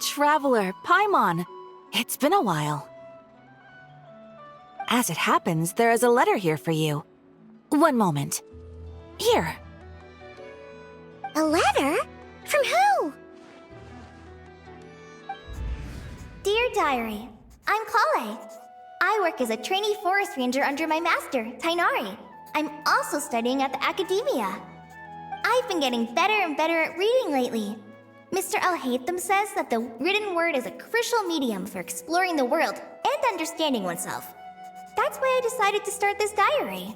Traveler, Paimon. It's been a while. As it happens, there is a letter here for you. One moment. Here. A letter? From who? Dear Diary, I'm Kale. I work as a trainee forest ranger under my master, Tainari. I'm also studying at the academia. I've been getting better and better at reading lately. Mr. Al-Haytham says that the written word is a crucial medium for exploring the world and understanding oneself. That's why I decided to start this diary.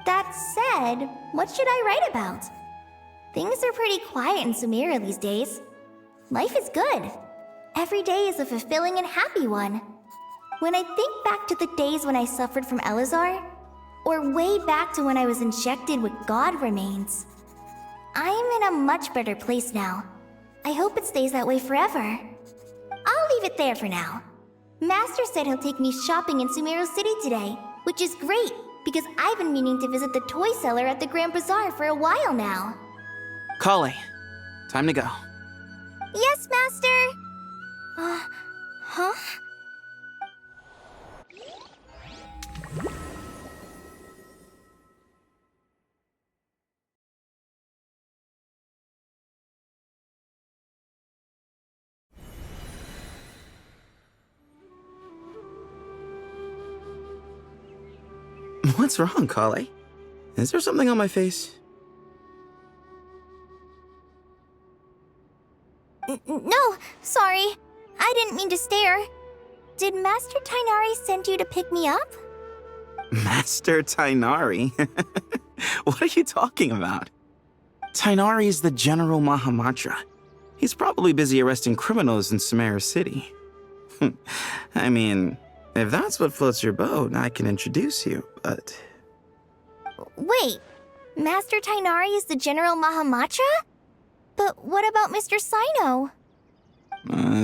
That said, what should I write about? Things are pretty quiet in Sumeru these days. Life is good. Every day is a fulfilling and happy one. When I think back to the days when I suffered from Elazar, or way back to when I was injected with God remains, I'm in a much better place now. I hope it stays that way forever. I'll leave it there for now. Master said he'll take me shopping in Sumeru City today, which is great, because I've been meaning to visit the toy seller at the Grand Bazaar for a while now. Kale, time to go. Yes, Master! Huh? What's wrong, Kale? Is there something on my face? No, sorry. I didn't mean to stare. Did Master Tainari send you to pick me up? Master Tainari? What are you talking about? Tainari is the General Mahamatra. He's probably busy arresting criminals in Sumeru City. I mean, if that's what floats your boat, I can introduce you, but... Wait, Master Tainari is the General Mahamatra? But what about Mr. Sino?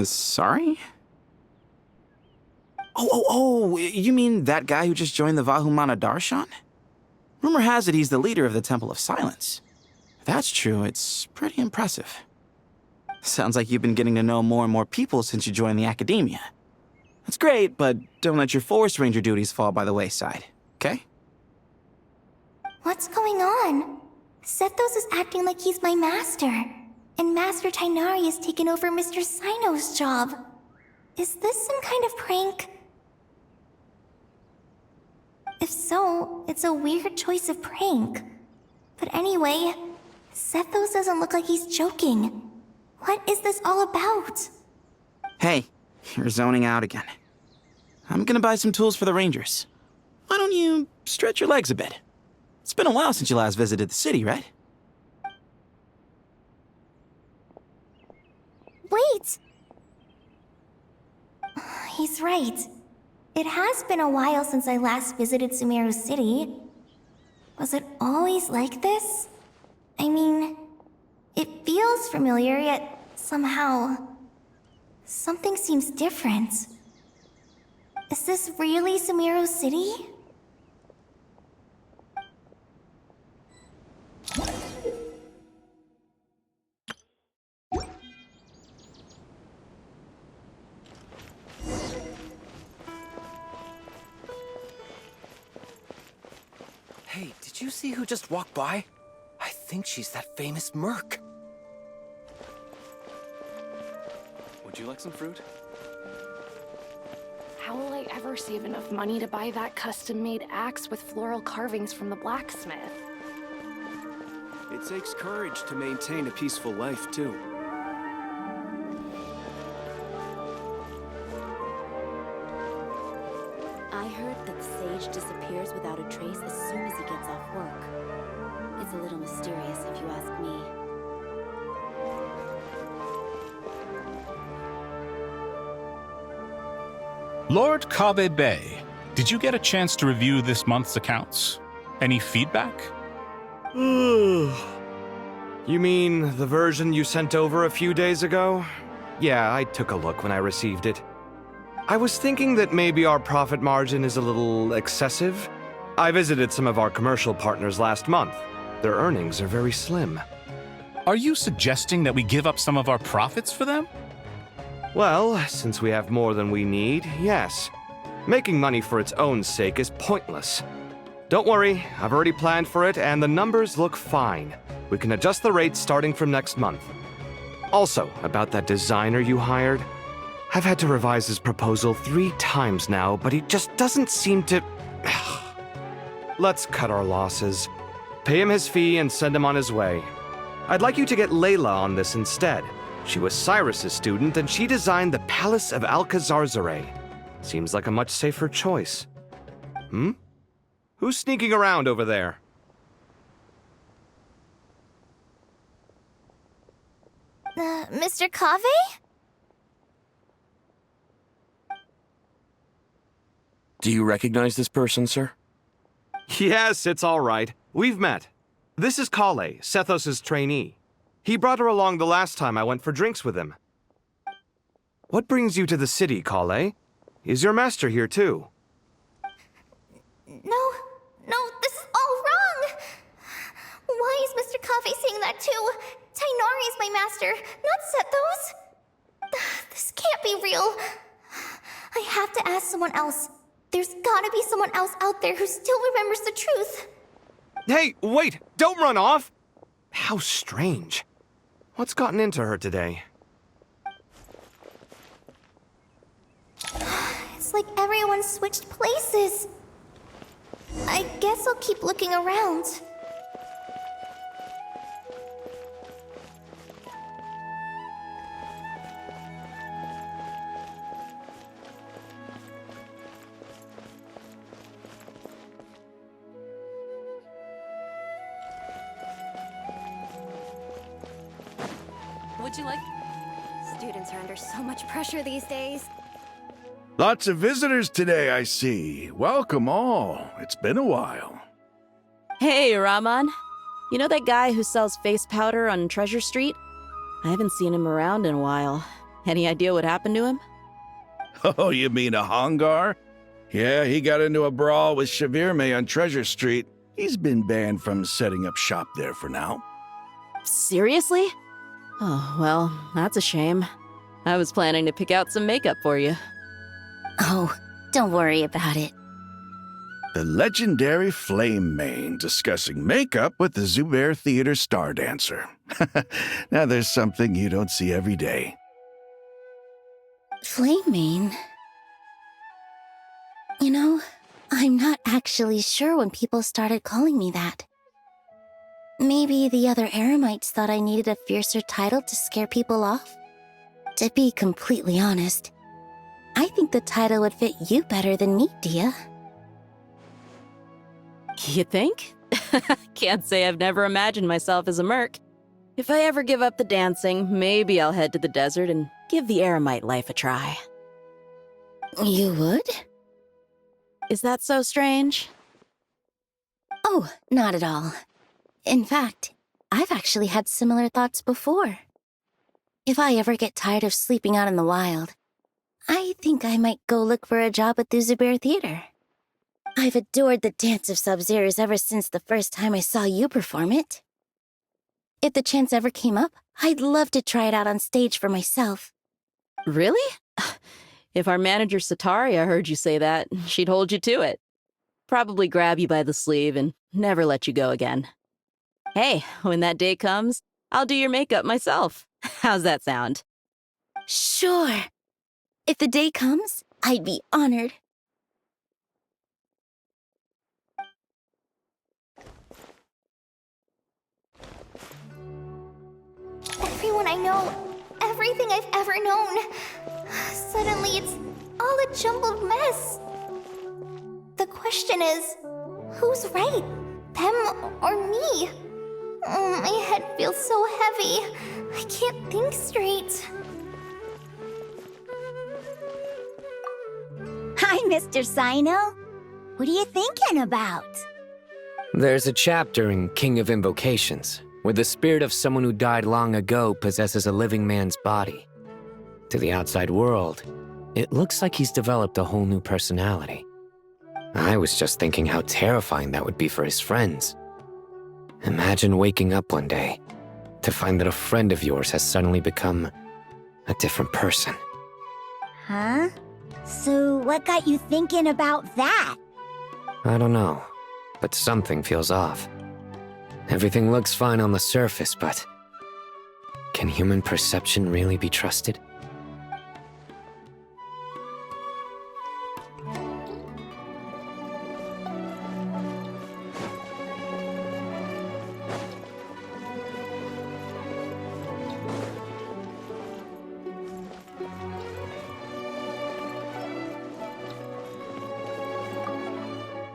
Sorry? Oh, you mean that guy who just joined the Vahumana Darshan? Rumor has it he's the leader of the Temple of Silence. If that's true, it's pretty impressive. Sounds like you've been getting to know more and more people since you joined the academia. That's great, but don't let your forest ranger duties fall by the wayside, okay? What's going on? Sethos is acting like he's my master, and Master Tainari has taken over Mr. Sino's job. Is this some kind of prank? If so, it's a weird choice of prank. But anyway, Sethos doesn't look like he's joking. What is this all about? Hey, you're zoning out again. I'm gonna buy some tools for the rangers. Why don't you stretch your legs a bit? It's been a while since you last visited the city, right? Wait! He's right. It has been a while since I last visited Sumeru City. Was it always like this? I mean, it feels familiar, yet somehow... something seems different. Is this really Sumeru City? Hey, did you see who just walked by? I think she's that famous merc. Would you like some fruit? How will I ever save enough money to buy that custom-made axe with floral carvings from the blacksmith? It takes courage to maintain a peaceful life, too. I heard that the sage disappears without a trace as soon as he gets off work. It's a little mysterious, if you ask me. Lord Kabe Bay, did you get a chance to review this month's accounts? Any feedback? You mean the version you sent over a few days ago? Yeah, I took a look when I received it. I was thinking that maybe our profit margin is a little excessive. I visited some of our commercial partners last month. Their earnings are very slim. Are you suggesting that we give up some of our profits for them? Well, since we have more than we need, yes. Making money for its own sake is pointless. Don't worry, I've already planned for it, and the numbers look fine. We can adjust the rates starting from next month. Also, about that designer you hired, I've had to revise his proposal 3 times now, but he just doesn't seem to... Let's cut our losses. Pay him his fee and send him on his way. I'd like you to get Layla on this instead. She was Cyrus's student, and she designed the Palace of Alcazarzare. Seems like a much safer choice. Who's sneaking around over there? Mr. Kaveh? Do you recognize this person, sir? Yes, it's all right. We've met. This is Kale, Sethos' trainee. He brought her along the last time I went for drinks with him. What brings you to the city, Kale? Is your master here too? No, this is all wrong! Why is Mr. Kaveh saying that too? Tainari is my master, not Sethos. This can't be real. I have to ask someone else. There's gotta be someone else out there who still remembers the truth. Hey, wait! Don't run off! How strange. What's gotten into her today? It's like everyone switched places. I guess I'll keep looking around. Would you like... Students are under so much pressure these days. Lots of visitors today, I see. Welcome all. It's been a while. Hey, Rahman. You know that guy who sells face powder on Treasure Street? I haven't seen him around in a while. Any idea what happened to him? Oh, you mean a Hongar? Yeah, he got into a brawl with Shavirme on Treasure Street. He's been banned from setting up shop there for now. Seriously? Oh, well, that's a shame. I was planning to pick out some makeup for you. Oh, don't worry about it. The legendary Flame Mane discussing makeup with the Zubair Theater star dancer. Now there's something you don't see every day. Flame Mane? You know, I'm not actually sure when people started calling me that. Maybe the other Eremites thought I needed a fiercer title to scare people off? To be completely honest, I think the title would fit you better than me, Dia. You think? Can't say I've never imagined myself as a merc. If I ever give up the dancing, maybe I'll head to the desert and give the Eremite life a try. You would? Is that so strange? Oh, not at all. In fact, I've actually had similar thoughts before. If I ever get tired of sleeping out in the wild, I think I might go look for a job at the Zubair Theater. I've adored the dance of Sub-Zeros ever since the first time I saw you perform it. If the chance ever came up, I'd love to try it out on stage for myself. Really? If our manager Sataria heard you say that, she'd hold you to it. Probably grab you by the sleeve and never let you go again. Hey, when that day comes, I'll do your makeup myself. How's that sound? Sure. If the day comes, I'd be honored. Everyone I know, everything I've ever known. Suddenly it's all a jumbled mess. The question is, who's right? Them or me? My head feels so heavy. I can't think straight. Hi, Mr. Sino. What are you thinking about? There's a chapter in King of Invocations where the spirit of someone who died long ago possesses a living man's body. To the outside world, it looks like he's developed a whole new personality. I was just thinking how terrifying that would be for his friends. Imagine waking up one day to find that a friend of yours has suddenly become a different person. Huh? So what got you thinking about that? I don't know, but something feels off. Everything looks fine on the surface, but can human perception really be trusted?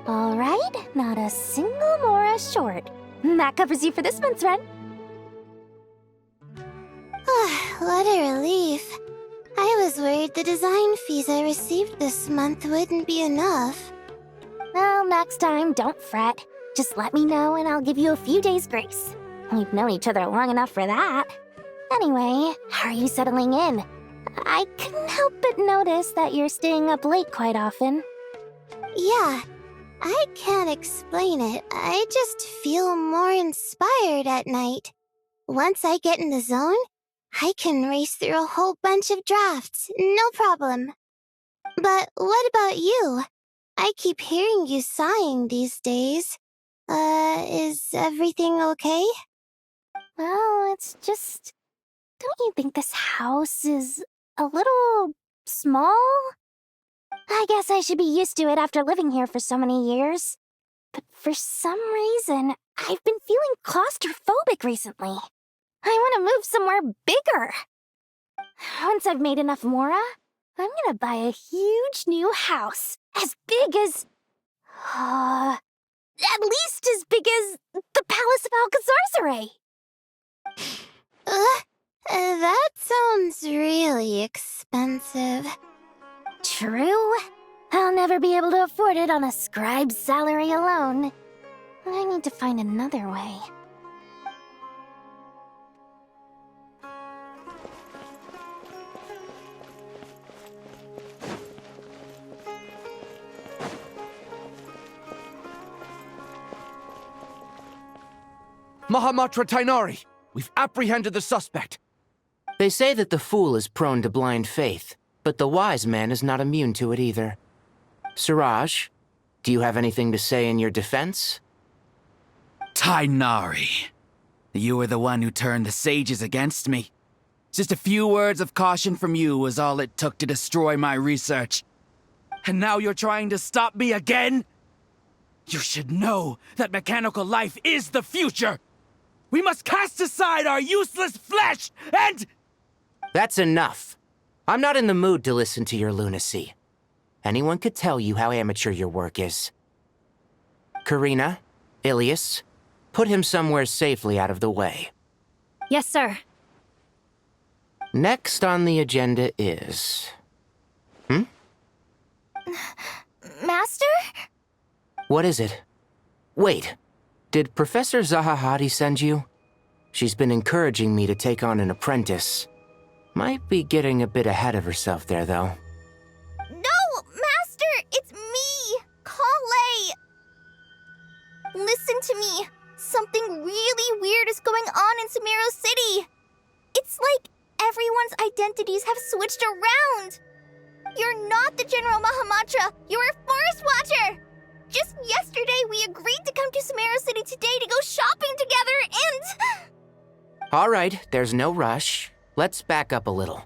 Alright, not a single Mora short. That covers you for this month's rent. What a relief. I was worried the design fees I received this month wouldn't be enough. Well, next time, don't fret. Just let me know and I'll give you a few days' grace. We've known each other long enough for that. Anyway, how are you settling in? I couldn't help but notice that you're staying up late quite often. Yeah, I can't explain it. I just feel more inspired at night. Once I get in the zone, I can race through a whole bunch of drafts, no problem. But what about you? I keep hearing you sighing these days. Is everything okay? Well, it's just... Don't you think this house is a little small? I guess I should be used to it after living here for so many years. But for some reason, I've been feeling claustrophobic recently. I want to move somewhere bigger. Once I've made enough Mora, I'm gonna buy a huge new house. As big as... at least as big as the Palace of Alcazarzaray. That sounds really expensive. True. I'll never be able to afford it on a scribe's salary alone. I need to find another way. Mahamatra Tainari, we've apprehended the suspect. They say that the fool is prone to blind faith, but the wise man is not immune to it either. Suraj, do you have anything to say in your defense? Tainari, you were the one who turned the sages against me. Just a few words of caution from you was all it took to destroy my research. And now you're trying to stop me again? You should know that mechanical life is the future! We must cast aside our useless flesh and... That's enough. I'm not in the mood to listen to your lunacy. Anyone could tell you how amateur your work is. Karina, Ilias, put him somewhere safely out of the way. Yes, sir. Next on the agenda is... Master? What is it? Wait, did Professor Zahahati send you? She's been encouraging me to take on an apprentice. Might be getting a bit ahead of herself there, though. No, Master! It's me! Kale! Listen to me. Something really weird is going on in Sumeru City. It's like everyone's identities have switched around. You're not the General Mahamatra. You're a Forest Watcher. Just yesterday, we agreed to come to Sumeru City today to go shopping together and... All right, there's no rush. Let's back up a little.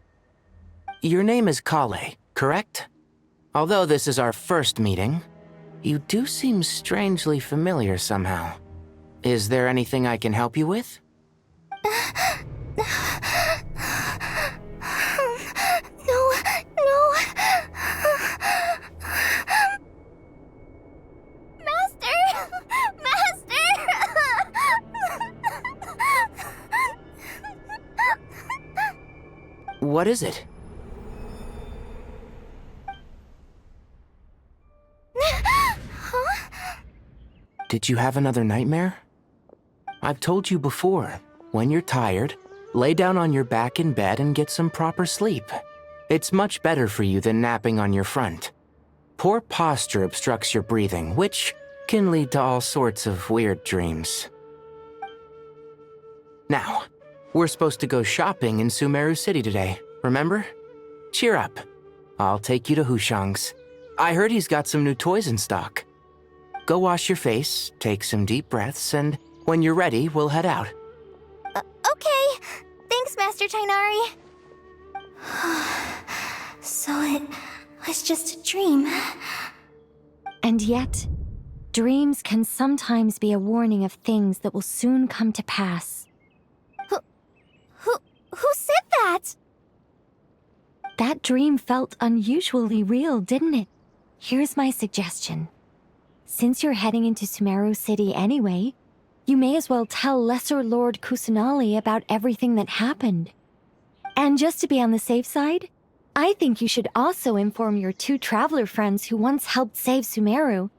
Your name is Kale, correct? Although this is our first meeting, you do seem strangely familiar somehow. Is there anything I can help you with? No. Master! What is it? Huh? Did you have another nightmare? I've told you before, when you're tired, lay down on your back in bed and get some proper sleep. It's much better for you than napping on your front. Poor posture obstructs your breathing, which can lead to all sorts of weird dreams. Now, we're supposed to go shopping in Sumeru City today, remember? Cheer up. I'll take you to Hushang's. I heard he's got some new toys in stock. Go wash your face, take some deep breaths, and when you're ready, we'll head out. Okay. Thanks, Master Tainari. So it was just a dream. And yet, dreams can sometimes be a warning of things that will soon come to pass. Who said that? That dream felt unusually real, didn't it? Here's my suggestion. Since you're heading into Sumeru City anyway, you may as well tell Lesser Lord Kusanali about everything that happened. And just to be on the safe side, I think you should also inform your 2 traveler friends who once helped save Sumeru.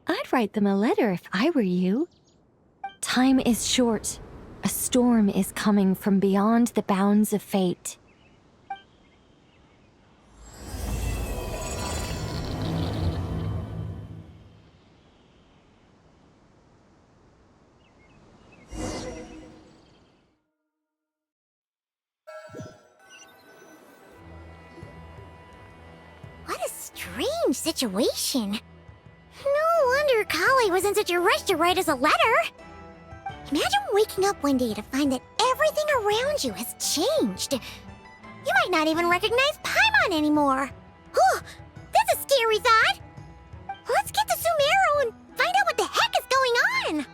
I'd write them a letter if I were you. Time is short. A storm is coming from beyond the bounds of fate. What a strange situation. No wonder Kale was in such a rush to write us a letter. Imagine waking up one day to find that everything around you has changed. You might not even recognize Paimon anymore. Oh, that's a scary thought. Let's get to Sumeru and find out what the heck is going on.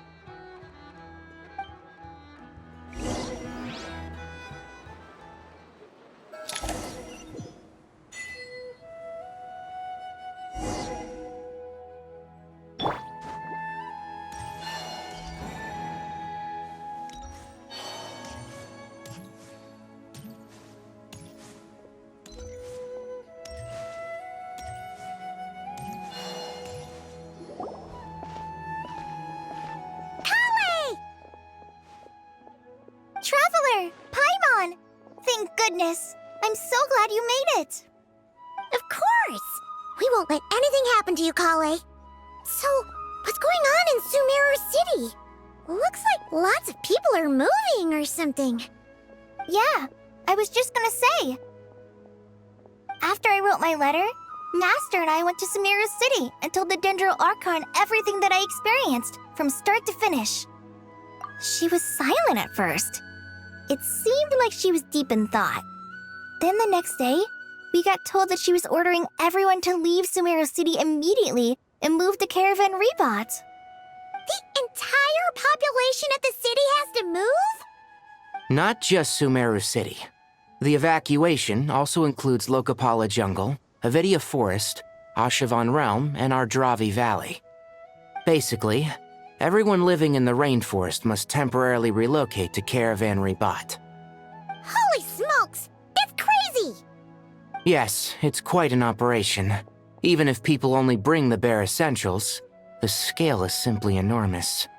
Traveler! Paimon! Thank goodness. I'm so glad you made it. Of course! We won't let anything happen to you, Kale. So, what's going on in Sumeru City? Looks like lots of people are moving or something. Yeah, I was just gonna say. After I wrote my letter, Master and I went to Sumeru City and told the Dendro Archon everything that I experienced, from start to finish. She was silent at first. It seemed like she was deep in thought. Then the next day, we got told that she was ordering everyone to leave Sumeru City immediately and move to Caravan Rebot. The entire population of the city has to move? Not just Sumeru City. The evacuation also includes Lokapala Jungle, Avidia Forest, Ashavan Realm, and Ardravi Valley. Basically, everyone living in the rainforest must temporarily relocate to Caravan Rebot. Holy smokes! That's crazy! Yes, it's quite an operation. Even if people only bring the bare essentials, the scale is simply enormous.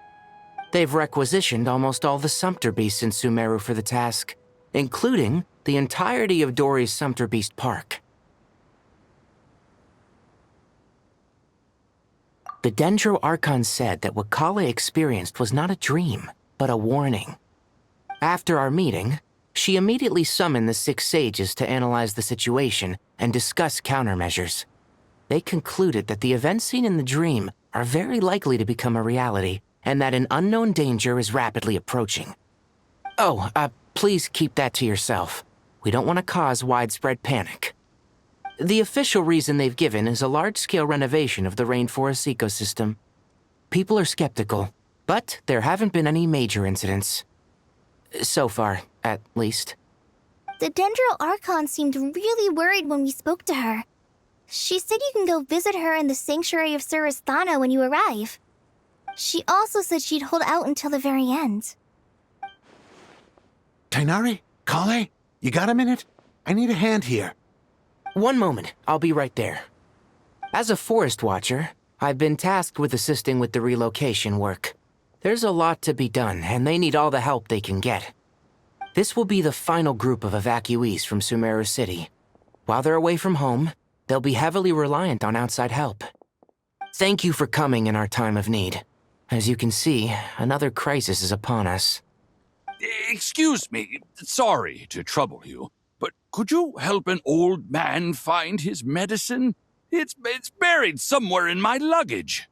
They've requisitioned almost all the Sumpter Beasts in Sumeru for the task, including the entirety of Dori's Sumpter Beast Park. The Dendro Archon said that what Kale experienced was not a dream, but a warning. After our meeting, she immediately summoned the 6 sages to analyze the situation and discuss countermeasures. They concluded that the events seen in the dream are very likely to become a reality, and that an unknown danger is rapidly approaching. Oh, please keep that to yourself. We don't want to cause widespread panic. The official reason they've given is a large-scale renovation of the rainforest ecosystem. People are skeptical, but there haven't been any major incidents. So far, at least. The Dendro Archon seemed really worried when we spoke to her. She said you can go visit her in the Sanctuary of Surasthana when you arrive. She also said she'd hold out until the very end. Tainari? Kale? You got a minute? I need a hand here. One moment, I'll be right there. As a forest watcher, I've been tasked with assisting with the relocation work. There's a lot to be done, and they need all the help they can get. This will be the final group of evacuees from Sumeru City. While they're away from home, they'll be heavily reliant on outside help. Thank you for coming in our time of need. As you can see, another crisis is upon us. Excuse me, sorry to trouble you, but could you help an old man find his medicine? It's buried somewhere in my luggage.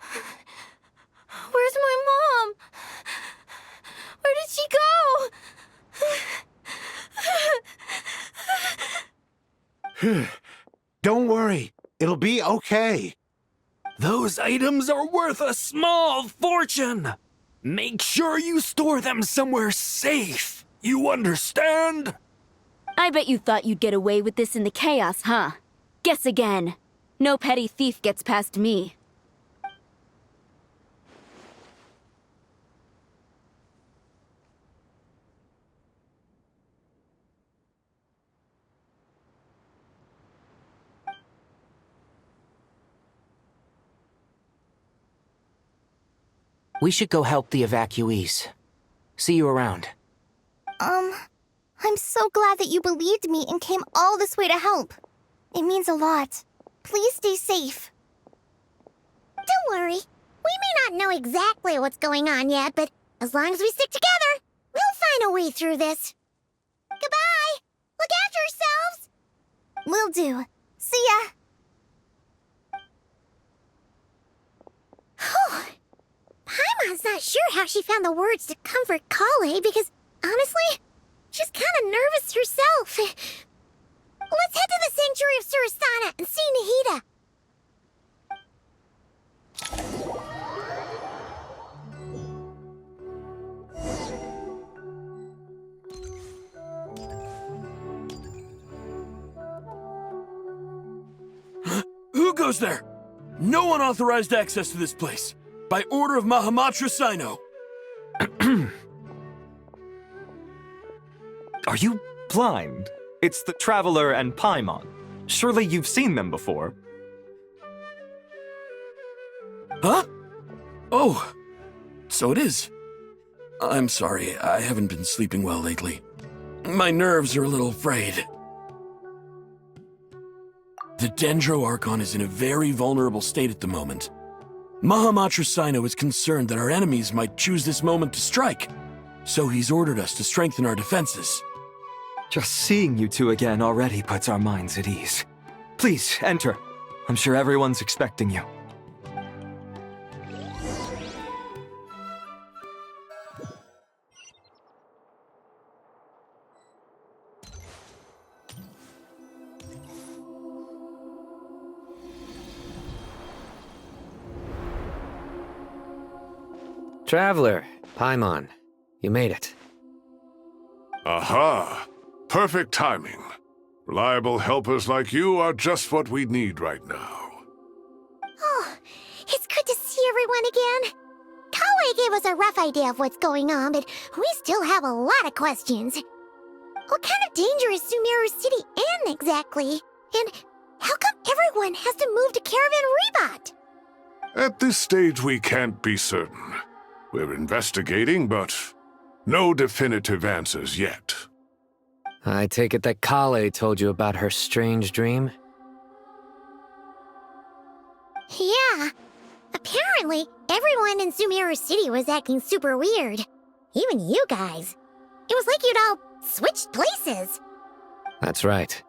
Where's my mom? Where did she go? Don't worry. It'll be okay. Those items are worth a small fortune. Make sure you store them somewhere safe. You understand? I bet you thought you'd get away with this in the chaos, huh? Guess again. No petty thief gets past me. We should go help the evacuees. See you around. I'm so glad that you believed me and came all this way to help. It means a lot. Please stay safe. Don't worry. We may not know exactly what's going on yet, but as long as we stick together, we'll find a way through this. Goodbye! Look after yourselves! Will do. See ya! Whew. Paimon's not sure how she found the words to comfort Kale because, honestly, she's kind of nervous herself. Let's head to the Sanctuary of Surasana and see Nahida. Who goes there? No unauthorized access to this place. By order of Mahamatra Sino. Are you blind? It's the Traveler and Paimon. Surely you've seen them before. Huh? Oh, so it is. I'm sorry, I haven't been sleeping well lately. My nerves are a little frayed. The Dendro Archon is in a very vulnerable state at the moment. Mahamatra Sino is concerned that our enemies might choose this moment to strike, so he's ordered us to strengthen our defenses. Just seeing you two again already puts our minds at ease. Please, enter. I'm sure everyone's expecting you. Traveler, Paimon, you made it. Aha! Perfect timing. Reliable helpers like you are just what we need right now. Oh, it's good to see everyone again. Kale gave us a rough idea of what's going on, but we still have a lot of questions. What kind of danger is Sumeru City in exactly? And how come everyone has to move to Caravan Rebot? At this stage, we can't be certain. We're investigating, but no definitive answers yet. I take it that Kale told you about her strange dream? Yeah. Apparently, everyone in Sumeru City was acting super weird. Even you guys. It was like you'd all switched places. That's right.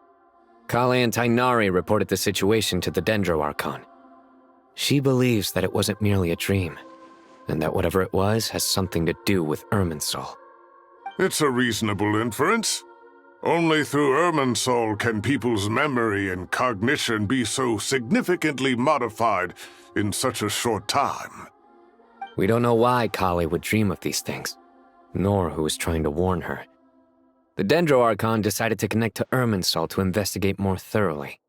Kale and Tainari reported the situation to the Dendro Archon. She believes that it wasn't merely a dream, and that whatever it was has something to do with Irminsul. It's a reasonable inference. Only through Irminsul can people's memory and cognition be so significantly modified in such a short time. We don't know why Kale would dream of these things, nor who was trying to warn her. The Dendro Archon decided to connect to Irminsul to investigate more thoroughly.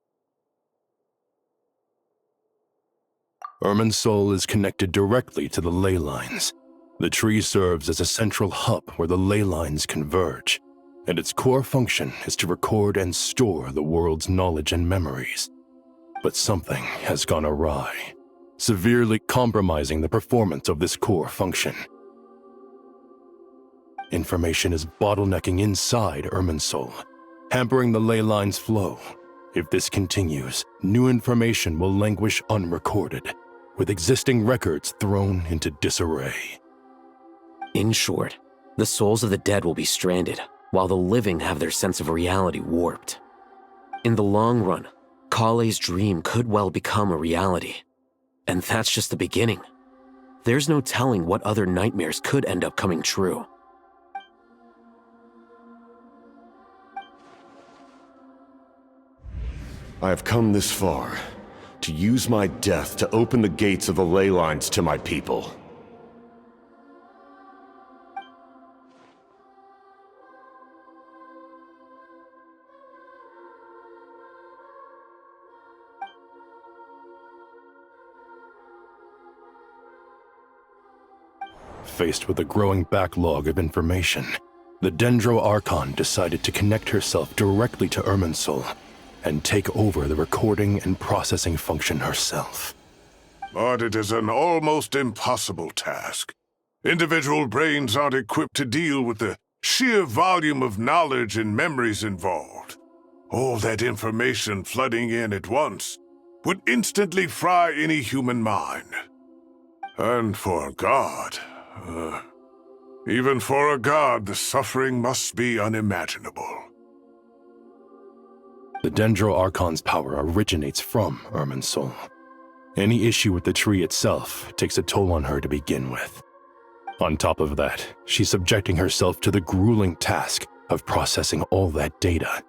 Irminsul is connected directly to the ley lines. The tree serves as a central hub where the ley lines converge, and its core function is to record and store the world's knowledge and memories. But something has gone awry, severely compromising the performance of this core function. Information is bottlenecking inside Irminsul, hampering the ley line's flow. If this continues, new information will languish unrecorded, with existing records thrown into disarray. In short, the souls of the dead will be stranded, while the living have their sense of reality warped. In the long run, Kale's dream could well become a reality. And that's just the beginning. There's no telling what other nightmares could end up coming true. I have come this far, to use my death to open the gates of the ley lines to my people. Faced with a growing backlog of information, the Dendro Archon decided to connect herself directly to Irminsul and take over the recording and processing function herself. But it is an almost impossible task. Individual brains aren't equipped to deal with the sheer volume of knowledge and memories involved. All that information flooding in at once would instantly fry any human mind. And for a god, even for a god, the suffering must be unimaginable. The Dendro Archon's power originates from Irminsul. Any issue with the tree itself takes a toll on her to begin with. On top of that, she's subjecting herself to the grueling task of processing all that data.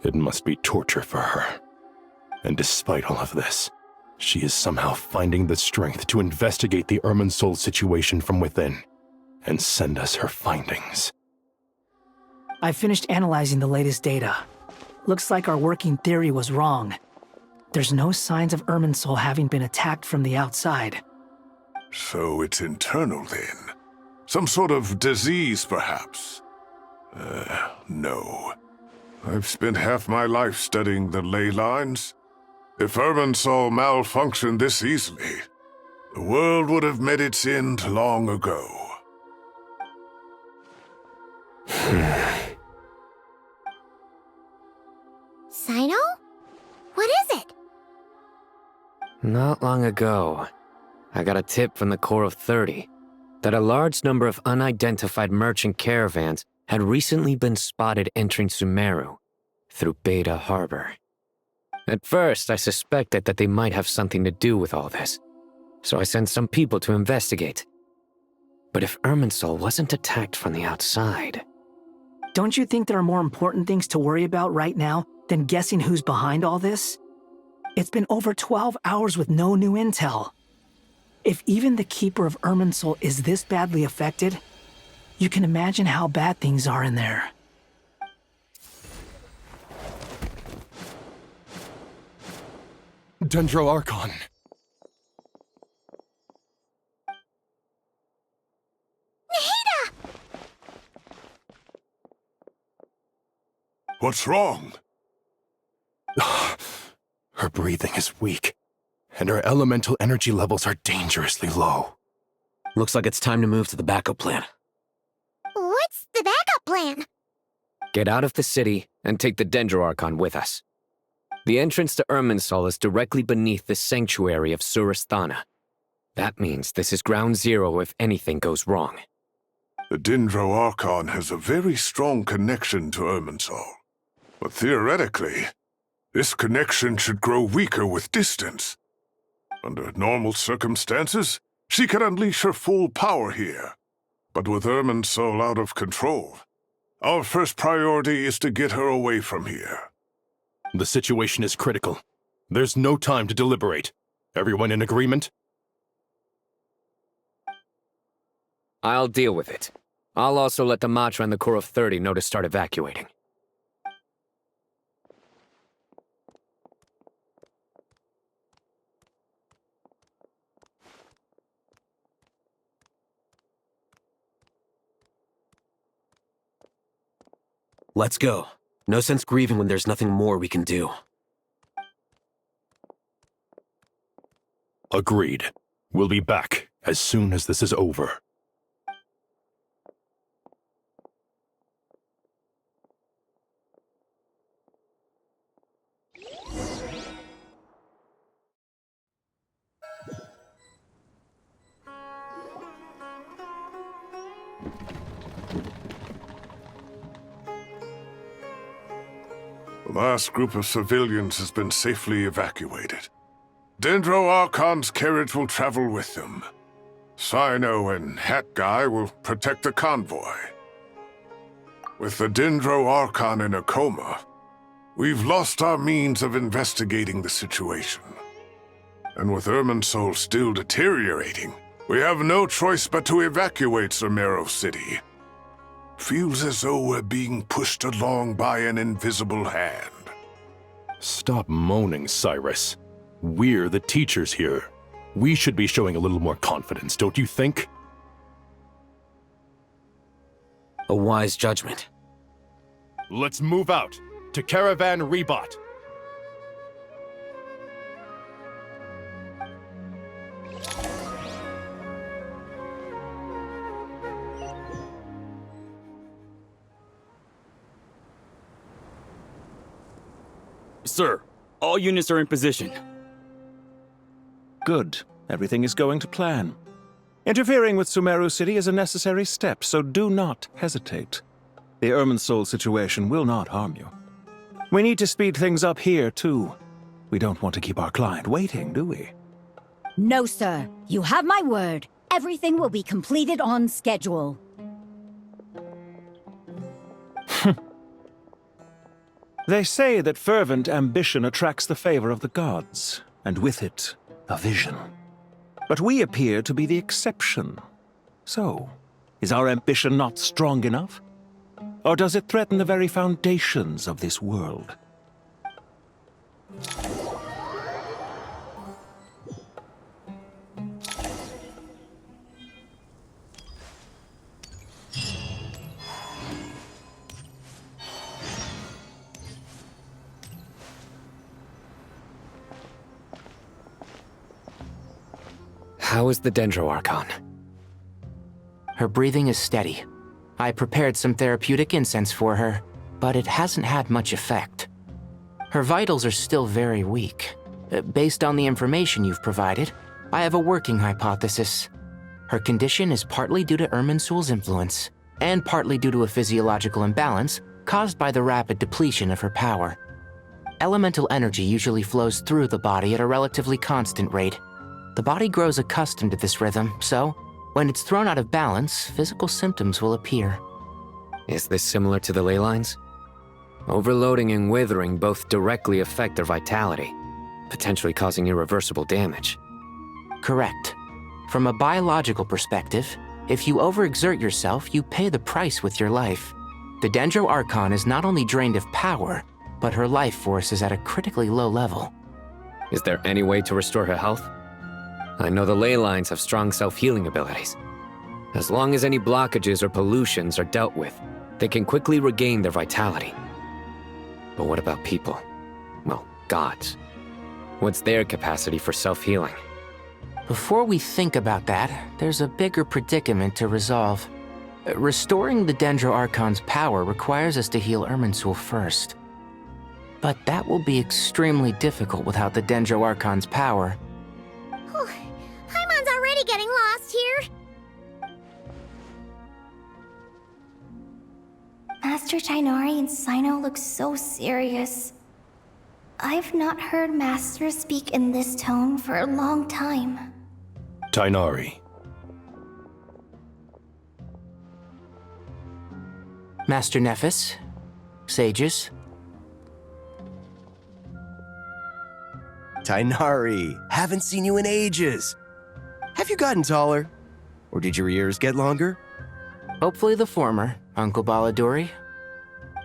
It must be torture for her. And despite all of this, she is somehow finding the strength to investigate the Irminsul situation from within and send us her findings. I finished analyzing the latest data. Looks like our working theory was wrong. There's no signs of Irminsul having been attacked from the outside. So it's internal then? Some sort of disease, perhaps? No. I've spent half my life studying the ley lines. If Irminsul malfunctioned this easily, the world would have met its end long ago. Sino? What is it? Not long ago, I got a tip from the Core of 30 that a large number of unidentified merchant caravans had recently been spotted entering Sumeru through Beta Harbor. At first, I suspected that they might have something to do with all this, so I sent some people to investigate. But if Irminsul wasn't attacked from the outside... Don't you think there are more important things to worry about right now than guessing who's behind all this? It's been over 12 hours with no new intel. If even the Keeper of Irminsul is this badly affected, you can imagine how bad things are in there. Dendro Archon. What's wrong? Her breathing is weak, and her elemental energy levels are dangerously low. Looks like it's time to move to the backup plan. What's the backup plan? Get out of the city and take the Dendro Archon with us. The entrance to Irminsul is directly beneath the sanctuary of Surasthana. That means this is ground zero if anything goes wrong. The Dendro Archon has a very strong connection to Irminsul. But theoretically, this connection should grow weaker with distance. Under normal circumstances, she could unleash her full power here. But with Irminsul out of control, our first priority is to get her away from here. The situation is critical. There's no time to deliberate. Everyone in agreement? I'll deal with it. I'll also let the Matra and the Core of 30 know to start evacuating. Let's go. No sense grieving when there's nothing more we can do. Agreed. We'll be back as soon as this is over. last group of civilians has been safely evacuated. Dendro Archon's carriage will travel with them. Cyno and Hat Guy will protect the convoy. With the Dendro Archon in a coma, we've lost our means of investigating the situation. And with Irminsul still deteriorating, we have no choice but to evacuate Sumeru City. Feels as though we're being pushed along by an invisible hand. Stop moaning, Cyrus. We're the teachers here. We should be showing a little more confidence, don't you think? A wise judgment. Let's move out to Caravan Rebot. Sir, all units are in position. Good. Everything is going to plan. Interfering with Sumeru City is a necessary step, so do not hesitate. The Irminsul situation will not harm you. We need to speed things up here, too. We don't want to keep our client waiting, do we? No, sir. You have my word. Everything will be completed on schedule. They say that fervent ambition attracts the favor of the gods, and with it, a vision. But we appear to be the exception. So, is our ambition not strong enough? Or does it threaten the very foundations of this world? How is the Dendro Archon? Her breathing is steady. I prepared some therapeutic incense for her, but it hasn't had much effect. Her vitals are still very weak. Based on the information you've provided, I have a working hypothesis. Her condition is partly due to Irminsul's influence, and partly due to a physiological imbalance caused by the rapid depletion of her power. Elemental energy usually flows through the body at a relatively constant rate. The body grows accustomed to this rhythm, so when it's thrown out of balance, physical symptoms will appear. Is this similar to the ley lines? Overloading and withering both directly affect their vitality, potentially causing irreversible damage. Correct. From a biological perspective, if you overexert yourself, you pay the price with your life. The Dendro Archon is not only drained of power, but her life force is at a critically low level. Is there any way to restore her health? I know the ley lines have strong self-healing abilities. As long as any blockages or pollutions are dealt with, they can quickly regain their vitality. But what about people? Well, gods. What's their capacity for self-healing? Before we think about that, there's a bigger predicament to resolve. Restoring the Dendro Archon's power requires us to heal Irminsul first. But that will be extremely difficult without the Dendro Archon's power. Paimon's already getting lost here. Master Tighnari and Cyno look so serious. I've not heard Master speak in this tone for a long time. Tighnari. Master Nephis, sages. Tighnari, haven't seen you in ages. Have you gotten taller? Or did your ears get longer? Hopefully the former, Uncle Baladuri.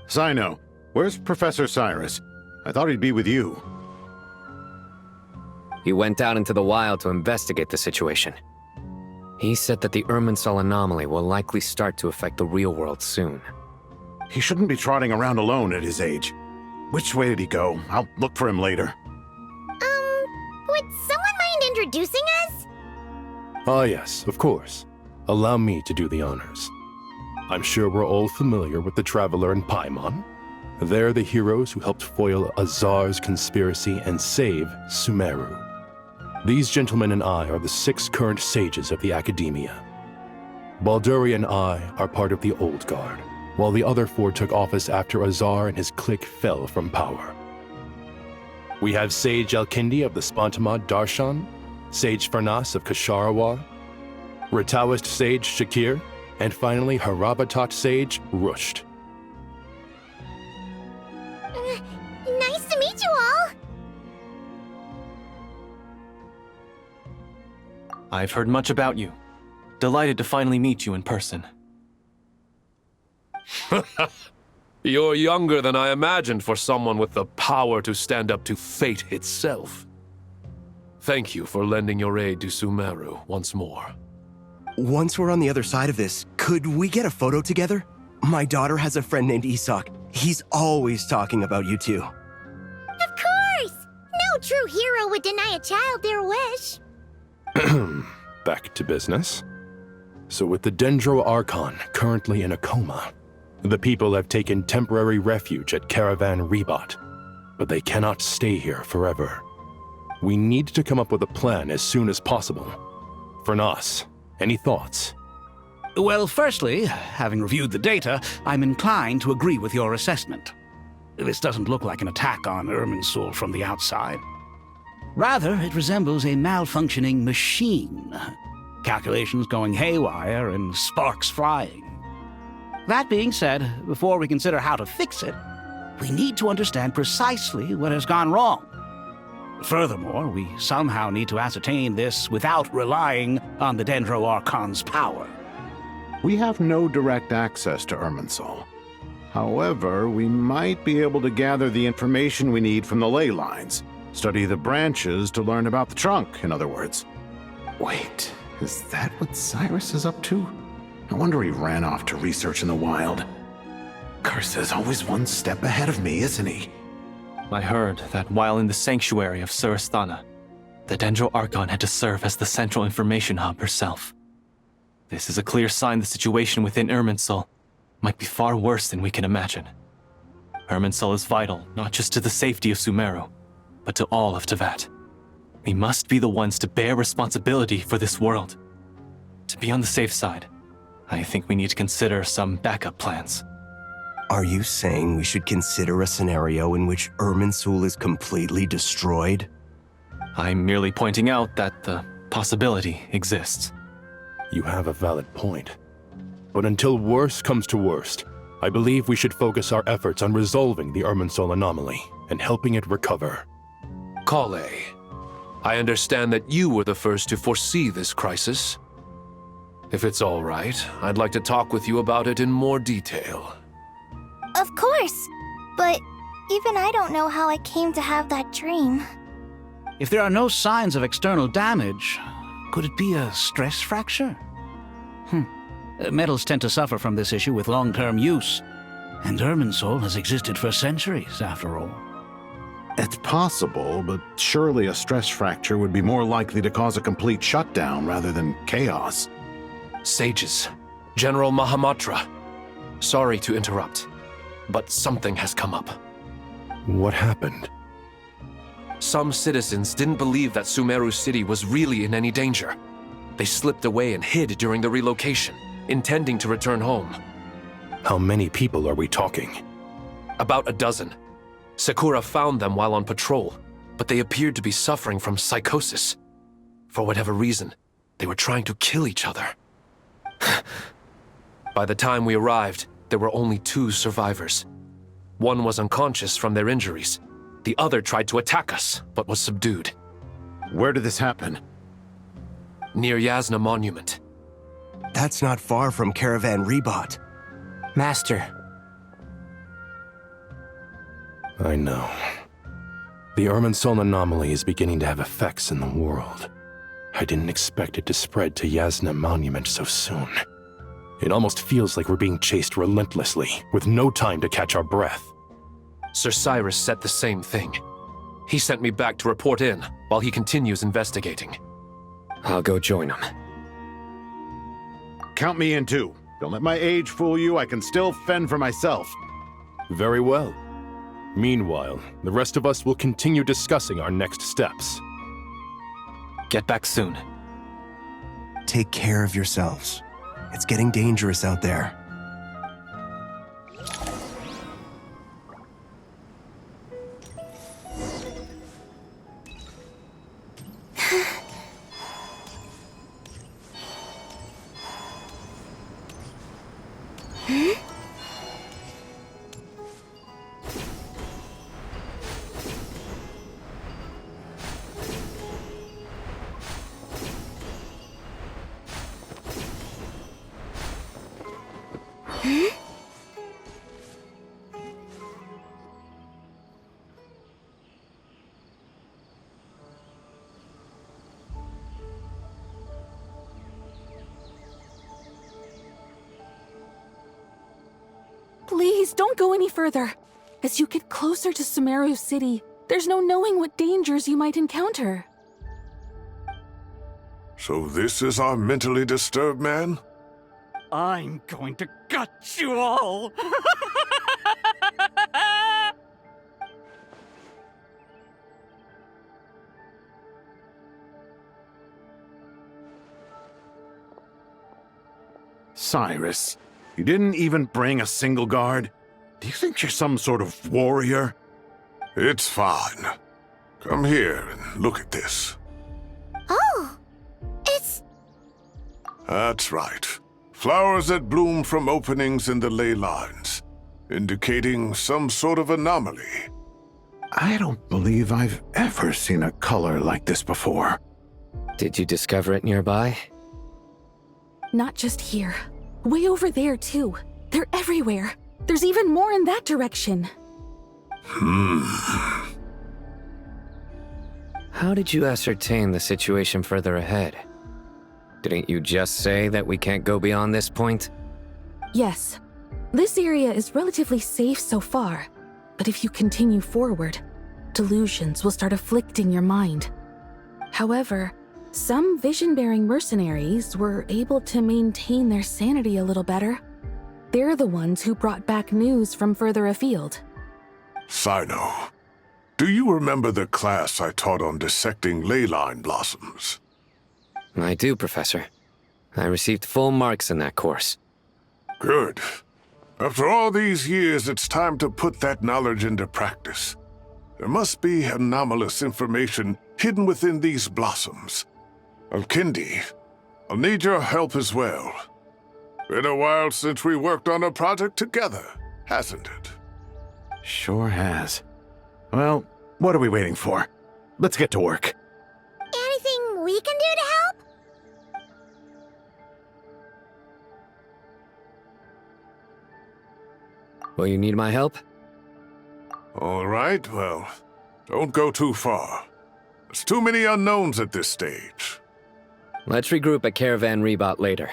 Cyno, where's Professor Cyrus? I thought he'd be with you. He went out into the wild to investigate the situation. He said that the Irminsul anomaly will likely start to affect the real world soon. He shouldn't be trotting around alone at his age. Which way did he go? I'll look for him later. Would someone mind introducing us? Ah yes, of course. Allow me to do the honors. I'm sure we're all familiar with the Traveler and Paimon. They're the heroes who helped foil Azar's conspiracy and save Sumeru. These gentlemen and I are the 6 current sages of the Academia. Balduri and I are part of the Old Guard, while the other 4 took office after Azar and his clique fell from power. We have Sage Alkindi of the Spantamad Darshan, Sage Farnas of Kasharawar, Rataoist Sage Shakir, and finally Harabatot Sage Rusht. Nice to meet you all! I've heard much about you. Delighted to finally meet you in person. You're younger than I imagined for someone with the power to stand up to fate itself. Thank you for lending your aid to Sumeru once more. Once we're on the other side of this, could we get a photo together? My daughter has a friend named Isak. He's always talking about you two. Of course! No true hero would deny a child their wish. Back to business. So with the Dendro Archon currently in a coma, the people have taken temporary refuge at Caravan Rebot, but they cannot stay here forever. We need to come up with a plan as soon as possible. Farnas, any thoughts? Well, firstly, having reviewed the data, I'm inclined to agree with your assessment. This doesn't look like an attack on Irminsul from the outside. Rather, it resembles a malfunctioning machine. Calculations going haywire and sparks flying. That being said, before we consider how to fix it, we need to understand precisely what has gone wrong. Furthermore, we somehow need to ascertain this without relying on the Dendro Archon's power. We have no direct access to Irminsul. However, we might be able to gather the information we need from the ley lines. Study the branches to learn about the trunk, in other words. Wait, is that what Cyrus is up to? No wonder he ran off to research in the wild. Curse's always one step ahead of me, isn't he? I heard that while in the sanctuary of Surasthana, the Dendro Archon had to serve as the central information hub herself. This is a clear sign the situation within Irminsul might be far worse than we can imagine. Irminsul is vital not just to the safety of Sumeru, but to all of Teyvat. We must be the ones to bear responsibility for this world. To be on the safe side, I think we need to consider some backup plans. Are you saying we should consider a scenario in which Irminsul is completely destroyed? I'm merely pointing out that the possibility exists. You have a valid point. But until worst comes to worst, I believe we should focus our efforts on resolving the Irminsul anomaly and helping it recover. Kale, I understand that you were the first to foresee this crisis. If it's all right, I'd like to talk with you about it in more detail. Of course, but even I don't know how I came to have that dream. If there are no signs of external damage, could it be a stress fracture? Metals tend to suffer from this issue with long-term use, and Irminsul has existed for centuries, after all. It's possible, but surely a stress fracture would be more likely to cause a complete shutdown rather than chaos. Sages, General Mahamatra, sorry to interrupt, but something has come up. What happened? Some citizens didn't believe that Sumeru City was really in any danger. They slipped away and hid during the relocation, intending to return home. How many people are we talking? About a dozen. Sakura found them while on patrol, but they appeared to be suffering from psychosis. For whatever reason, they were trying to kill each other. By the time we arrived, there were only 2 survivors. One was unconscious from their injuries. The other tried to attack us, but was subdued. Where did this happen? Near Yasna Monument. That's not far from Caravan Rebot. Master. I know. The Irminsul anomaly is beginning to have effects in the world. I didn't expect it to spread to Yasna Monument so soon. It almost feels like we're being chased relentlessly, with no time to catch our breath. Sir Cyrus said the same thing. He sent me back to report in, while he continues investigating. I'll go join him. Count me in too. Don't let my age fool you, I can still fend for myself. Very well. Meanwhile, the rest of us will continue discussing our next steps. Get back soon. Take care of yourselves. It's getting dangerous out there. Please, don't go any further. As you get closer to Sumeru City, there's no knowing what dangers you might encounter. So this is our mentally disturbed man? I'm going to gut you all! Cyrus, you didn't even bring a single guard? Do you think you're some sort of warrior? It's fine. Come here and look at this. Oh, it's... That's right. Flowers that bloom from openings in the ley lines, indicating some sort of anomaly. I don't believe I've ever seen a color like this before. Did you discover it nearby? Not just here. Way over there, too. They're everywhere. There's even more in that direction. How did you ascertain the situation further ahead? Didn't you just say that we can't go beyond this point? Yes. This area is relatively safe so far, but if you continue forward, delusions will start afflicting your mind. However, some vision-bearing mercenaries were able to maintain their sanity a little better. They're the ones who brought back news from further afield. Sino, do you remember the class I taught on dissecting ley line blossoms? I do, Professor. I received full marks in that course. Good. After all these years, it's time to put that knowledge into practice. There must be anomalous information hidden within these blossoms. Alkindi, I'll need your help as well. Been a while since we worked on a project together, hasn't it? Sure has. Well, what are we waiting for? Let's get to work. Anything we can do to help? Will you need my help? All right, well, don't go too far. There's too many unknowns at this stage. Let's regroup at Caravan Rebot later.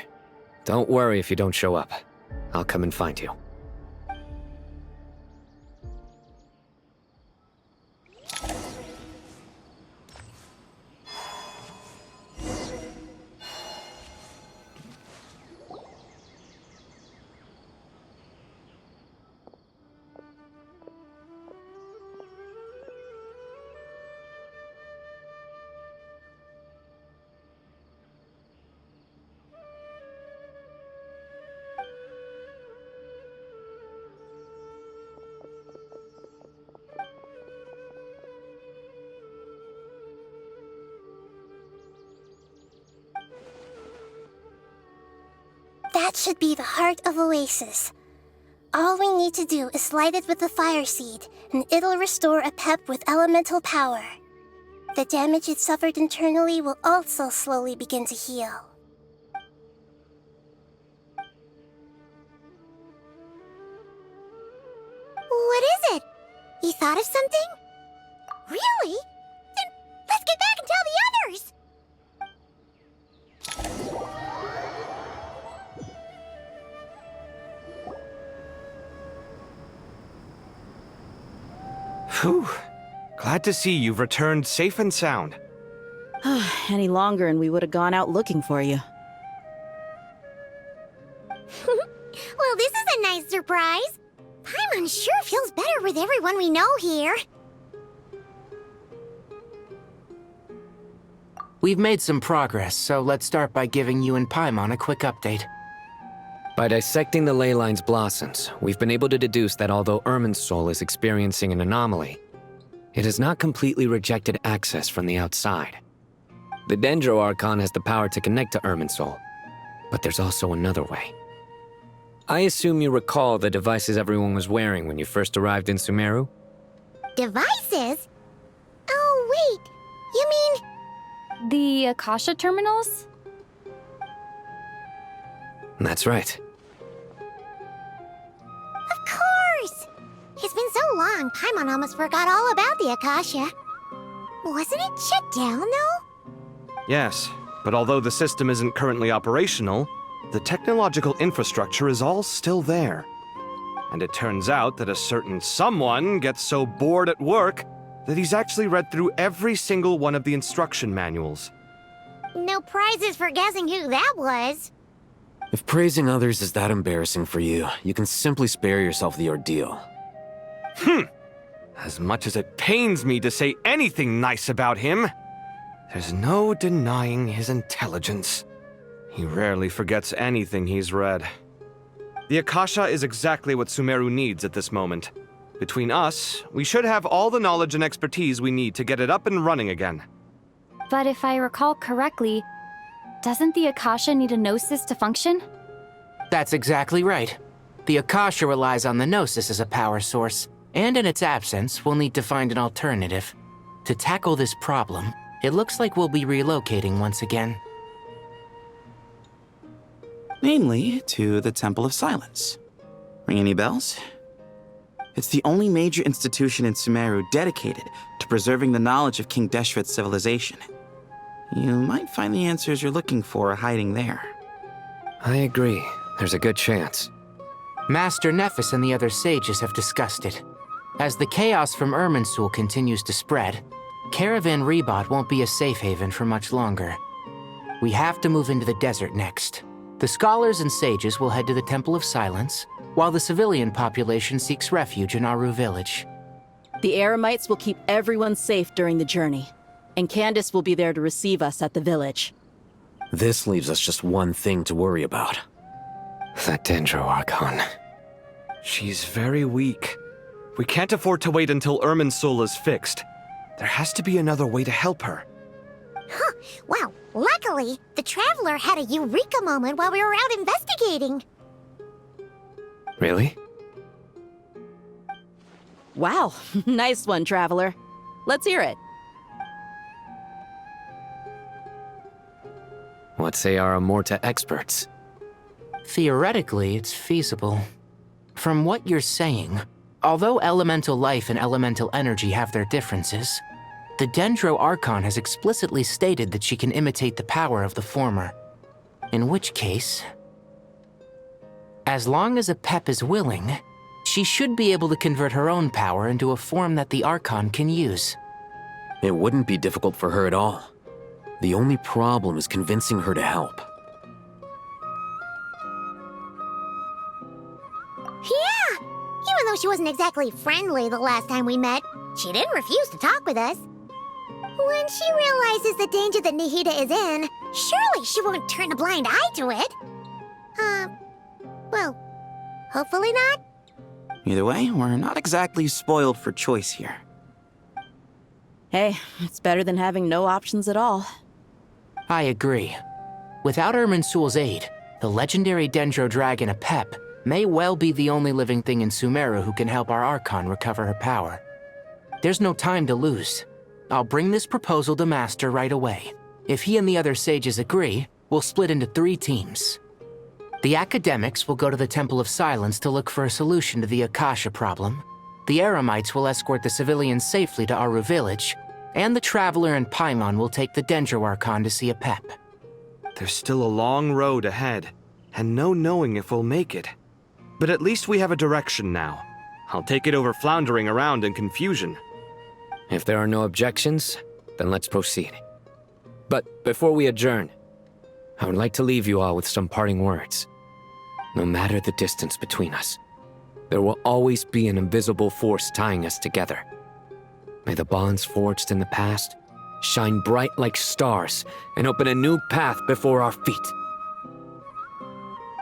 Don't worry if you don't show up. I'll come and find you. That should be the heart of Oasis. All we need to do is light it with the fire seed, and it'll restore a pep with elemental power. The damage it suffered internally will also slowly begin to heal. What is it? You thought of something? Really? Then let's get back and tell the others! Whew. Glad to see you've returned safe and sound. Any longer and we would have gone out looking for you. Well, this is a nice surprise. Paimon sure feels better with everyone we know here. We've made some progress, so let's start by giving you and Paimon a quick update. By dissecting the ley line's blossoms, we've been able to deduce that although Irminsul is experiencing an anomaly, it has not completely rejected access from the outside. The Dendro Archon has the power to connect to Irminsul, but there's also another way. I assume you recall the devices everyone was wearing when you first arrived in Sumeru? Devices? Oh, wait. You mean... The Akasha terminals? That's right. Of course! It's been so long, Paimon almost forgot all about the Akasha. Wasn't it shut down, though? Yes, but although the system isn't currently operational, the technological infrastructure is all still there. And it turns out that a certain someone gets so bored at work that he's actually read through every single one of the instruction manuals. No prizes for guessing who that was. If praising others is that embarrassing for you, you can simply spare yourself the ordeal. As much as it pains me to say anything nice about him, there's no denying his intelligence. He rarely forgets anything he's read. The Akasha is exactly what Sumeru needs at this moment. Between us, we should have all the knowledge and expertise we need to get it up and running again. But if I recall correctly, doesn't the Akasha need a gnosis to function? That's exactly right. The Akasha relies on the gnosis as a power source, and in its absence, we'll need to find an alternative. To tackle this problem, it looks like we'll be relocating once again. Namely, to the Temple of Silence. Ring any bells? It's the only major institution in Sumeru dedicated to preserving the knowledge of King Deshret's civilization. You might find the answers you're looking for hiding there. I agree. There's a good chance. Master Nephis and the other sages have discussed it. As the chaos from Irminsul continues to spread, Caravan Rebot won't be a safe haven for much longer. We have to move into the desert next. The scholars and sages will head to the Temple of Silence, while the civilian population seeks refuge in Aru village. The Eremites will keep everyone safe during the journey, and Candace will be there to receive us at the village. This leaves us just one thing to worry about. That Dendro Archon. She's very weak. We can't afford to wait until Irminsul is fixed. There has to be another way to help her. Huh. Wow. Luckily, the Traveler had a eureka moment while we were out investigating. Really? Wow. Nice one, Traveler. Let's hear it. What say our Amorta experts? Theoretically, it's feasible. From what you're saying, although elemental life and elemental energy have their differences, the Dendro Archon has explicitly stated that she can imitate the power of the former. In which case, as long as Apep is willing, she should be able to convert her own power into a form that the Archon can use. It wouldn't be difficult for her at all. The only problem is convincing her to help. Yeah! Even though she wasn't exactly friendly the last time we met, she didn't refuse to talk with us. When she realizes the danger that Nahida is in, surely she won't turn a blind eye to it. Well, hopefully not. Either way, we're not exactly spoiled for choice here. Hey, it's better than having no options at all. I agree. Without Irminsul's aid, the legendary Dendro Dragon Apep may well be the only living thing in Sumeru who can help our Archon recover her power. There's no time to lose. I'll bring this proposal to Master right away. If he and the other sages agree, we'll split into 3 teams. The academics will go to the Temple of Silence to look for a solution to the Akasha problem. The Eremites will escort the civilians safely to Aru village, and the Traveler and Paimon will take the Dendro Archon to see Apep. There's still a long road ahead, and no knowing if we'll make it. But at least we have a direction now. I'll take it over floundering around in confusion. If there are no objections, then let's proceed. But before we adjourn, I would like to leave you all with some parting words. No matter the distance between us, there will always be an invisible force tying us together. May the bonds forged in the past shine bright like stars and open a new path before our feet.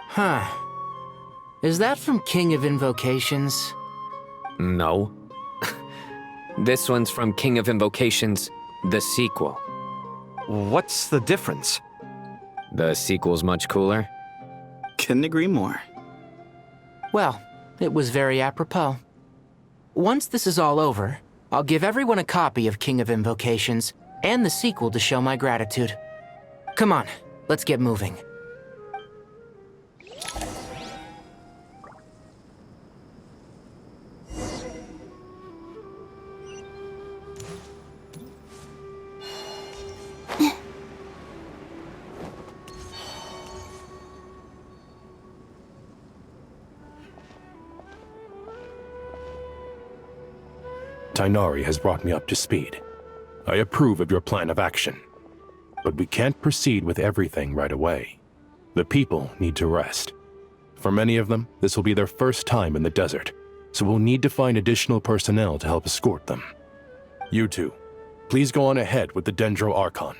Huh. Is that from King of Invocations? No. This one's from King of Invocations, the sequel. What's the difference? The sequel's much cooler. Couldn't agree more. Well, it was very apropos. Once this is all over, I'll give everyone a copy of King of Invocations and the sequel to show my gratitude. Come on, let's get moving. Tighnari has brought me up to speed. I approve of your plan of action. But we can't proceed with everything right away. The people need to rest. For many of them, this will be their first time in the desert, so we'll need to find additional personnel to help escort them. You two, please go on ahead with the Dendro Archon.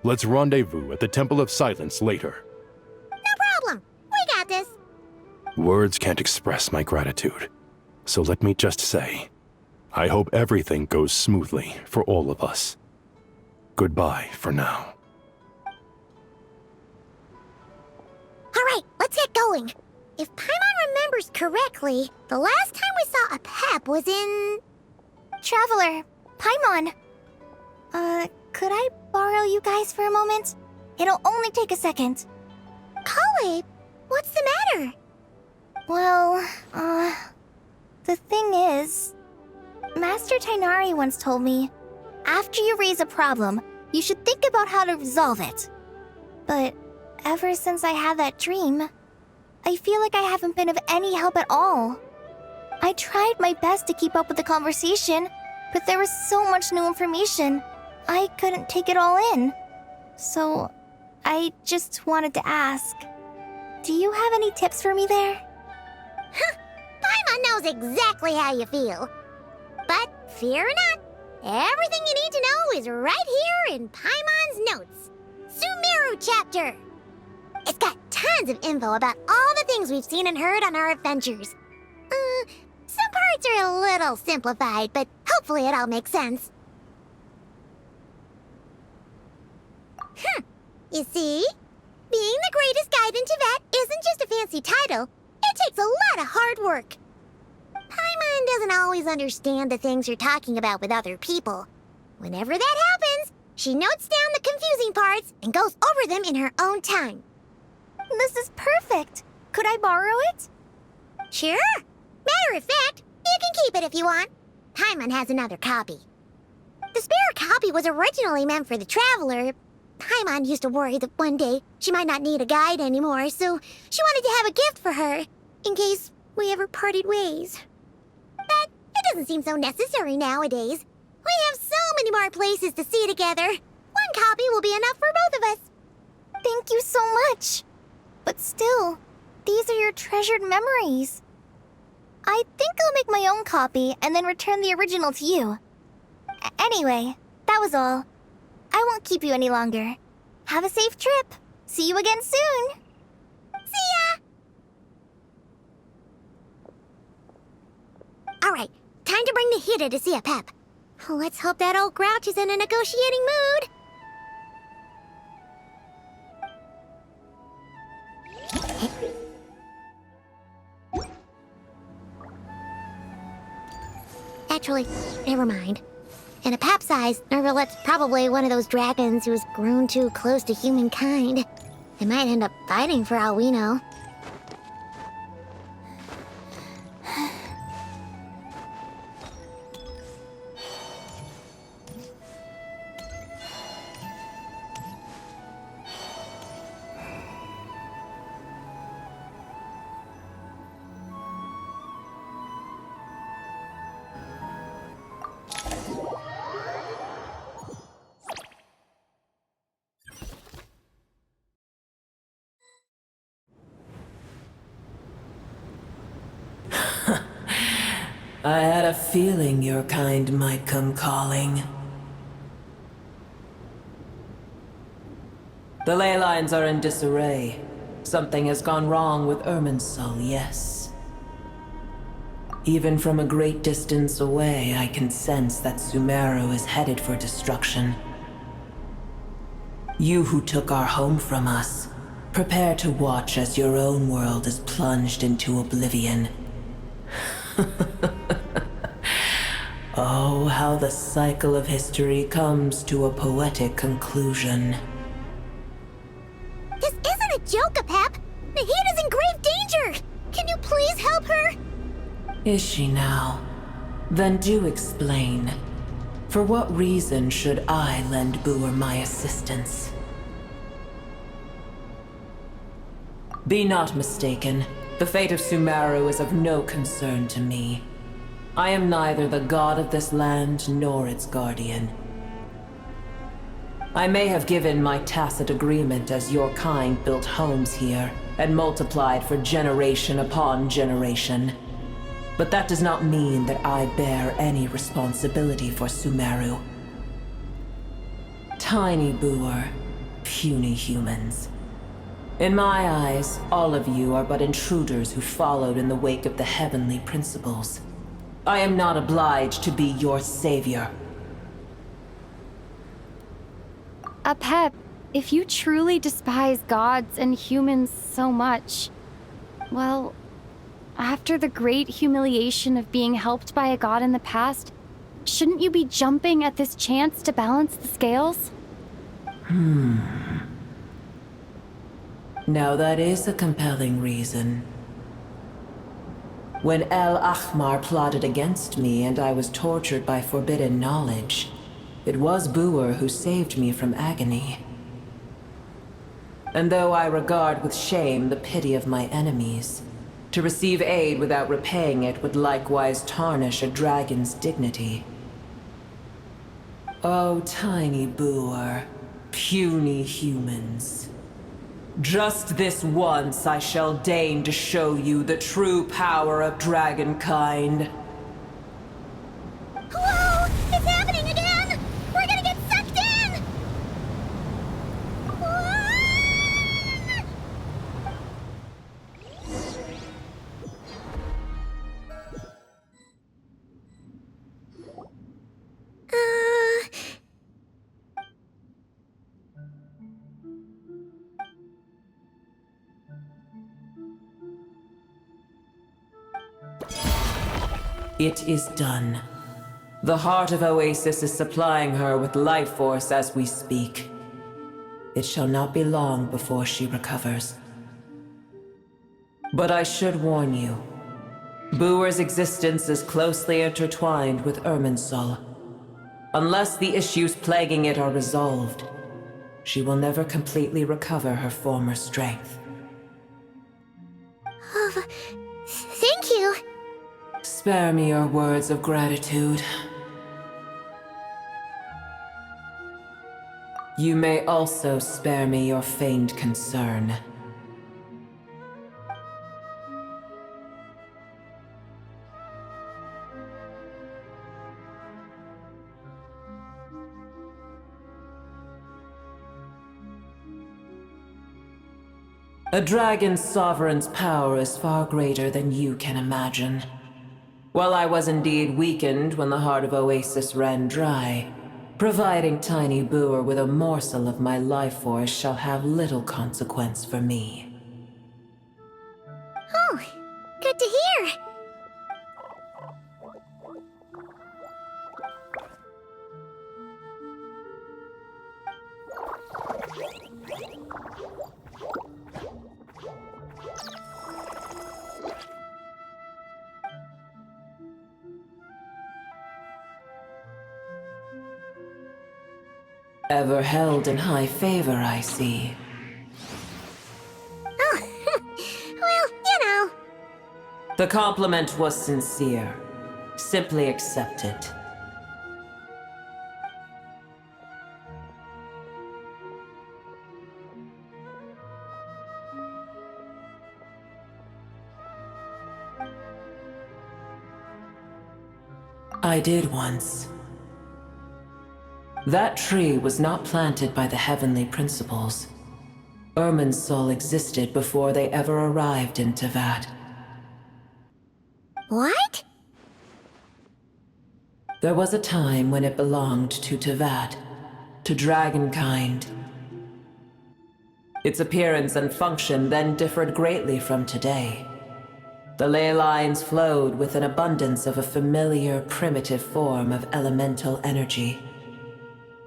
Let's rendezvous at the Temple of Silence later. No problem. We got this. Words can't express my gratitude, so let me just say, I hope everything goes smoothly for all of us. Goodbye for now. Alright, let's get going. If Paimon remembers correctly, the last time we saw a Pep was in... Traveler, Paimon. Could I borrow you guys for a moment? It'll only take a second. Kale, what's the matter? Well, the thing is... Master Tighnari once told me, after you raise a problem, you should think about how to resolve it. But ever since I had that dream, I feel like I haven't been of any help at all. I tried my best to keep up with the conversation, but there was so much new information, I couldn't take it all in. So, I just wanted to ask, do you have any tips for me there? Huh, Paimon knows exactly how you feel. But fear not, everything you need to know is right here in Paimon's notes. Sumeru chapter. It's got tons of info about all the things we've seen and heard on our adventures. Some parts are a little simplified, but hopefully it all makes sense. You see? Being the greatest guide in Tibet isn't just a fancy title. It takes a lot of hard work. Paimon doesn't always understand the things you're talking about with other people. Whenever that happens, she notes down the confusing parts and goes over them in her own time. This is perfect. Could I borrow it? Sure. Matter of fact, you can keep it if you want. Paimon has another copy. The spare copy was originally meant for the traveler. Paimon used to worry that one day she might not need a guide anymore, so she wanted to have a gift for her, in case we ever parted ways. But it doesn't seem so necessary nowadays. We have so many more places to see together. One copy will be enough for both of us. Thank you so much. But still, these are your treasured memories. I think I'll make my own copy and then return the original to you. Anyway, that was all. I won't keep you any longer. Have a safe trip. See you again soon. See ya! Alright, time to bring Nahida to see a Pep. Let's hope that old grouch is in a negotiating mood. Actually, never mind. In a Pep size, Nervalet's probably one of those dragons who's grown too close to humankind. They might end up fighting for all we know. I had a feeling your kind might come calling. The ley lines are in disarray. Something has gone wrong with Irminsul, yes. Even from a great distance away, I can sense that Sumeru is headed for destruction. You who took our home from us, prepare to watch as your own world is plunged into oblivion. Oh, how the cycle of history comes to a poetic conclusion. This isn't a joke, Apep! Nahida's in grave danger! Can you please help her? Is she now? Then do explain. For what reason should I lend Boer my assistance? Be not mistaken. The fate of Sumeru is of no concern to me. I am neither the god of this land nor its guardian. I may have given my tacit agreement as your kind built homes here and multiplied for generation upon generation. But that does not mean that I bear any responsibility for Sumeru. Tiny Boer, puny humans. In my eyes, all of you are but intruders who followed in the wake of the heavenly principles. I am not obliged to be your savior. Apep, if you truly despise gods and humans so much, well, after the great humiliation of being helped by a god in the past, shouldn't you be jumping at this chance to balance the scales? Now that is a compelling reason. When El Ahmar plotted against me and I was tortured by forbidden knowledge, it was Boer who saved me from agony. And though I regard with shame the pity of my enemies, to receive aid without repaying it would likewise tarnish a dragon's dignity. Oh, tiny Boer, puny humans. Just this once I shall deign to show you the true power of dragonkind. Whoa! It's happening again! We're gonna get sucked in! It is done. The heart of Oasis is supplying her with life force as we speak. It shall not be long before she recovers. But I should warn you. Boer's existence is closely intertwined with Irminsul. Unless the issues plaguing it are resolved, she will never completely recover her former strength. Oh, thank you. Spare me your words of gratitude. You may also spare me your feigned concern. A dragon's sovereign's power is far greater than you can imagine. While I was indeed weakened when the heart of Oasis ran dry, providing Tiny Boer with a morsel of my life force shall have little consequence for me. Oh, good to hear. Ever held in high favor, I see. Oh, well, you know. The compliment was sincere. Simply accept it. I did once. That tree was not planted by the heavenly principles. Irminsul existed before they ever arrived in Tevat. What? There was a time when it belonged to Tevat, to dragonkind. Its appearance and function then differed greatly from today. The ley lines flowed with an abundance of a familiar, primitive form of elemental energy.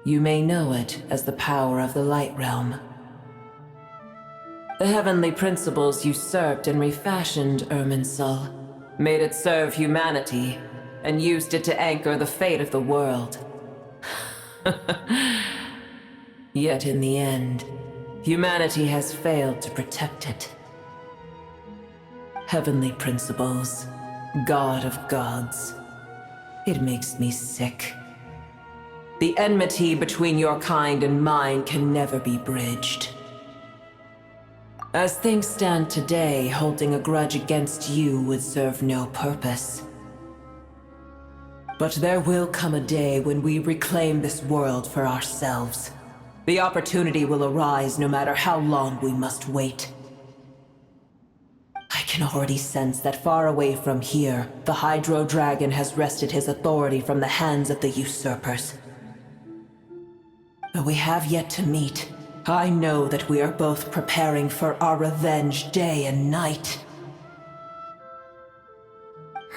You may know it as the power of the Light Realm. The heavenly principles usurped and refashioned Irminsul, made it serve humanity, and used it to anchor the fate of the world. Yet in the end, humanity has failed to protect it. Heavenly principles, God of gods. It makes me sick. The enmity between your kind and mine can never be bridged. As things stand today, holding a grudge against you would serve no purpose. But there will come a day when we reclaim this world for ourselves. The opportunity will arise no matter how long we must wait. I can already sense that far away from here, the Hydro Dragon has wrested his authority from the hands of the usurpers. Though we have yet to meet, I know that we are both preparing for our revenge day and night.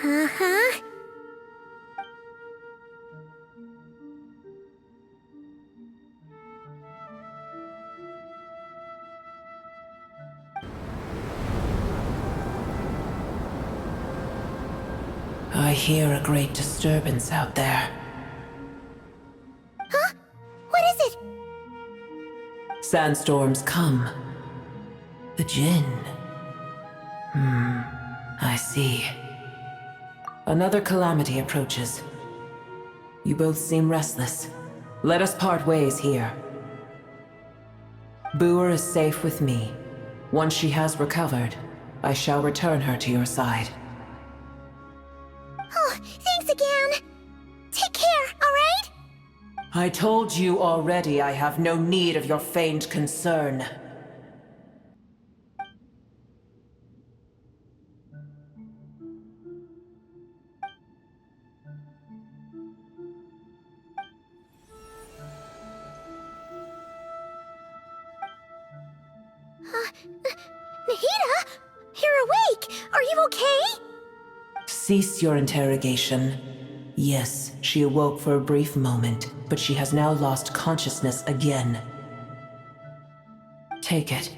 Uh-huh. I hear a great disturbance out there. Huh? What is it? Sandstorms come. The Jinn. I see. Another calamity approaches. You both seem restless. Let us part ways here. Boer is safe with me. Once she has recovered, I shall return her to your side. Oh, thanks again. Take care, alright? I told you already I have no need of your feigned concern. Nahida? You're awake! Are you okay? Cease your interrogation. Yes, she awoke for a brief moment, but she has now lost consciousness again. Take it.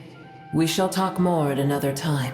We shall talk more at another time.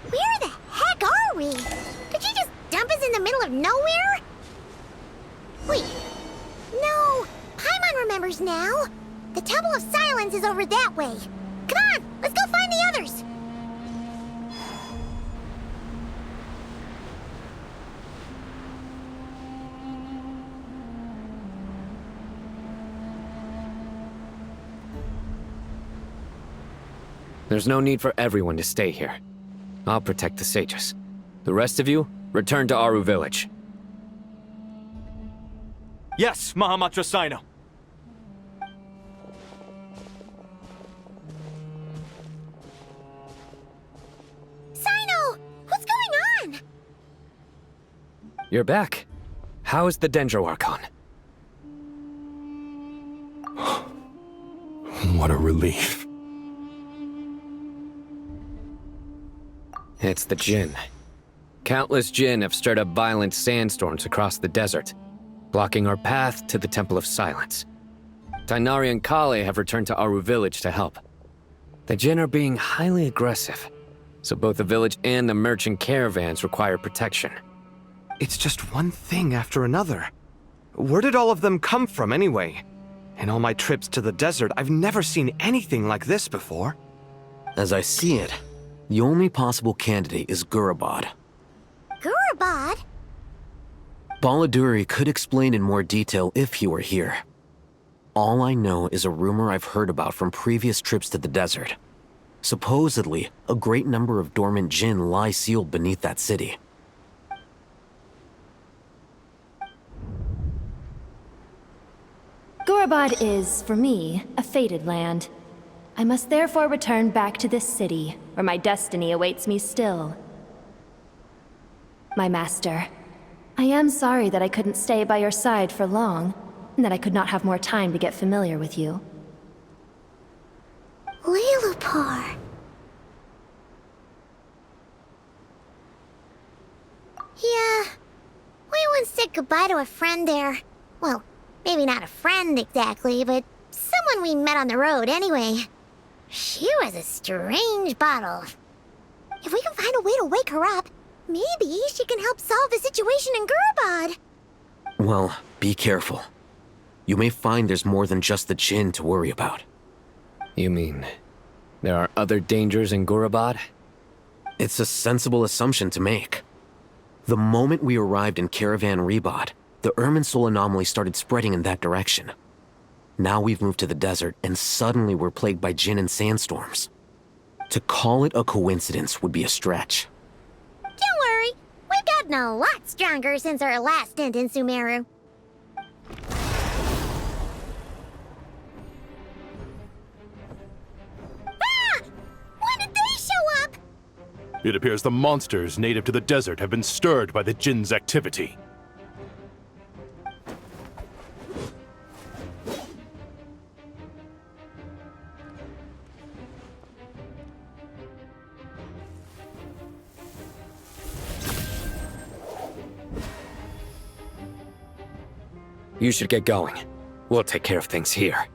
Where the heck are we? Did you just dump us in the middle of nowhere? Wait. No. Paimon remembers now. The Temple of Silence is over that way. Come on, let's go find the others. There's no need for everyone to stay here. I'll protect the sages. The rest of you, return to Aru village. Yes, Mahamatra Sino. Sino! What's going on? You're back. How is the Dendro Archon? What a relief. It's the Jinn. Countless Jinn have stirred up violent sandstorms across the desert, blocking our path to the Temple of Silence. Tighnari and Kale have returned to Aru village to help. The Jinn are being highly aggressive, so both the village and the merchant caravans require protection. It's just one thing after another. Where did all of them come from anyway? In all my trips to the desert, I've never seen anything like this before. As I see it, the only possible candidate is Gurabad. Gurabad? Baladuri could explain in more detail if he were here. All I know is a rumor I've heard about from previous trips to the desert. Supposedly, a great number of dormant Jinn lie sealed beneath that city. Gorobod is, for me, a fated land. I must therefore return back to this city, where my destiny awaits me still. My master, I am sorry that I couldn't stay by your side for long, and that I could not have more time to get familiar with you. Lilipar. Yeah, we once said goodbye to a friend there. Well, maybe not a friend exactly, but someone we met on the road anyway. She was a strange bottle. If we can find a way to wake her up, maybe she can help solve the situation in Gurubad. Well, be careful. You may find there's more than just the Jinn to worry about. You mean, there are other dangers in Gurubad? It's a sensible assumption to make. The moment we arrived in Caravan Rebod, the Irminsul anomaly started spreading in that direction. Now we've moved to the desert, and suddenly we're plagued by Jinn and sandstorms. To call it a coincidence would be a stretch. Don't worry, we've gotten a lot stronger since our last stint in Sumeru. Ah! When did they show up? It appears the monsters native to the desert have been stirred by the Jinn's activity. You should get going. We'll take care of things here.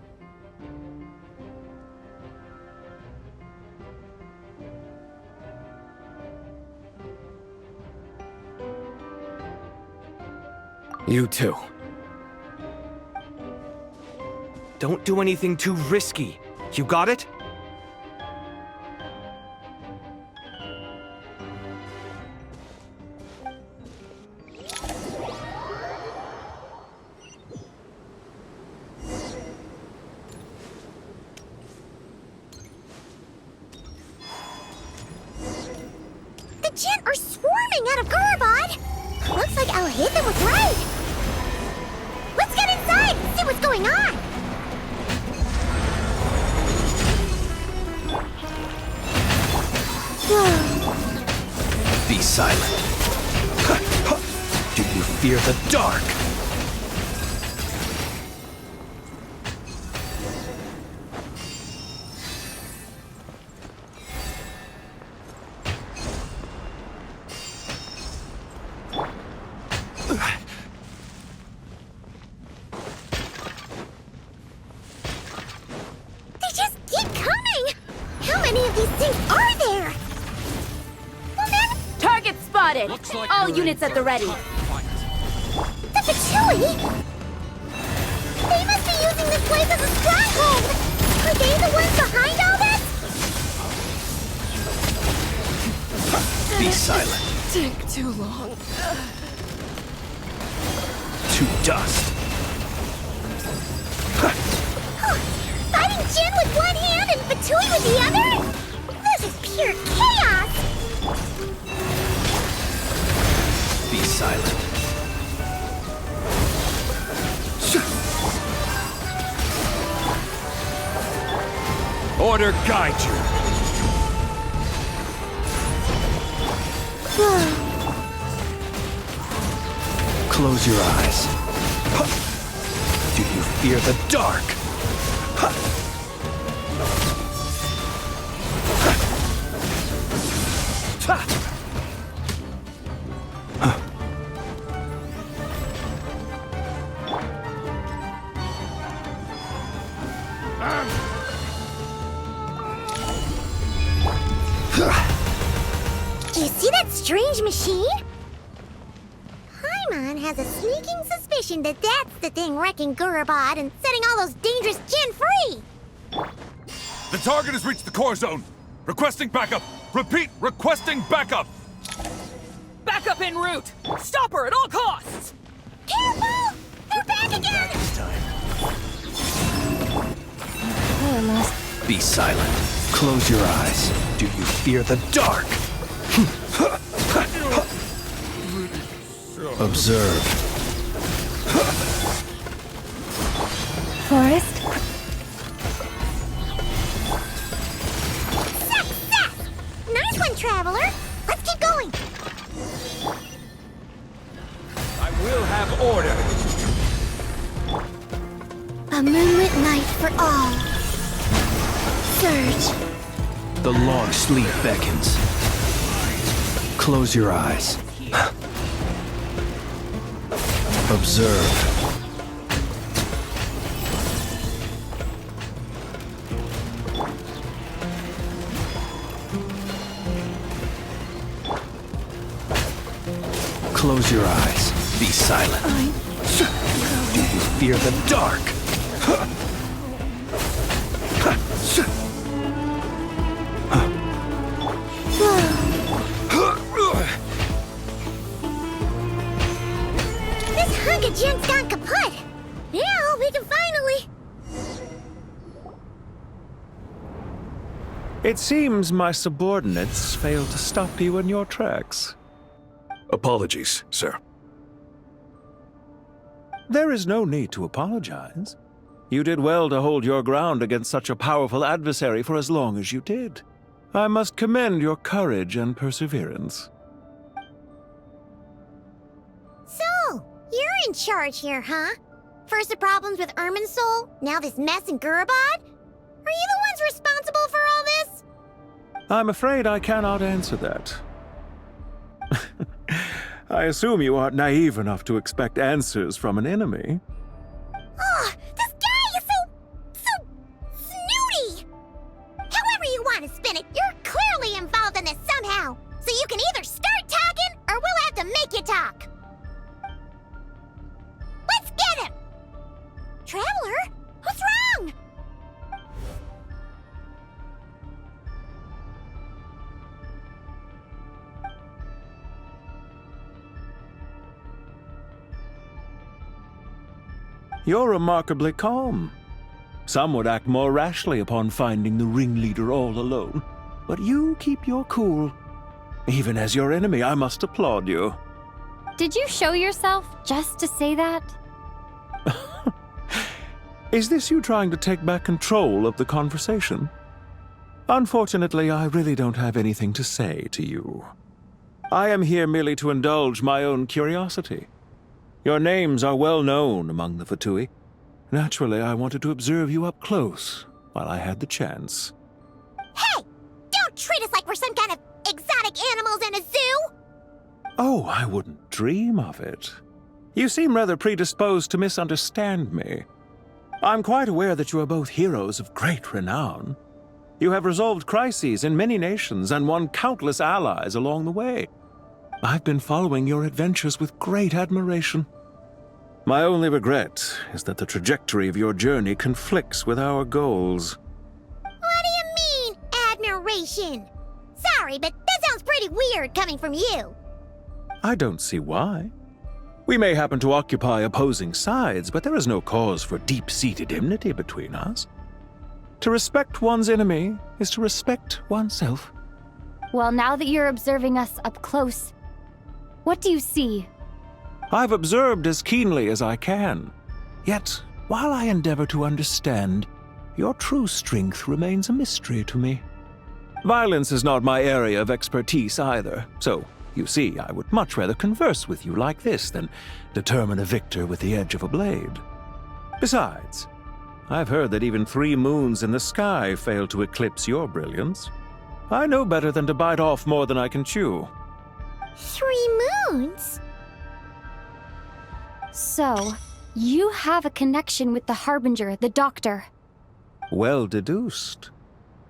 You too. Don't do anything too risky. You got it? The Jinn are swarming out of Gurubad! Looks like Al-Haytham was right! Let's get inside and see what's going on! Be silent. Do you fear the dark? They just keep coming! How many of these things are there? Well, then, Target spotted! All units at the ready. the Patchouli! They must be using this place as a stronghold! Are they the ones behind all this? Be silent. Take too long. To dust. Fighting Jinn with one hand and Patchouli with the other? This is pure chaos! Be silent. Order guide you. Close your eyes. Do you fear the dark? Do you see that strange machine? Paimon has a sneaking suspicion that that's the thing wrecking Gurubad and setting all those dangerous Jinn free! The target has reached the core zone. Requesting backup. Repeat, requesting backup. Backup en route! Stop her at all costs! Careful! They're back again! Be silent. Close your eyes. Do you fear the dark? Observe. Forest? Success! Nice one, Traveler. Let's keep going. I will have order. A moonlit night for all. Surge. The long sleep beckons. Close your eyes. Observe. Close your eyes. Be silent. Do you fear the dark? This hunk of junk's gone kaput. Now we can finally... It seems my subordinates failed to stop you in your tracks. Apologies, sir. There is no need to apologize. You did well to hold your ground against such a powerful adversary for as long as you did. I must commend your courage and perseverance. So, you're in charge here, huh? First the problems with Irminsul, now this mess in Gurabad? Are you the ones responsible for all this? I'm afraid I cannot answer that. I assume you aren't naive enough to expect answers from an enemy. Oh, this guy is so snooty! However you want to spin it, you're clearly involved in this somehow. So you can either start talking, or we'll have to make you talk. Let's get him! Traveler, what's wrong? You're remarkably calm. Some would act more rashly upon finding the ringleader all alone. But you keep your cool. Even as your enemy, I must applaud you. Did you show yourself just to say that? Is this you trying to take back control of the conversation? Unfortunately, I really don't have anything to say to you. I am here merely to indulge my own curiosity. Your names are well known among the Fatui. Naturally, I wanted to observe you up close while I had the chance. Hey! Don't treat us like we're some kind of exotic animals in a zoo! Oh, I wouldn't dream of it. You seem rather predisposed to misunderstand me. I'm quite aware that you are both heroes of great renown. You have resolved crises in many nations and won countless allies along the way. I've been following your adventures with great admiration. My only regret is that the trajectory of your journey conflicts with our goals. What do you mean, admiration? Sorry, but that sounds pretty weird coming from you. I don't see why. We may happen to occupy opposing sides, but there is no cause for deep-seated enmity between us. To respect one's enemy is to respect oneself. Well, now that you're observing us up close, what do you see? I've observed as keenly as I can. Yet, while I endeavor to understand, your true strength remains a mystery to me. Violence is not my area of expertise either, so, you see, I would much rather converse with you like this than determine a victor with the edge of a blade. Besides, I've heard that even 3 moons in the sky fail to eclipse your brilliance. I know better than to bite off more than I can chew. 3 moons? So, you have a connection with the Harbinger, the Doctor. Well deduced.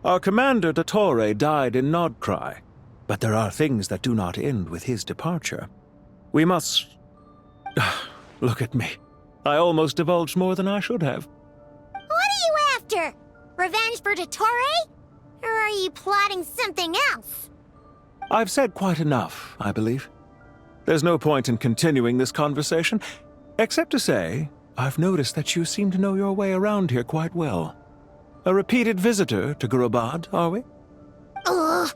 Our commander, Dottore, died in nod-krai, but there are things that do not end with his departure. We must... Look at me. I almost divulged more than I should have. What are you after? Revenge for Dottore? Or are you plotting something else? I've said quite enough, I believe. There's no point in continuing this conversation, except to say, I've noticed that you seem to know your way around here quite well. A repeated visitor to Gurabad, are we? Ugh.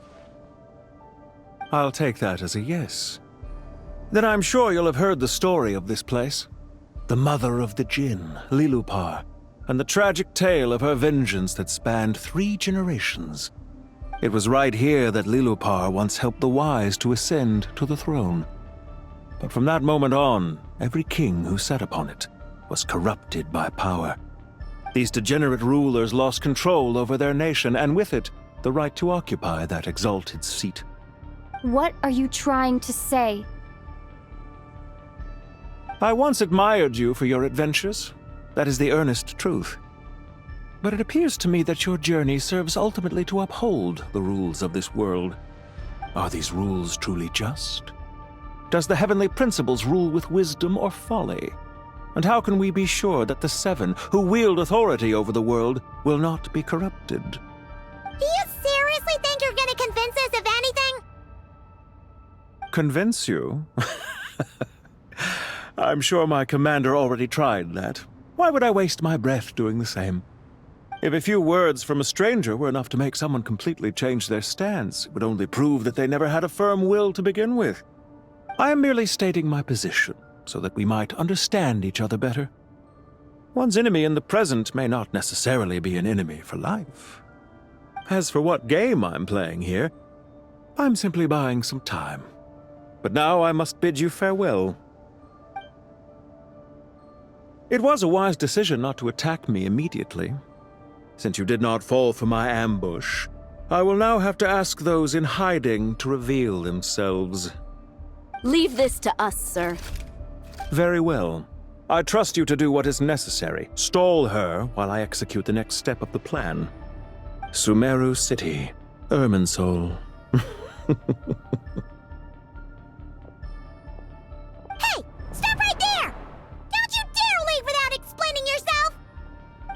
I'll take that as a yes. Then I'm sure you'll have heard the story of this place. The mother of the Jinn, Lilupar, and the tragic tale of her vengeance that spanned 3 generations. It was right here that Lilupar once helped the wise to ascend to the throne. But from that moment on, every king who sat upon it was corrupted by power. These degenerate rulers lost control over their nation, and with it, the right to occupy that exalted seat. What are you trying to say? I once admired you for your adventures. That is the earnest truth. But it appears to me that your journey serves ultimately to uphold the rules of this world. Are these rules truly just? Does the heavenly principles rule with wisdom or folly? And how can we be sure that the 7 who wield authority over the world will not be corrupted? Do you seriously think you're gonna convince us of anything? Convince you? I'm sure my commander already tried that. Why would I waste my breath doing the same? If a few words from a stranger were enough to make someone completely change their stance, it would only prove that they never had a firm will to begin with. I am merely stating my position, so that we might understand each other better. One's enemy in the present may not necessarily be an enemy for life. As for what game I'm playing here, I'm simply buying some time. But now I must bid you farewell. It was a wise decision not to attack me immediately. Since you did not fall for my ambush, I will now have to ask those in hiding to reveal themselves. Leave this to us, sir. Very well. I trust you to do what is necessary. Stall her while I execute the next step of the plan. Sumeru City, Irminsul. Hey! Stop right there! Don't you dare leave without explaining yourself!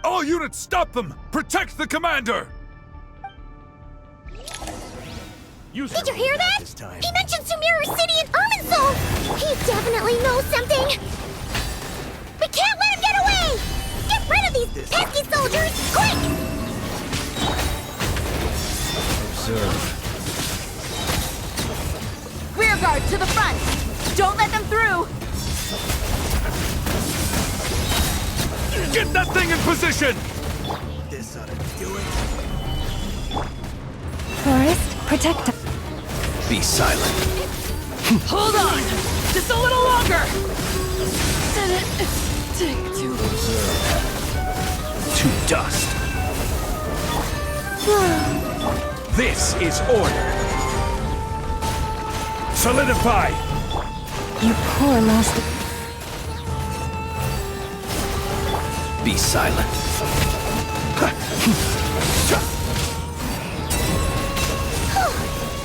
All units, stop them! Protect the commander! Did you hear that? He mentioned Sumeru City and Irminsul! He definitely knows something! We can't let him get away! Get rid of these pesky soldiers, quick! Observe. Rear guard to the front! Don't let them through! Get that thing in position! This ought to do it. Forest, protect us. Be silent. Hold on! Just a little longer! To dust. This is order. Solidify! You poor lost. Be silent.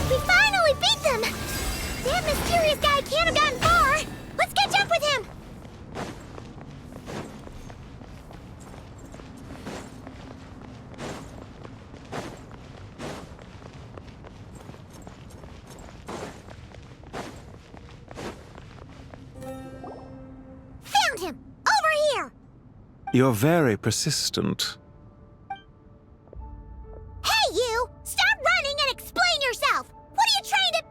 We finally beat them! That mysterious guy can't have gotten far! Let's catch up with him! Found him! Over here! You're very persistent. Hey, you! Stop running and explain yourself! What are you trying to...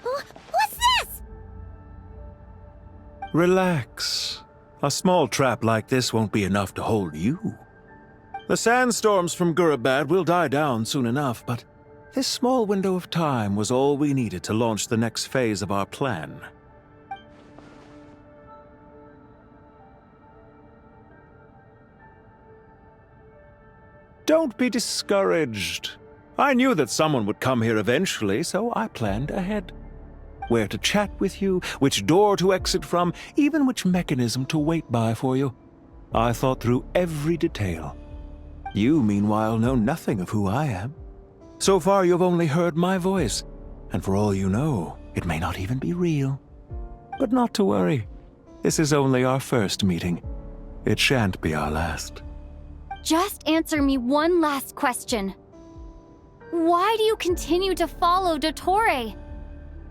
What's this? Relax. A small trap like this won't be enough to hold you. The sandstorms from Gurabad will die down soon enough, but this small window of time was all we needed to launch the next phase of our plan. Don't be discouraged. I knew that someone would come here eventually, so I planned ahead. Where to chat with you, which door to exit from, even which mechanism to wait by for you. I thought through every detail. You, meanwhile, know nothing of who I am. So far, you've only heard my voice, and for all you know, it may not even be real. But not to worry. This is only our first meeting. It shan't be our last. Just answer me one last question. Why do you continue to follow Dottore?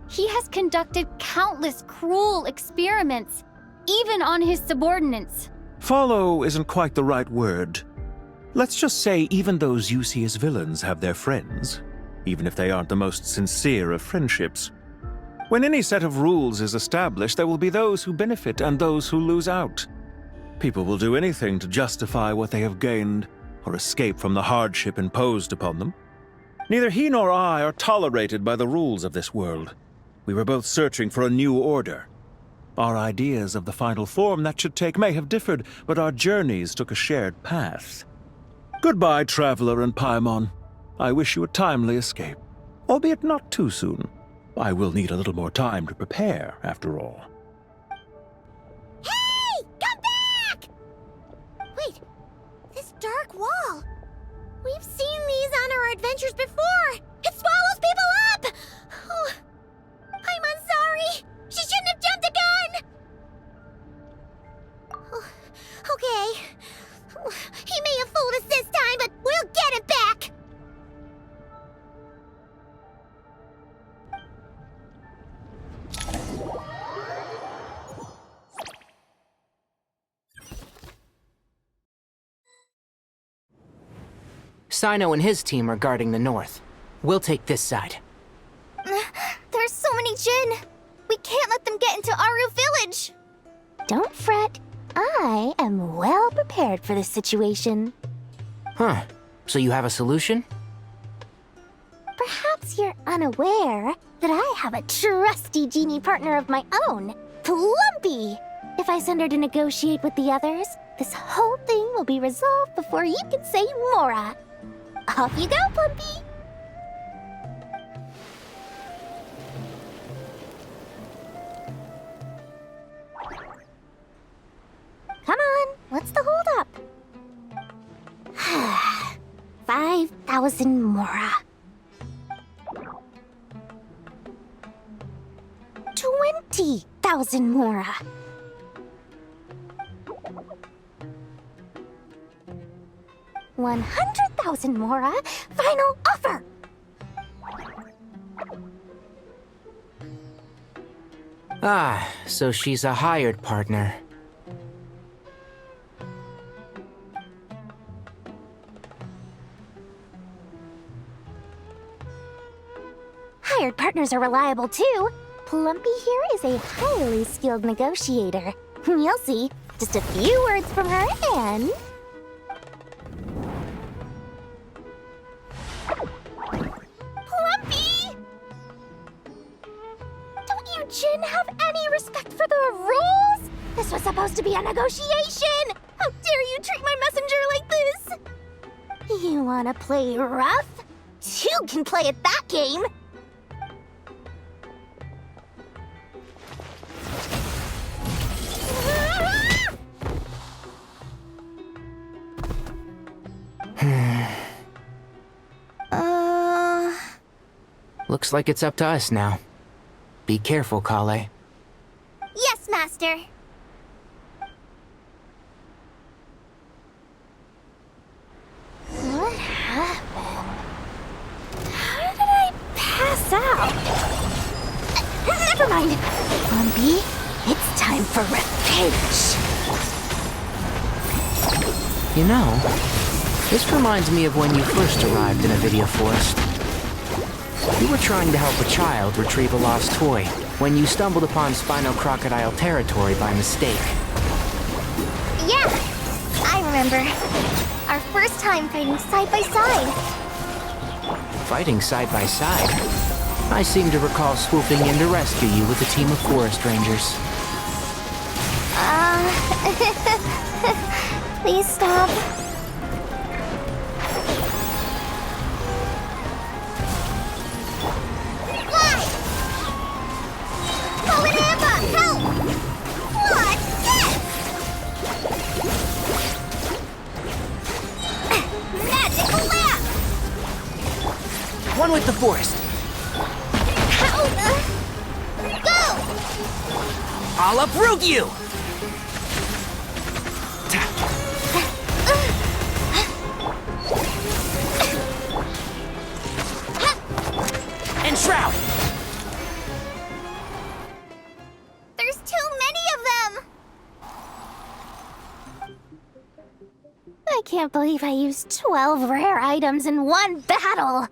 He has conducted countless cruel experiments, even on his subordinates. Follow isn't quite the right word. Let's just say even those you see as villains have their friends, even if they aren't the most sincere of friendships. When any set of rules is established, there will be those who benefit and those who lose out. People will do anything to justify what they have gained or escape from the hardship imposed upon them. Neither he nor I are tolerated by the rules of this world. We were both searching for a new order. Our ideas of the final form that should take may have differed, but our journeys took a shared path. Goodbye, Traveler and Paimon. I wish you a timely escape, albeit not too soon. I will need a little more time to prepare, after all. Hey! Come back! Wait, this dark wall. We've seen these on our adventures before. It swallows people up! Oh, I'm sorry. She shouldn't have jumped the gun! Oh, okay. He may have fooled us this time, but we'll get him back! Sino and his team are guarding the north. We'll take this side. There's so many Jin. We can't let them get into Aru Village. Don't fret. I am well prepared for this situation. Huh. So you have a solution? Perhaps you're unaware that I have a trusty genie partner of my own, Plumpy. If I send her to negotiate with the others, this whole thing will be resolved before you can say Mora. Off you go, Plumpy! Come on, what's the holdup? 5,000 Mora. 20,000 Mora. 100,000 Mora. Final offer. Ah, so she's a hired partner. Hired partners are reliable too. Plumpy here is a highly skilled negotiator. You'll see. Just a few words from her and... Plumpy! Don't you Jin have any respect for the rules? This was supposed to be a negotiation! How dare you treat my messenger like this? You wanna play rough? You can play at that game! Looks like it's up to us now. Be careful, Kale. Yes, Master. What happened? How did I pass out? Never mind. Plumpy, it's time for revenge. You know, this reminds me of when you first arrived in Avidia Forest. You were trying to help a child retrieve a lost toy when you stumbled upon Spino Crocodile territory by mistake. Yeah, I remember. Our first time fighting side by side. Fighting side by side? I seem to recall swooping in to rescue you with a team of forest rangers. Please stop. One with the forest. Go! I'll uproot you! And shroud! I can't believe I used 12 rare items in one battle.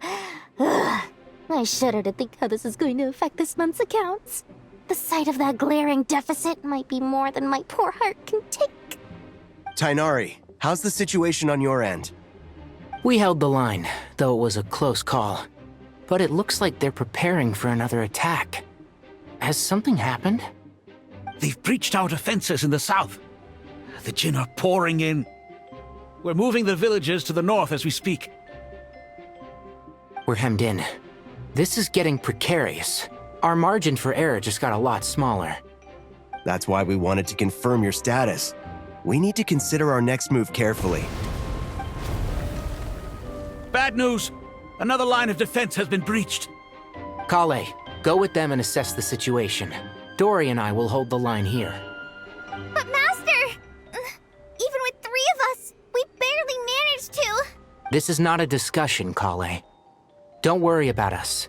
Ugh. I shudder to think how this is going to affect this month's accounts. The sight of that glaring deficit might be more than my poor heart can take. Tainari, how's the situation on your end? We held the line, though it was a close call. But it looks like they're preparing for another attack. Has something happened? They've breached our defenses in the south. The Jinn are pouring in. We're moving the villages to the north as we speak. We're hemmed in. This is getting precarious. Our margin for error just got a lot smaller. That's why we wanted to confirm your status. We need to consider our next move carefully. Bad news! Another line of defense has been breached. Kale, go with them and assess the situation. Dory and I will hold the line here. But Master! Even with 3 of us, we barely managed to. This is not a discussion, Kale. Don't worry about us.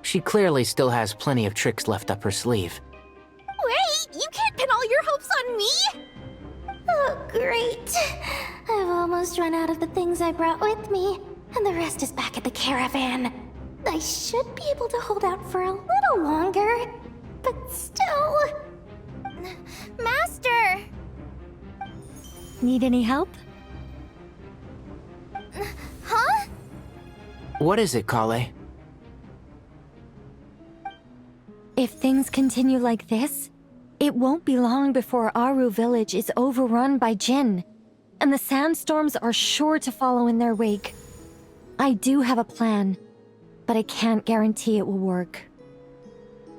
She clearly still has plenty of tricks left up her sleeve. Wait, you can't pin all your hopes on me? Oh, great. I've almost run out of the things I brought with me, and the rest is back at the caravan. I should be able to hold out for a little longer, but still... Master! Need any help? Huh? What is it, Kale? If things continue like this, it won't be long before Aru village is overrun by Jinn, and the sandstorms are sure to follow in their wake. I do have a plan, but I can't guarantee it will work.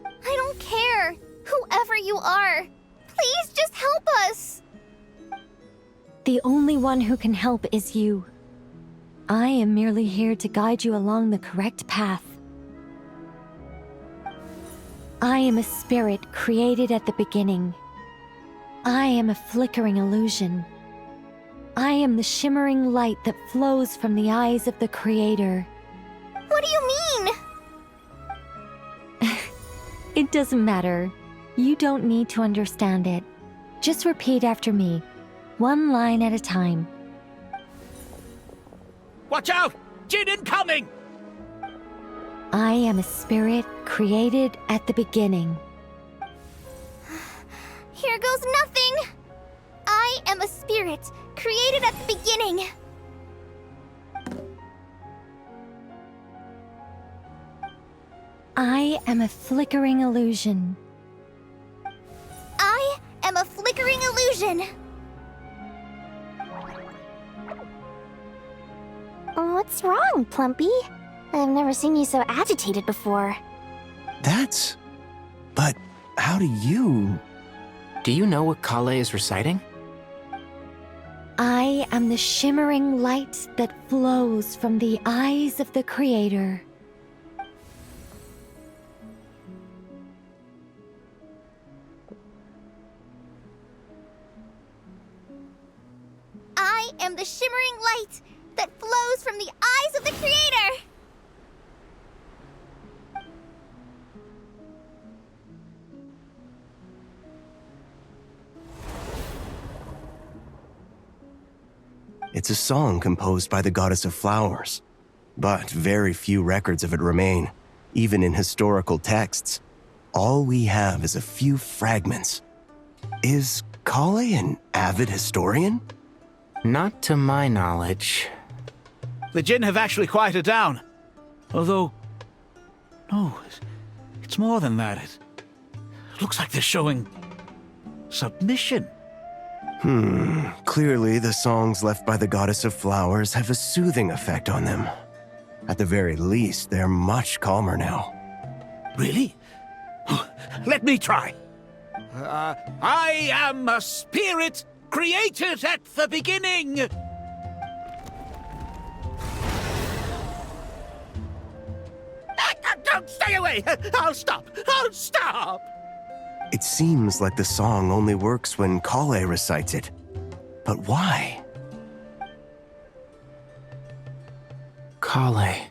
I don't care. Whoever you are, please just help us. The only one who can help is you. I am merely here to guide you along the correct path. I am a spirit created at the beginning. I am a flickering illusion. I am the shimmering light that flows from the eyes of the Creator. What do you mean? It doesn't matter. You don't need to understand it. Just repeat after me, one line at a time. Watch out! Jinn incoming! I am a spirit created at the beginning. Here goes nothing! I am a spirit created at the beginning. I am a flickering illusion. I am a flickering illusion. What's wrong, Plumpy? I've never seen you so agitated before. But how do you... Do you know what Kale is reciting? I am the shimmering light that flows from the eyes of the Creator. I am the shimmering light that flows from the eyes of the Creator. It's a song composed by the goddess of flowers, but very few records of it remain, even in historical texts. All we have is a few fragments. Is Kale an avid historian? Not to my knowledge. The Jinn have actually quieted down. Although... No, it's more than that. It looks like they're showing... submission. Clearly the songs left by the goddess of flowers have a soothing effect on them. At the very least, they're much calmer now. Really? Let me try. I am a spirit created at the beginning. Don't stay away! I'll stop! I'll stop! It seems like the song only works when Kale recites it. But why? Kale.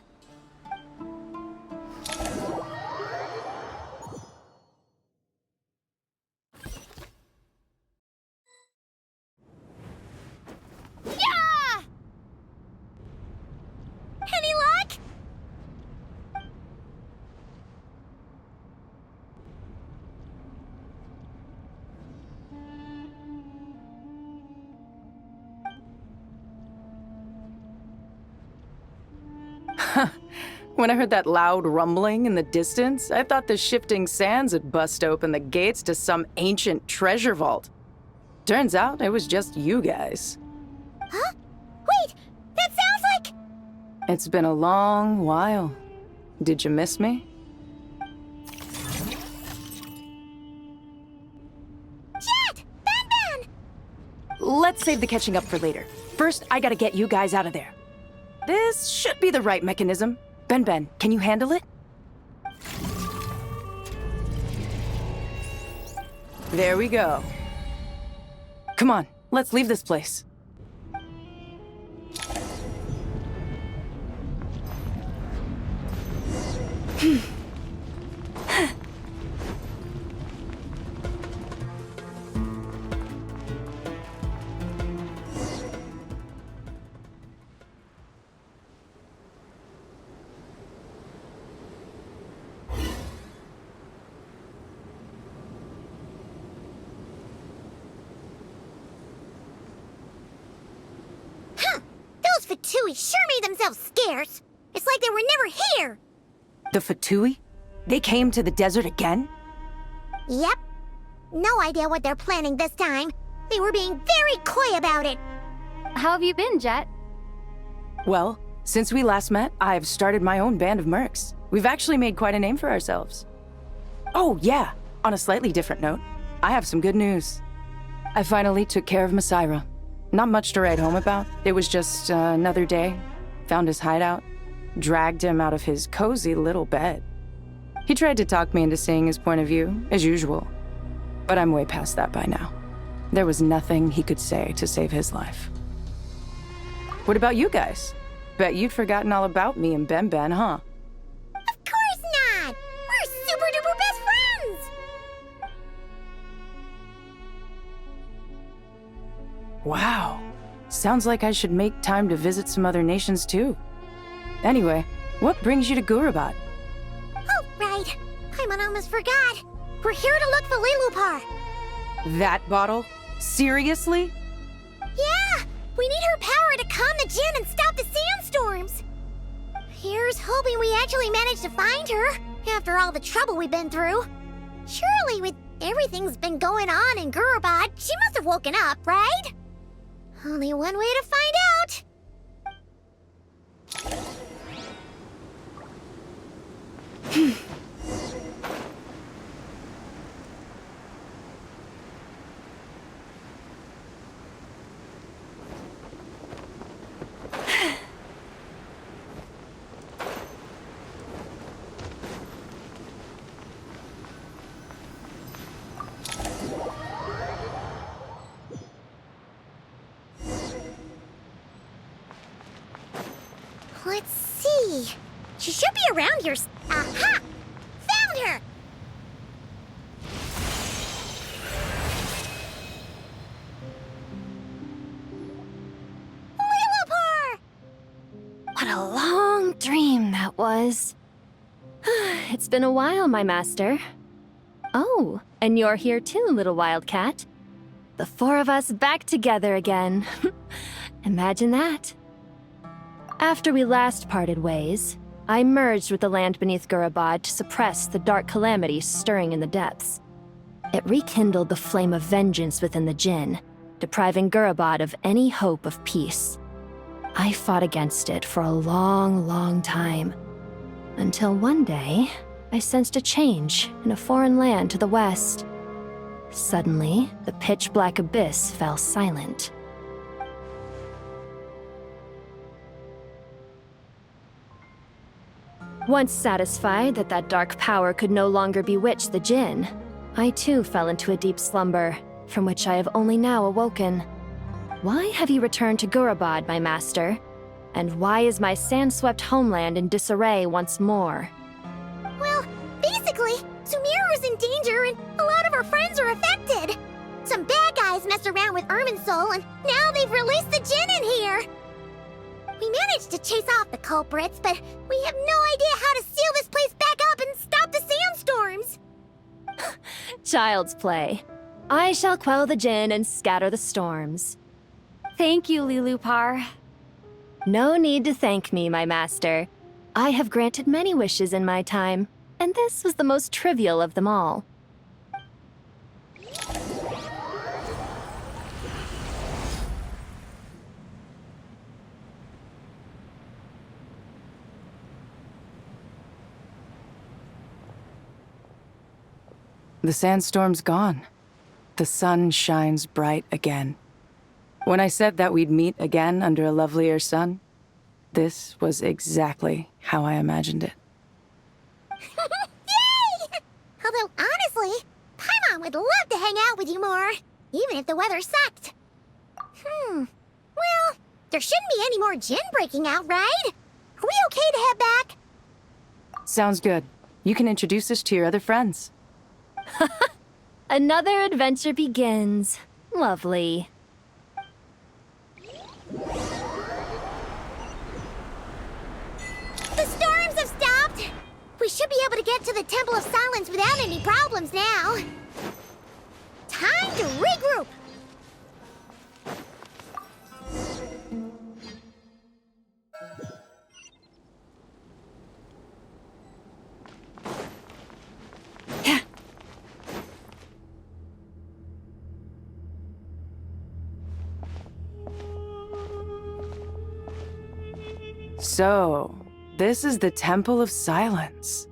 When I heard that loud rumbling in the distance, I thought the shifting sands had bust open the gates to some ancient treasure vault. Turns out it was just you guys. Huh? Wait, that sounds like... It's been a long while. Did you miss me? Jet! Ben! Let's save the catching up for later. First, I gotta get you guys out of there. This should be the right mechanism. Ben, can you handle it? There we go. Come on, let's leave this place. Those Fatui sure made themselves scarce. It's like they were never here. The Fatui? They came to the desert again? Yep. No idea what they're planning this time. They were being very coy about it. How have you been, Jet? Well, since we last met, I've started my own band of mercs. We've actually made quite a name for ourselves. Oh, yeah. On a slightly different note, I have some good news. I finally took care of Masaira. Not much to write home about. It was just another day. Found his hideout. Dragged him out of his cozy little bed. He tried to talk me into seeing his point of view, as usual. But I'm way past that by now. There was nothing he could say to save his life. What about you guys? Bet you'd forgotten all about me and Ben, huh? Of course not! We're super duper best friends! Wow. Sounds like I should make time to visit some other nations too. Anyway, what brings you to Gurabat? Oh, right. I almost forgot. We're here to look for Lilupar. That bottle? Seriously? Yeah! We need her power to calm the Jinn and stop the sandstorms. Here's hoping we actually manage to find her, after all the trouble we've been through. Surely, with everything's been going on in Gurabad, she must have woken up, right? Only one way to find out. Let's see. She should be around here. Aha! Found her! Lilupar! What a long dream that was. It's been a while, my master. Oh, and you're here too, little wildcat. The four of us back together again. Imagine that. After we last parted ways, I merged with the land beneath Gurabad to suppress the dark calamity stirring in the depths. It rekindled the flame of vengeance within the Jinn, depriving Gurabad of any hope of peace. I fought against it for a long time, until one day, I sensed a change in a foreign land to the west. Suddenly, the pitch-black abyss fell silent. Once satisfied that that dark power could no longer bewitch the Jinn, I too fell into a deep slumber, from which I have only now awoken. Why have you returned to Gurabad, my master? And why is my sand-swept homeland in disarray once more? Well, basically, Sumeru's in danger and a lot of our friends are affected. Some bad guys messed around with Irminsul and now they've released the Jinn in here. We managed to chase off the culprits, but we have no idea how to seal this place back up and stop the sandstorms. Child's play. I shall quell the Jinn and scatter the storms. Thank you, Lilupar. No need to thank me, my master. I have granted many wishes in my time, and this was the most trivial of them all. The sandstorm's gone. The sun shines bright again. When I said that we'd meet again under a lovelier sun, this was exactly how I imagined it. Yay! Although, honestly, Paimon would love to hang out with you more, even if the weather sucked. Well, there shouldn't be any more gin breaking out, right? Are we okay to head back? Sounds good. You can introduce us to your other friends. Another adventure begins. Lovely. The storms have stopped! We should be able to get to the Temple of Silence without any problems now. Time to regroup! So, this is the Temple of Silence.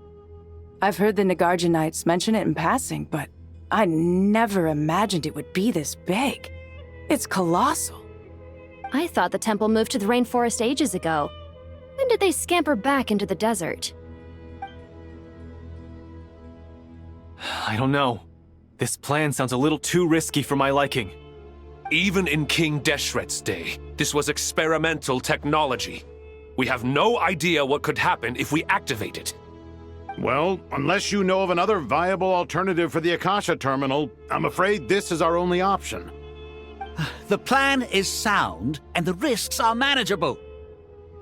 I've heard the Nagarjanites mention it in passing, but I never imagined it would be this big. It's colossal. I thought the temple moved to the rainforest ages ago. When did they scamper back into the desert? I don't know. This plan sounds a little too risky for my liking. Even in King Deshret's day, this was experimental technology. We have no idea what could happen if we activate it. Well, unless you know of another viable alternative for the Akasha terminal, I'm afraid this is our only option. The plan is sound, and the risks are manageable.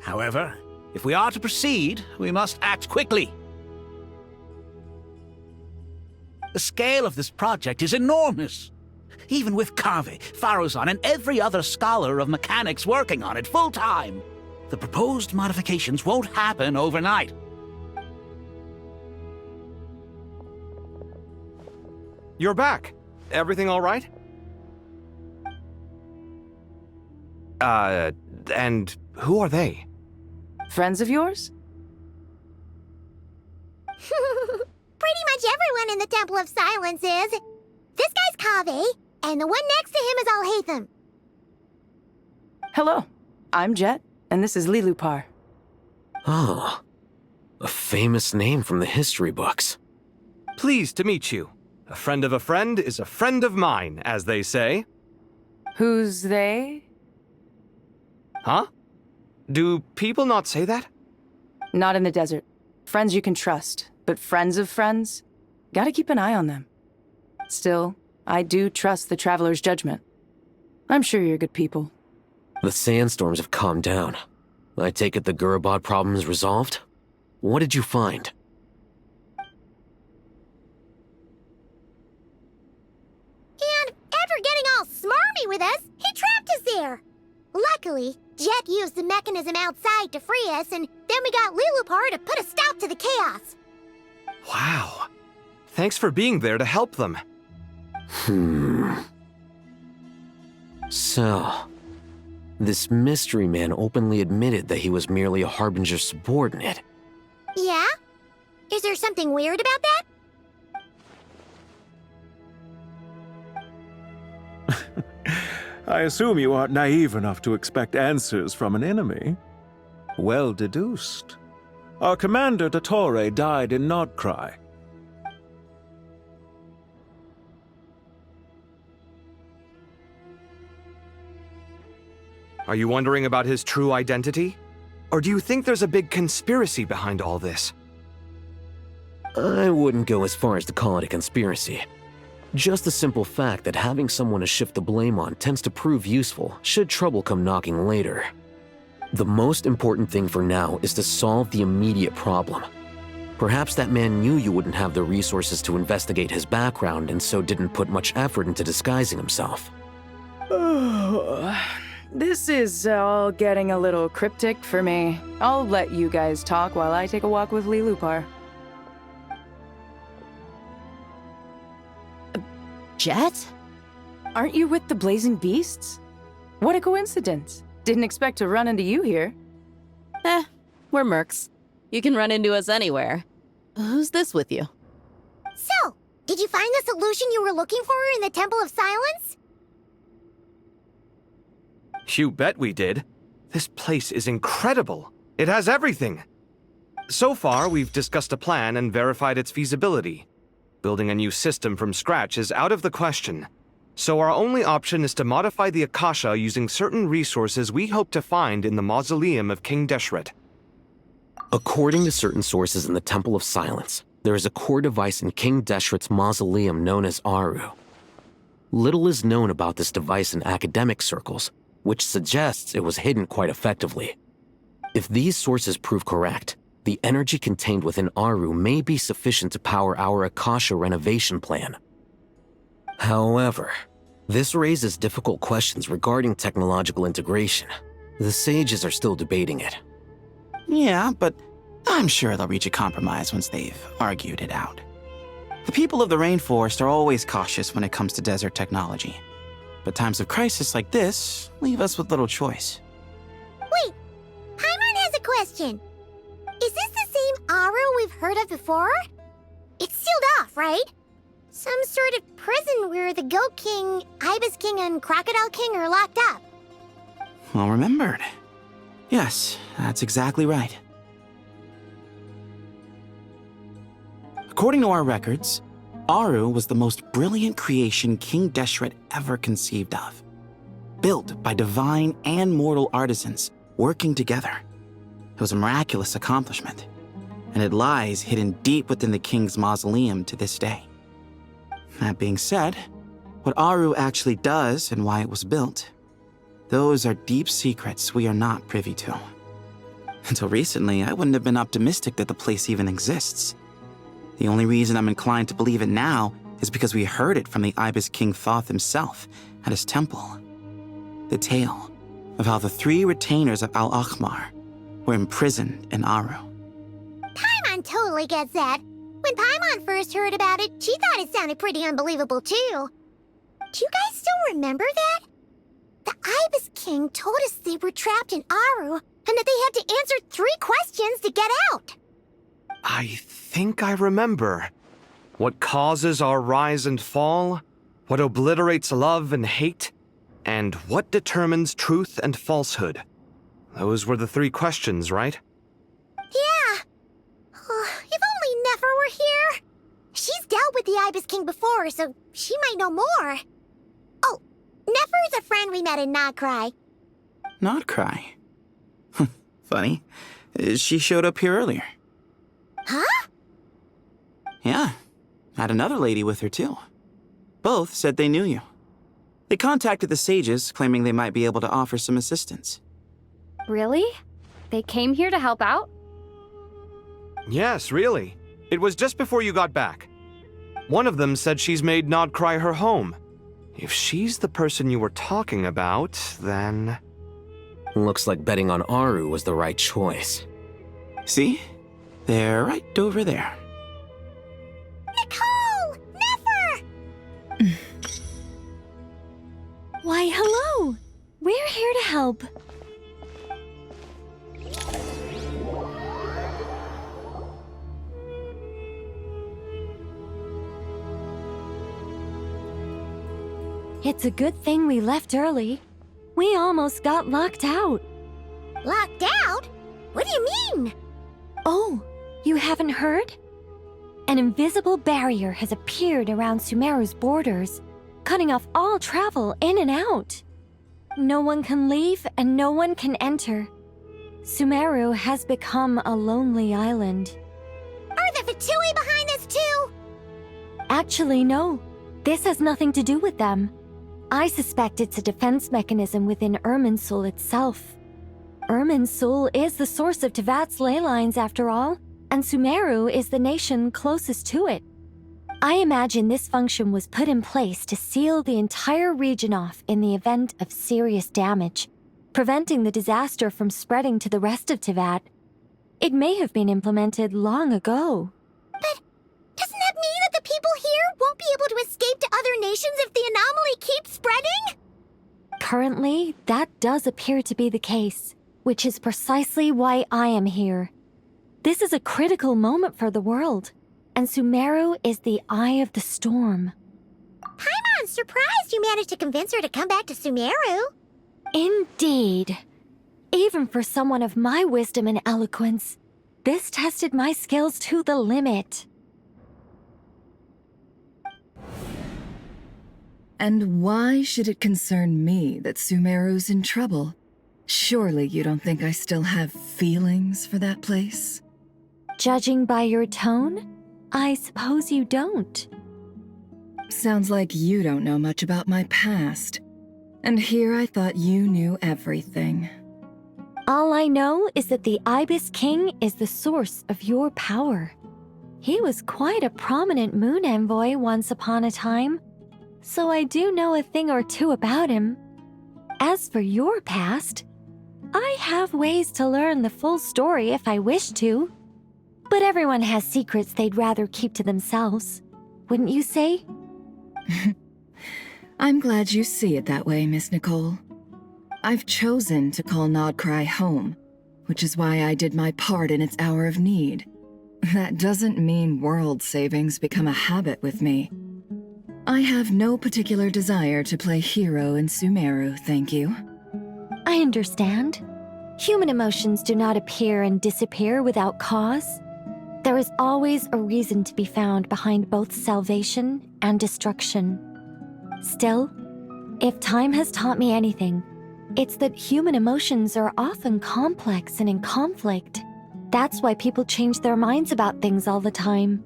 However, if we are to proceed, we must act quickly. The scale of this project is enormous. Even with Kaveh, Faruzan, and every other scholar of mechanics working on it full-time, the proposed modifications won't happen overnight. You're back. Everything all right? And who are they? Friends of yours? Pretty much everyone in the Temple of Silence is. This guy's Kaveh, and the one next to him is Alhaitham. Hello, I'm Jet, and this is Lilupar. Oh, a famous name from the history books. Pleased to meet you. A friend of a friend is a friend of mine, as they say. Who's they? Huh? Do people not say that? Not in the desert. Friends you can trust, but friends of friends? Gotta keep an eye on them. Still, I do trust the Traveler's judgment. I'm sure you're good people. The sandstorms have calmed down. I take it the Gurabad problem is resolved? What did you find? And after getting all smarmy with us, he trapped us there. Luckily, Jet used the mechanism outside to free us, and then we got Lilupar to put a stop to the chaos. Wow. Thanks for being there to help them. So, this mystery man openly admitted that he was merely a Harbinger subordinate. Yeah? Is there something weird about that? I assume you aren't naive enough to expect answers from an enemy. Well deduced. Our commander, Dottore, died in nod-krai. Are you wondering about his true identity? Or do you think there's a big conspiracy behind all this? I wouldn't go as far as to call it a conspiracy. Just the simple fact that having someone to shift the blame on tends to prove useful should trouble come knocking later. The most important thing for now is to solve the immediate problem. Perhaps that man knew you wouldn't have the resources to investigate his background and so didn't put much effort into disguising himself. This is all getting a little cryptic for me. I'll let you guys talk while I take a walk with Lilupar. Jet? Aren't you with the Blazing Beasts? What a coincidence. Didn't expect to run into you here. We're mercs. You can run into us anywhere. Who's this with you? So, did you find the solution you were looking for in the Temple of Silence? You bet we did. This place is incredible. It has everything. So far, we've discussed a plan and verified its feasibility. Building a new system from scratch is out of the question. So our only option is to modify the Akasha using certain resources we hope to find in the mausoleum of King Deshret. According to certain sources in the Temple of Silence, there is a core device in King Deshret's mausoleum known as Aru. Little is known about this device in academic circles, which suggests it was hidden quite effectively. If these sources prove correct, the energy contained within Aru may be sufficient to power our Akasha renovation plan. However, this raises difficult questions regarding technological integration. The sages are still debating it. Yeah, but I'm sure they'll reach a compromise once they've argued it out. The people of the rainforest are always cautious when it comes to desert technology. But times of crisis like this leave us with little choice. Wait, Paimon has a question. Is this the same Aru we've heard of before? It's sealed off, right? Some sort of prison where the Goat King, Ibis King, and Crocodile King are locked up. Well remembered. Yes, that's exactly right. According to our records, Aru was the most brilliant creation King Deshret ever conceived of. Built by divine and mortal artisans working together. It was a miraculous accomplishment, and it lies hidden deep within the king's mausoleum to this day. That being said, what Aru actually does and why it was built, those are deep secrets we are not privy to. Until recently, I wouldn't have been optimistic that the place even exists. The only reason I'm inclined to believe it now is because we heard it from the Ibis King Thoth himself at his temple. The tale of how the 3 retainers of Al-Akhmar were imprisoned in Aru. Paimon totally gets that. When Paimon first heard about it, she thought it sounded pretty unbelievable too. Do you guys still remember that? The Ibis King told us they were trapped in Aru and that they had to answer 3 questions to get out. I think I remember. What causes our rise and fall? What obliterates love and hate? And what determines truth and falsehood? Those were the 3 questions, right? Yeah. If only Nefer were here. She's dealt with the Ibis King before, so she might know more. Oh, Nefer's a friend we met in nod-krai. Nod-krai? Funny. She showed up here earlier. Huh? Yeah. Had another lady with her, too. Both said they knew you. They contacted the sages, claiming they might be able to offer some assistance. Really? They came here to help out? Yes, really. It was just before you got back. One of them said she's made nod-krai her home. If she's the person you were talking about, then... Looks like betting on Aru was the right choice. See? They're right over there. Nicole! Nefer! Why, hello! We're here to help. It's a good thing we left early. We almost got locked out. Locked out? What do you mean? Oh, you haven't heard? An invisible barrier has appeared around Sumeru's borders, cutting off all travel in and out. No one can leave and no one can enter. Sumeru has become a lonely island. Are the Fatui behind this too? Actually, no. This has nothing to do with them. I suspect it's a defense mechanism within Irminsul itself. Irminsul is the source of Tevat's ley lines after all, and Sumeru is the nation closest to it. I imagine this function was put in place to seal the entire region off in the event of serious damage, preventing the disaster from spreading to the rest of Tivat. It may have been implemented long ago. But doesn't that mean that the people here won't be able to escape to other nations if the anomaly keeps spreading? Currently, that does appear to be the case, which is precisely why I am here. This is a critical moment for the world, and Sumeru is the eye of the storm. Paimon's surprised you managed to convince her to come back to Sumeru. Indeed. Even for someone of my wisdom and eloquence, this tested my skills to the limit. And why should it concern me that Sumeru's in trouble? Surely you don't think I still have feelings for that place? Judging by your tone, I suppose you don't. Sounds like you don't know much about my past. And here I thought you knew everything. All I know is that the Ibis King is the source of your power. He was quite a prominent moon envoy once upon a time, so I do know a thing or two about him. As for your past, I have ways to learn the full story if I wish to. But everyone has secrets they'd rather keep to themselves, wouldn't you say? I'm glad you see it that way, Miss Nicole. I've chosen to call nod-krai home, which is why I did my part in its hour of need. That doesn't mean world savings become a habit with me. I have no particular desire to play hero in Sumeru, thank you. I understand. Human emotions do not appear and disappear without cause. There is always a reason to be found behind both salvation and destruction. Still, if time has taught me anything, it's that human emotions are often complex and in conflict. That's why people change their minds about things all the time.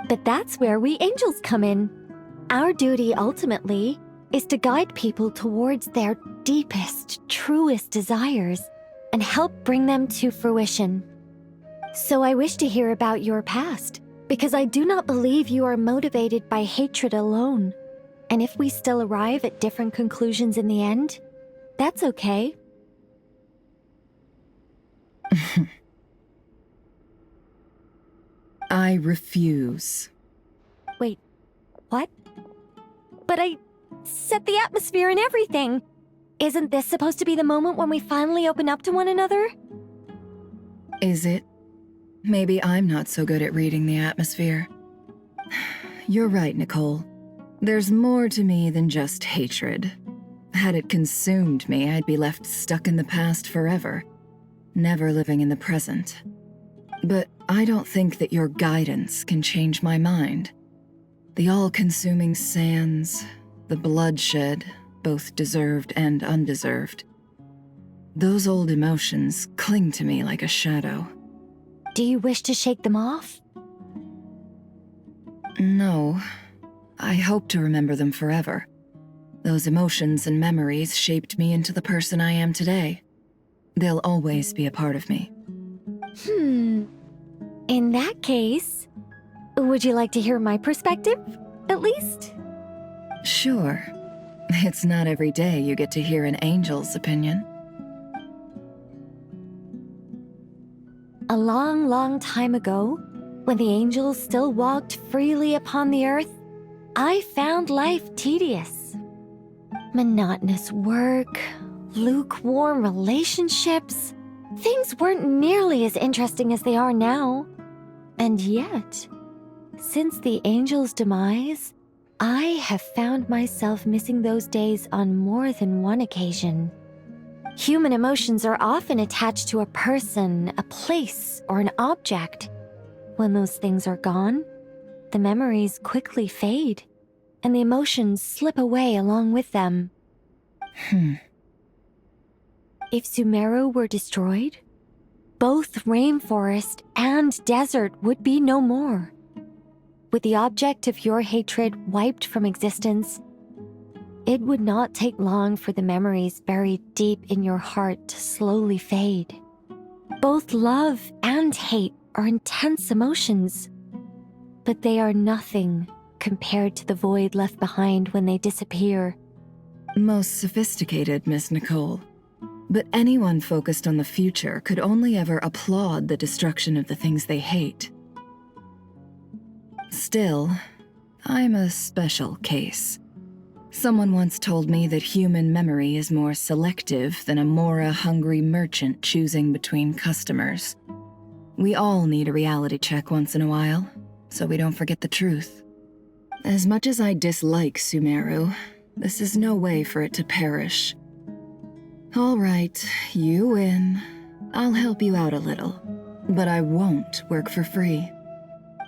But that's where we angels come in. Our duty, ultimately, is to guide people towards their deepest, truest desires and help bring them to fruition. So I wish to hear about your past, because I do not believe you are motivated by hatred alone. And if we still arrive at different conclusions in the end, that's okay. I refuse. Wait, what? But I set the atmosphere and everything. Isn't this supposed to be the moment when we finally open up to one another? Is it? Maybe I'm not so good at reading the atmosphere. You're right, Nicole. There's more to me than just hatred. Had it consumed me, I'd be left stuck in the past forever, never living in the present. But I don't think that your guidance can change my mind. The all-consuming sands, the bloodshed, both deserved and undeserved. Those old emotions cling to me like a shadow. Do you wish to shake them off? No. I hope to remember them forever. Those emotions and memories shaped me into the person I am today. They'll always be a part of me. In that case, would you like to hear my perspective, at least? Sure. It's not every day you get to hear an angel's opinion. A long, long time ago, when the angels still walked freely upon the earth, I found life tedious. Monotonous work, lukewarm relationships. Things weren't nearly as interesting as they are now. And yet, since the angels' demise, I have found myself missing those days on more than one occasion. Human emotions are often attached to a person, a place, or an object. When those things are gone, the memories quickly fade, and the emotions slip away along with them. If Sumeru were destroyed, both rainforest and desert would be no more. With the object of your hatred wiped from existence, it would not take long for the memories buried deep in your heart to slowly fade. Both love and hate are intense emotions, but they are nothing compared to the void left behind when they disappear. Most sophisticated, Miss Nicole. But anyone focused on the future could only ever applaud the destruction of the things they hate. Still, I'm a special case. Someone once told me that human memory is more selective than a Mora-hungry merchant choosing between customers. We all need a reality check once in a while, so we don't forget the truth. As much as I dislike Sumeru, this is no way for it to perish. All right, you win. I'll help you out a little, but I won't work for free.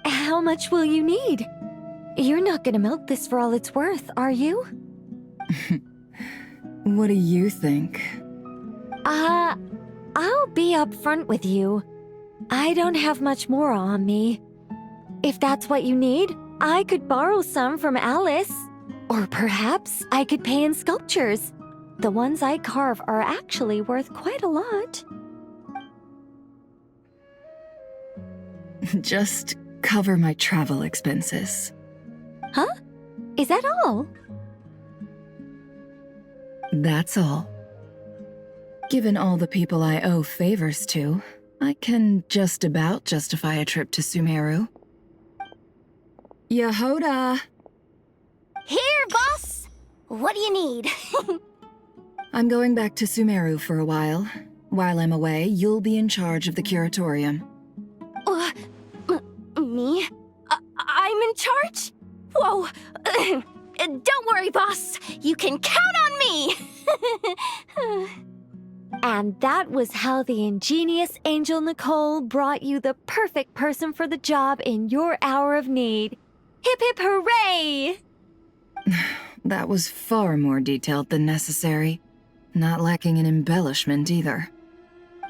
How much will you need? You're not gonna milk this for all it's worth, are you? What do you think? I'll be upfront with you. I don't have much more on me. If that's what you need, I could borrow some from Alice. Or perhaps I could pay in sculptures. The ones I carve are actually worth quite a lot. Just cover my travel expenses. Huh? Is that all? That's all. Given all the people I owe favors to, I can just about justify a trip to Sumeru. Yehoda! Here, boss! What do you need? I'm going back to Sumeru for a while. While I'm away, you'll be in charge of the curatorium. Me? I'm in charge? Whoa! Don't worry, boss. You can count on me! And that was how the ingenious Angel Nicole brought you the perfect person for the job in your hour of need. Hip hip hooray! That was far more detailed than necessary. Not lacking in embellishment either.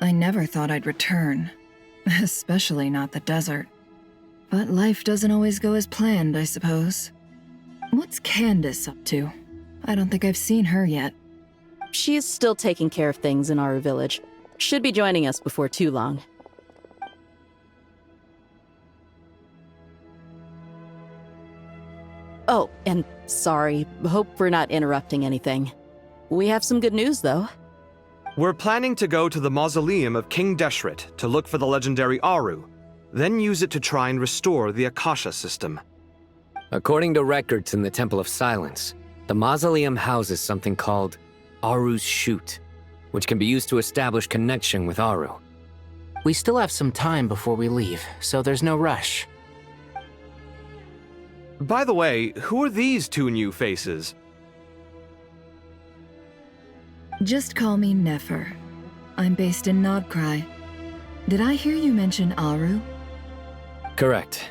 I never thought I'd return. Especially not the desert. But life doesn't always go as planned, I suppose. What's Candace up to? I don't think I've seen her yet. She's still taking care of things in our village. Should be joining us before too long. Oh, and sorry. Hope we're not interrupting anything. We have some good news, though. We're planning to go to the mausoleum of King Deshret to look for the legendary Aru, then use it to try and restore the Akasha system. According to records in the Temple of Silence, the mausoleum houses something called Aru's Chute, which can be used to establish connection with Aru. We still have some time before we leave, so there's no rush. By the way, who are these two new faces? Just call me Nefer. I'm based in Nod-krai. Did I hear you mention Aru? Correct.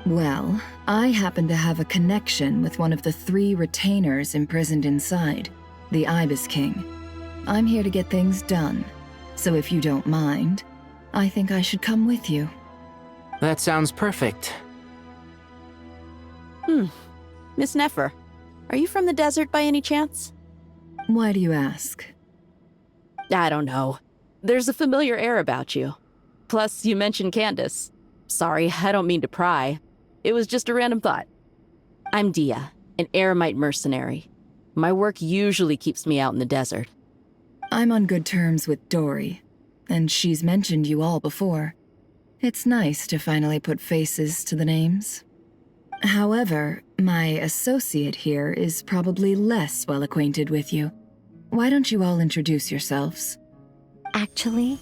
Well, I happen to have a connection with one of the 3 retainers imprisoned inside, the Ibis King. I'm here to get things done, so if you don't mind, I think I should come with you. That sounds perfect. Miss Nefer, are you from the desert by any chance? Why do you ask? I don't know. There's a familiar air about you. Plus, you mentioned Candace. Sorry, I don't mean to pry. It was just a random thought. I'm Dia, an Eremite mercenary. My work usually keeps me out in the desert. I'm on good terms with Dory, and she's mentioned you all before. It's nice to finally put faces to the names. However, my associate here is probably less well acquainted with you. Why don't you all introduce yourselves? Actually,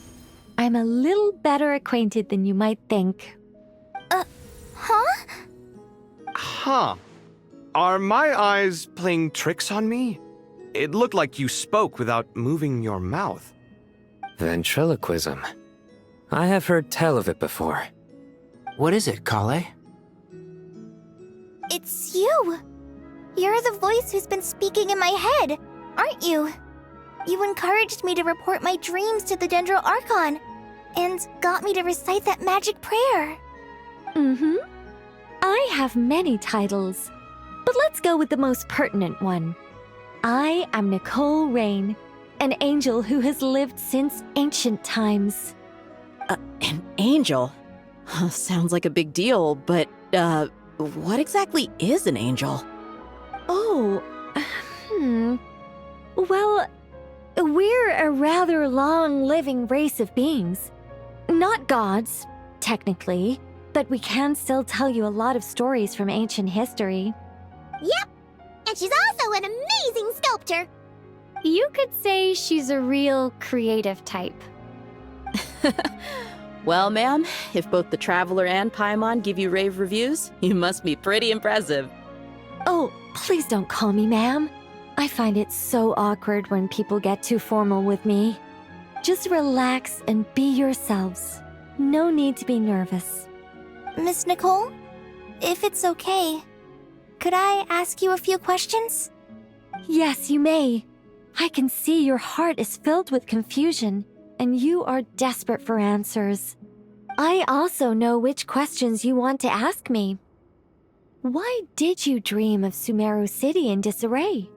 I'm a little better acquainted than you might think. Huh? Huh. Are my eyes playing tricks on me? It looked like you spoke without moving your mouth. Ventriloquism. I have heard tell of it before. What is it, Kale? It's you! You're the voice who's been speaking in my head, aren't you? You encouraged me to report my dreams to the Dendro Archon, and got me to recite that magic prayer. Mm-hmm. I have many titles, but let's go with the most pertinent one. I am Nicole Rain, an angel who has lived since ancient times. An angel? Sounds like a big deal, but, what exactly is an angel? Oh, well, We're a rather long-living race of beings. Not gods, technically, but we can still tell you a lot of stories from ancient history. Yep, and she's also an amazing sculptor. You could say she's a real creative type. Well, ma'am, if both the Traveler and Paimon give you rave reviews, you must be pretty impressive. Oh, please don't call me ma'am. I find it so awkward when people get too formal with me. Just relax and be yourselves. No need to be nervous. Miss Nicole, if it's okay, could I ask you a few questions? Yes, you may. I can see your heart is filled with confusion, and you are desperate for answers. I also know which questions you want to ask me. Why did you dream of Sumeru City in disarray?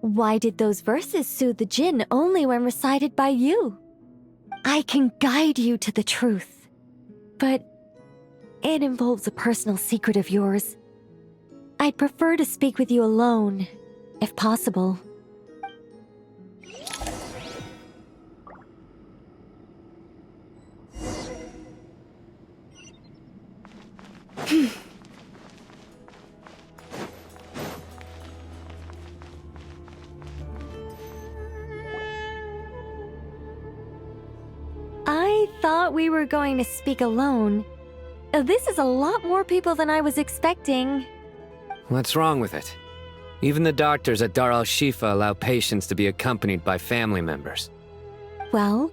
Why did those verses soothe the djinn only when recited by you? I can guide you to the truth, but it involves a personal secret of yours. I'd prefer to speak with you alone, if possible. I thought we were going to speak alone. This is a lot more people than I was expecting. What's wrong with it? Even the doctors at Dar al-Shifa allow patients to be accompanied by family members. Well,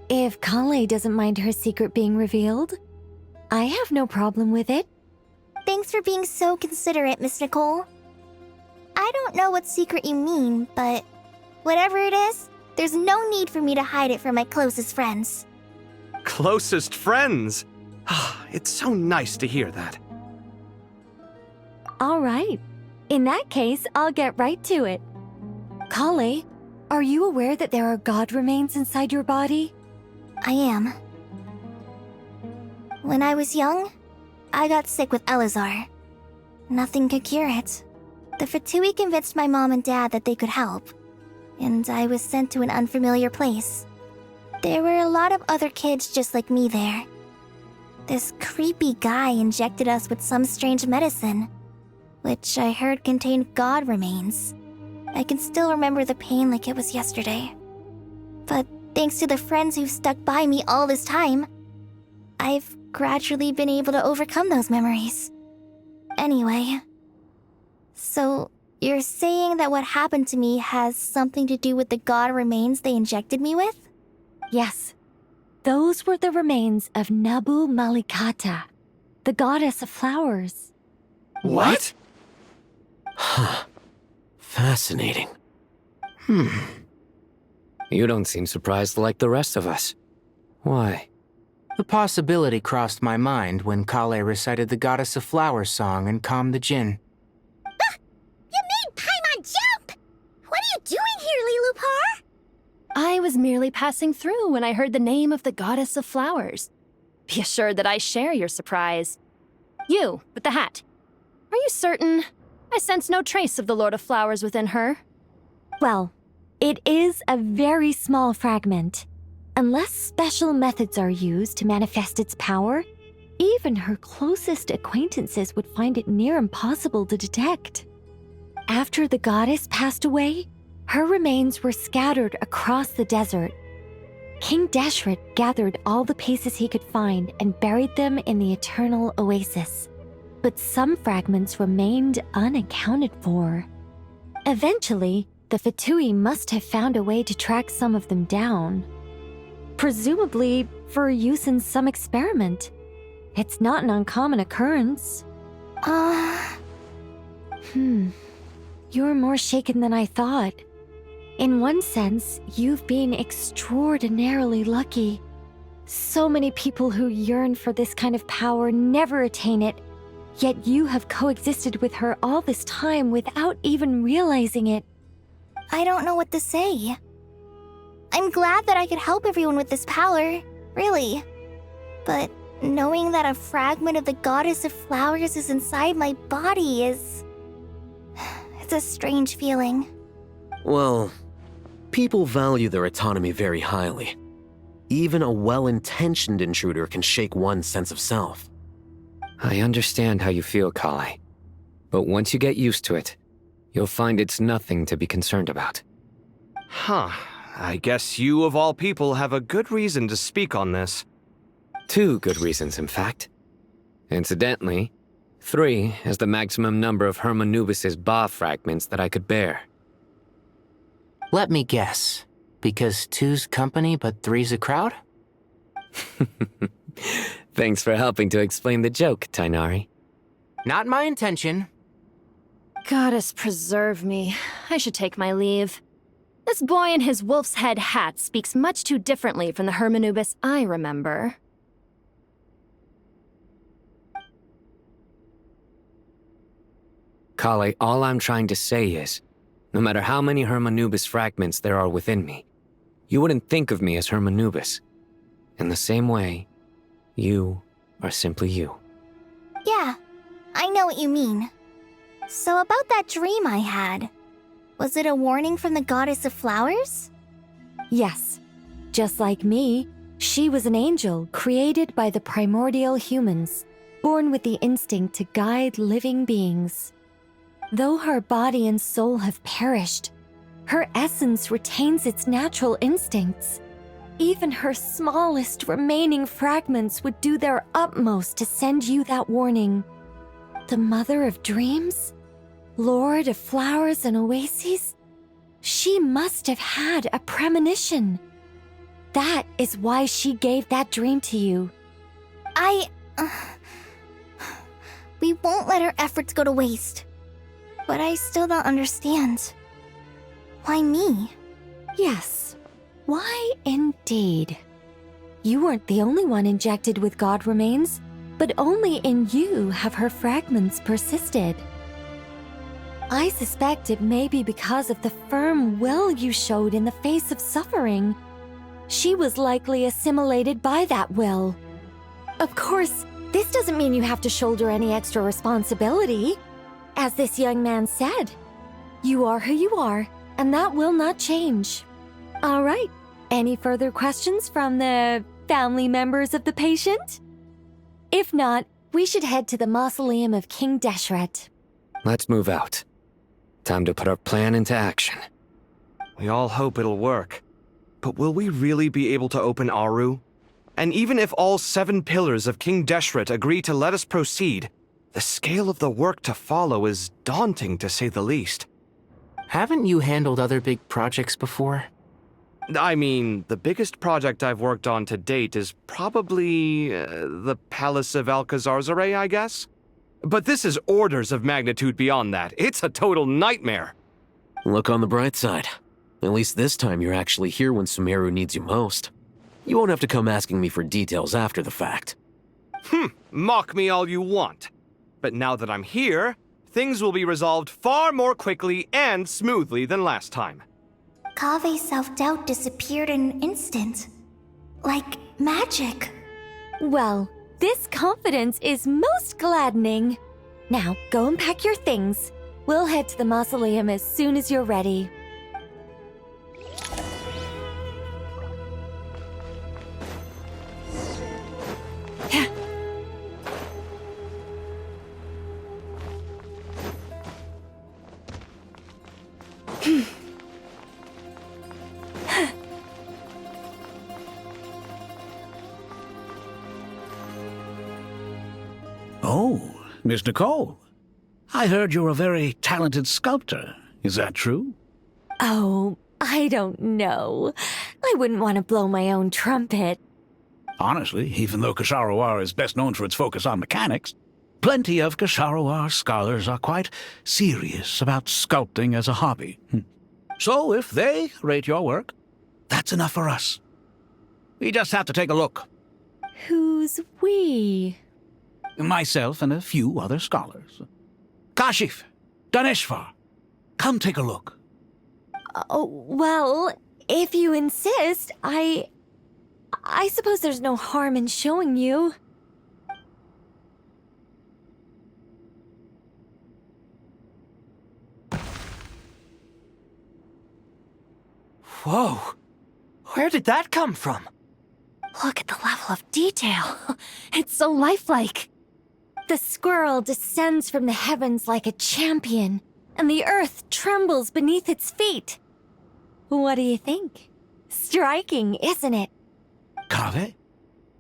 if Kale doesn't mind her secret being revealed, I have no problem with it. Thanks for being so considerate, Miss Nicole. I don't know what secret you mean, but whatever it is, there's no need for me to hide it from my closest friends. Closest friends? It's so nice to hear that. All right. In that case, I'll get right to it. Kale, are you aware that there are god remains inside your body? I am. When I was young, I got sick with Elazar. Nothing could cure it. The Fatui convinced my mom and dad that they could help, and I was sent to an unfamiliar place. There were a lot of other kids just like me there. This creepy guy injected us with some strange medicine, which I heard contained god remains. I can still remember the pain like it was yesterday. But thanks to the friends who've stuck by me all this time, I've gradually been able to overcome those memories. Anyway, so you're saying that what happened to me has something to do with the god remains they injected me with? Yes. Those were the remains of Nabu Malikata, the goddess of flowers. What? Huh. Fascinating. You don't seem surprised like the rest of us. Why? The possibility crossed my mind when Kale recited the Goddess of Flowers song and calmed the djinn. You made Paimon jump! What are you doing here, Lilupar? I was merely passing through when I heard the name of the Goddess of Flowers. Be assured that I share your surprise. You, with the hat. Are you certain? I sense no trace of the Lord of Flowers within her. Well, it is a very small fragment. Unless special methods are used to manifest its power, even her closest acquaintances would find it near impossible to detect. After the goddess passed away, her remains were scattered across the desert. King Deshret gathered all the pieces he could find and buried them in the eternal oasis. But some fragments remained unaccounted for. Eventually, the Fatui must have found a way to track some of them down. Presumably for use in some experiment. It's not an uncommon occurrence. You're more shaken than I thought. In one sense, you've been extraordinarily lucky. So many people who yearn for this kind of power never attain it, yet you have coexisted with her all this time without even realizing it. I don't know what to say. I'm glad that I could help everyone with this power, really. But knowing that a fragment of the Goddess of Flowers is inside my body is... it's a strange feeling. Well, People value their autonomy very highly. Even a well-intentioned intruder can shake one's sense of self. I understand how you feel, Kale. But once you get used to it, you'll find it's nothing to be concerned about. Huh. I guess you, of all people, have a good reason to speak on this. 2 good reasons, in fact. Incidentally, 3 is the maximum number of Hermanubis's Ba fragments that I could bear. Let me guess. Because 2's company, but 3's a crowd? Thanks for helping to explain the joke, Tainari. Not my intention. Goddess preserve me. I should take my leave. This boy in his wolf's head hat speaks much too differently from the Hermanubis I remember. Kale, all I'm trying to say is, no matter how many Hermanubis fragments there are within me, you wouldn't think of me as Hermanubis. In the same way, you are simply you. Yeah, I know what you mean. So about that dream I had, was it a warning from the goddess of flowers? Yes. Just like me, she was an angel created by the primordial humans, born with the instinct to guide living beings. Though her body and soul have perished, her essence retains its natural instincts. Even her smallest remaining fragments would do their utmost to send you that warning. The Mother of Dreams? Lord of Flowers and Oases? She must have had a premonition. That is why she gave that dream to you. We won't let our efforts go to waste. But I still don't understand. Why me? Yes. Why indeed? You weren't the only one injected with god remains, but only in you have her fragments persisted. I suspect it may be because of the firm will you showed in the face of suffering. She was likely assimilated by that will. Of course, this doesn't mean you have to shoulder any extra responsibility. As this young man said, you are who you are, and that will not change. All right, any further questions from the family members of the patient? If not, we should head to the mausoleum of King Deshret. Let's move out. Time to put our plan into action. We all hope it'll work. But will we really be able to open Aru? And even if all 7 pillars of King Deshret agree to let us proceed, the scale of the work to follow is daunting, to say the least. Haven't you handled other big projects before? I mean, the biggest project I've worked on to date is probably the Palace of Alcazarzaray, I guess? But this is orders of magnitude beyond that. It's a total nightmare. Look on the bright side. At least this time you're actually here when Sumeru needs you most. You won't have to come asking me for details after the fact. Mock me all you want. But now that I'm here, things will be resolved far more quickly and smoothly than last time. Kave's self-doubt disappeared in an instant. Like magic. Well, this confidence is most gladdening. Now, go and pack your things. We'll head to the mausoleum as soon as you're ready. Oh, Miss Nicole. I heard you're a very talented sculptor. Is that true? Oh, I don't know. I wouldn't want to blow my own trumpet. Honestly, even though Kasharawar is best known for its focus on mechanics, plenty of Kasharawar scholars are quite serious about sculpting as a hobby. So if they rate your work, that's enough for us. We just have to take a look. Who's we? Myself and a few other scholars. Kashif, Daneshvar, come take a look. Oh, well, if you insist, I suppose there's no harm in showing you. Whoa. Where did that come from? Look at the level of detail. It's so lifelike. The squirrel descends from the heavens like a champion, and the earth trembles beneath its feet. What do you think? Striking, isn't it? Kaveh?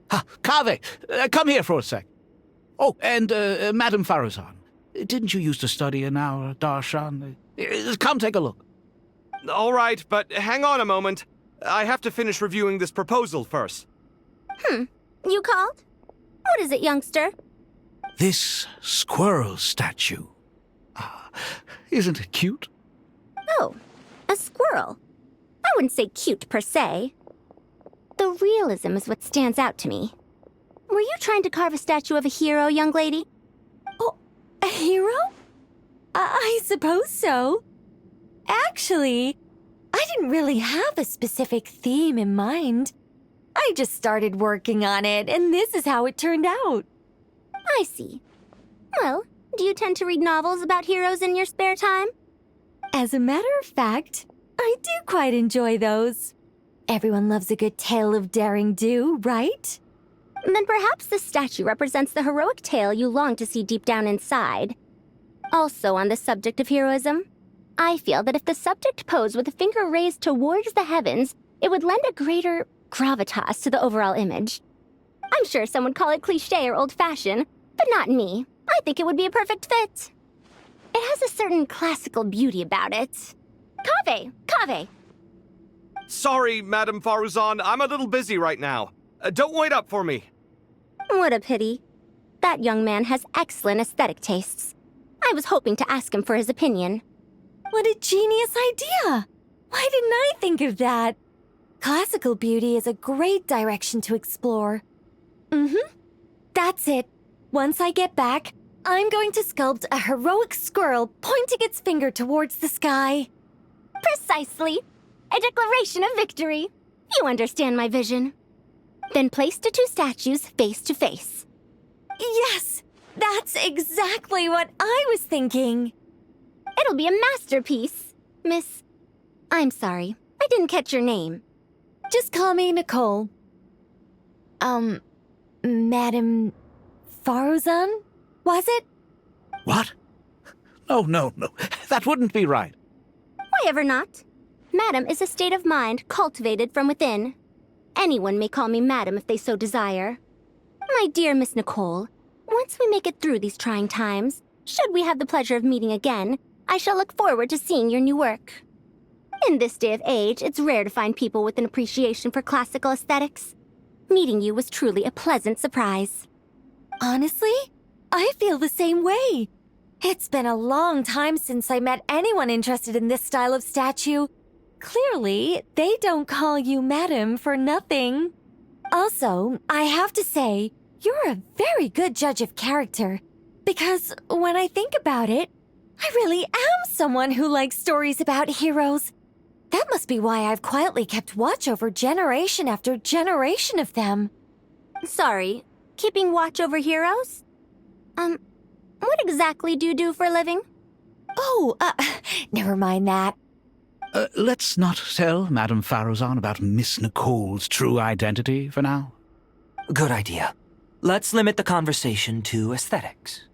Kaveh, come here for a sec. Oh, and Madame Farazan, didn't you used to study in our darshan? Come take a look. All right, but hang on a moment. I have to finish reviewing this proposal first. You called? What is it, youngster? This squirrel statue. Isn't it cute? Oh, a squirrel. I wouldn't say cute per se. The realism is what stands out to me. Were you trying to carve a statue of a hero, young lady? Oh, a hero? I suppose so. Actually, I didn't really have a specific theme in mind. I just started working on it, and this is how it turned out. I see. Well, do you tend to read novels about heroes in your spare time? As a matter of fact, I do quite enjoy those. Everyone loves a good tale of daring do, right? Then perhaps the statue represents the heroic tale you long to see deep down inside. Also on the subject of heroism, I feel that if the subject posed with a finger raised towards the heavens, it would lend a greater gravitas to the overall image. I'm sure some would call it cliché or old-fashioned, but not me. I think it would be a perfect fit. It has a certain classical beauty about it. Kaveh! Sorry, Madame Faruzan, I'm a little busy right now. Don't wait up for me. What a pity. That young man has excellent aesthetic tastes. I was hoping to ask him for his opinion. What a genius idea! Why didn't I think of that? Classical beauty is a great direction to explore. That's it. Once I get back, I'm going to sculpt a heroic squirrel pointing its finger towards the sky. Precisely. A declaration of victory. You understand my vision. Then place the two statues face to face. Yes! That's exactly what I was thinking. It'll be a masterpiece, Miss... I'm sorry, I didn't catch your name. Just call me Nicole. Madame Faruzan? Was it? What? No. That wouldn't be right. Why ever not? Madam is a state of mind cultivated from within. Anyone may call me Madam if they so desire. My dear Miss Nicole, once we make it through these trying times, should we have the pleasure of meeting again, I shall look forward to seeing your new work. In this day of age, it's rare to find people with an appreciation for classical aesthetics. Meeting you was truly a pleasant surprise. Honestly, I feel the same way. It's been a long time since I met anyone interested in this style of statue. Clearly, they don't call you Madam for nothing. Also, I have to say, you're a very good judge of character. Because when I think about it, I really am someone who likes stories about heroes. That must be why I've quietly kept watch over generation after generation of them. Sorry, keeping watch over heroes? What exactly do you do for a living? Oh, never mind that. Let's not tell Madame Faruzan about Miss Nicole's true identity for now. Good idea. Let's limit the conversation to aesthetics.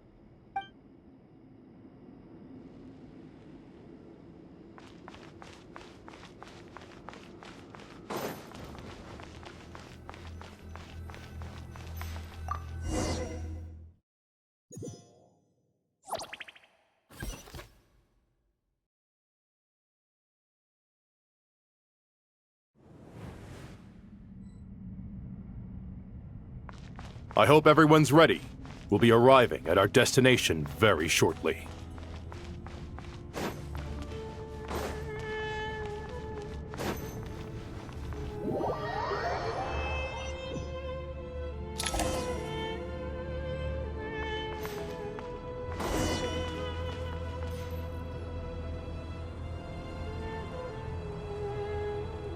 I hope everyone's ready. We'll be arriving at our destination very shortly.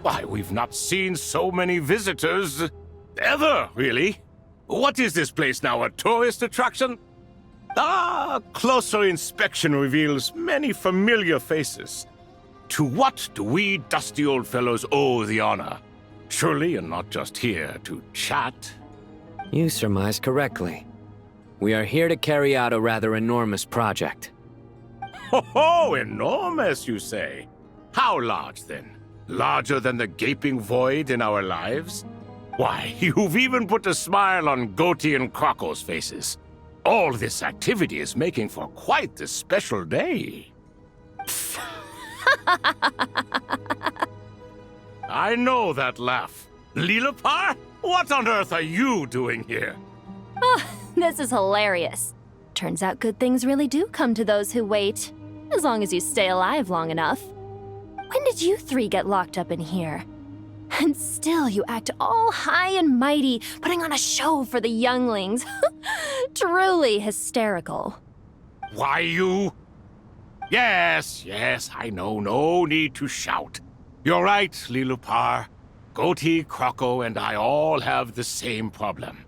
Why, we've not seen so many visitors ever, really. What is this place now, a tourist attraction? Closer inspection reveals many familiar faces. to what do we dusty old fellows owe the honor? Surely, and not just here to chat. You surmise correctly. We are here to carry out a rather enormous project. Ho ho! Enormous, you say? How large, then? Larger than the gaping void in our lives? Why, you've even put a smile on Goatee and Crocco's faces. All this activity is making for quite the special day. I know that laugh. Lilipar? What on earth are you doing here? Oh, this is hilarious. Turns out good things really do come to those who wait, as long as you stay alive long enough. When did you three get locked up in here? And still you act all high and mighty, putting on a show for the younglings. Truly hysterical. Why, you... Yes, I know, no need to shout. You're right, Lilipar. Goatee, Crocco, and I all have the same problem.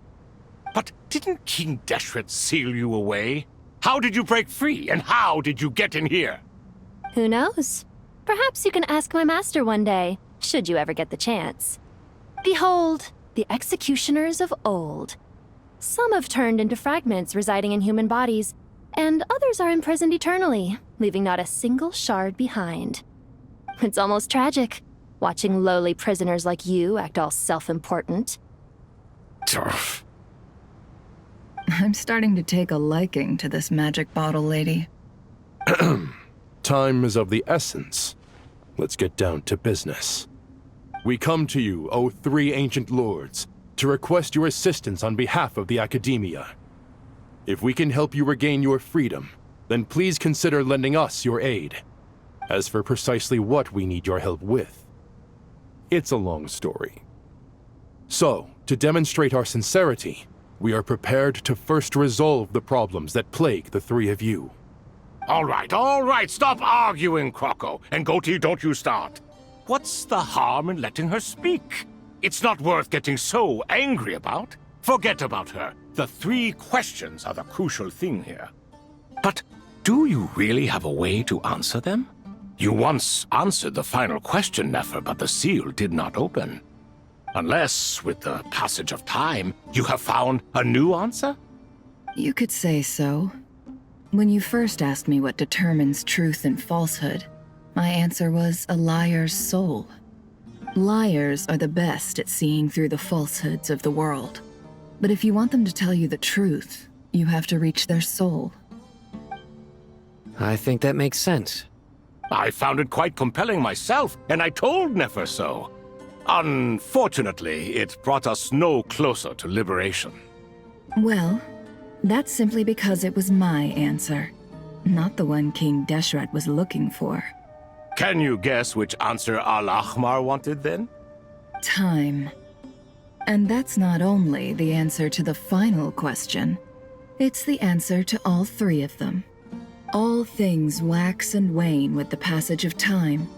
But didn't King Deshret seal you away? How did you break free, and how did you get in here? Who knows? Perhaps you can ask my master one day, should you ever get the chance. Behold, the executioners of old. Some have turned into fragments residing in human bodies, and others are imprisoned eternally, leaving not a single shard behind. It's almost tragic, watching lowly prisoners like you act all self-important. Turf. I'm starting to take a liking to this magic bottle lady. Time is of the essence. Let's get down to business. We come to you, O three ancient lords, to request your assistance on behalf of the Academia. If we can help you regain your freedom, then please consider lending us your aid. As for precisely what we need your help with, it's a long story. So, to demonstrate our sincerity, we are prepared to first resolve the problems that plague the three of you. All right, stop arguing, Crocco. And Goatee, don't you start. What's the harm in letting her speak? It's not worth getting so angry about. Forget about her. The three questions are the crucial thing here. But do you really have a way to answer them? You once answered the final question, Nefer, but the seal did not open. Unless, with the passage of time, you have found a new answer? You could say so. When you first asked me what determines truth and falsehood, my answer was a liar's soul. Liars are the best at seeing through the falsehoods of the world. But if you want them to tell you the truth, you have to reach their soul. I think that makes sense. I found it quite compelling myself, and I told Nefer so. Unfortunately, it brought us no closer to liberation. Well, that's simply because it was my answer, not the one King Deshret was looking for. Can you guess which answer Al-Ahmar wanted then? Time. And that's not only the answer to the final question, it's the answer to all three of them. All things wax and wane with the passage of time.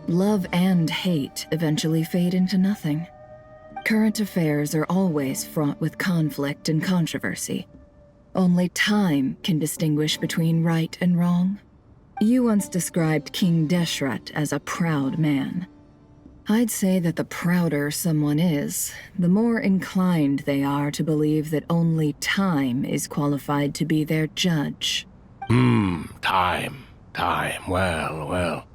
Love and hate eventually fade into nothing. Current affairs are always fraught with conflict and controversy. Only time can distinguish between right and wrong. You once described King Deshret as a proud man. I'd say that the prouder someone is, the more inclined they are to believe that only time is qualified to be their judge. Time. Well.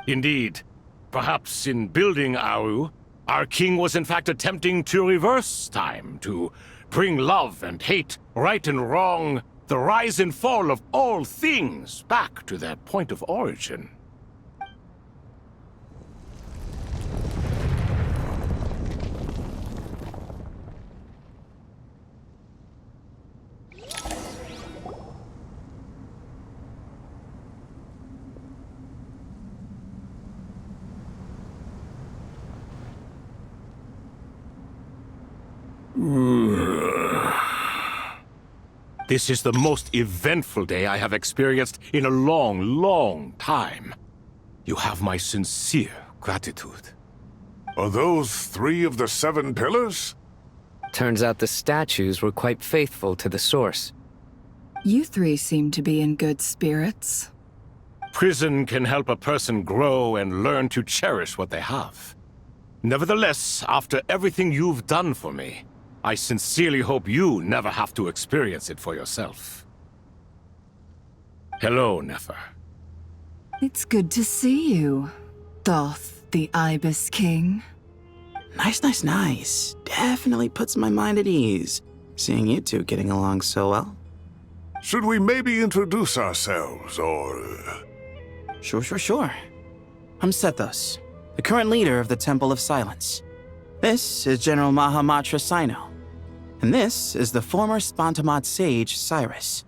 Indeed. Perhaps in building Aru, our king was in fact attempting to reverse time, to bring love and hate, right and wrong, the rise and fall of all things back to their point of origin. This is the most eventful day I have experienced in a long time. You have my sincere gratitude. Are those 3 of the 7 pillars? Turns out the statues were quite faithful to the source. You three seem to be in good spirits. Prison can help a person grow and learn to cherish what they have. Nevertheless, after everything you've done for me, I sincerely hope you never have to experience it for yourself. Hello, Nefer. It's good to see you, Thoth, the Ibis King. Nice. Definitely puts my mind at ease, seeing you two getting along so well. Should we maybe introduce ourselves, or... Sure. I'm Sethos, the current leader of the Temple of Silence. This is General Mahamatra Sino, and this is the former Spantamat sage, Cyrus.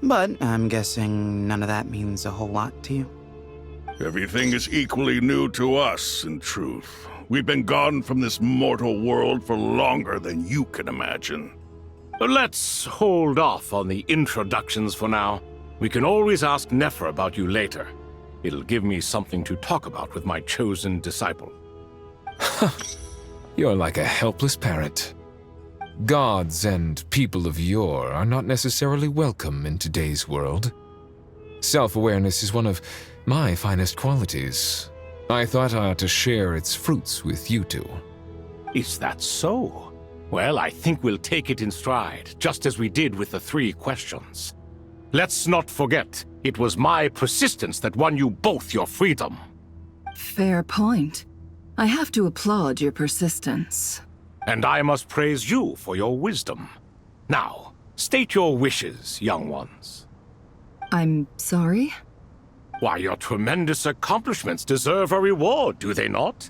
But I'm guessing none of that means a whole lot to you. Everything is equally new to us, in truth. We've been gone from this mortal world for longer than you can imagine. Let's hold off on the introductions for now. We can always ask Nefer about you later. It'll give me something to talk about with my chosen disciple. You're like a helpless parrot. Gods and people of yore are not necessarily welcome in today's world. Self-awareness is one of my finest qualities. I thought I ought to share its fruits with you two. Is that so? Well, I think we'll take it in stride, just as we did with the 3 questions. Let's not forget, it was my persistence that won you both your freedom. Fair point. I have to applaud your persistence. And I must praise you for your wisdom. Now, state your wishes, young ones. I'm sorry? Why, your tremendous accomplishments deserve a reward, do they not?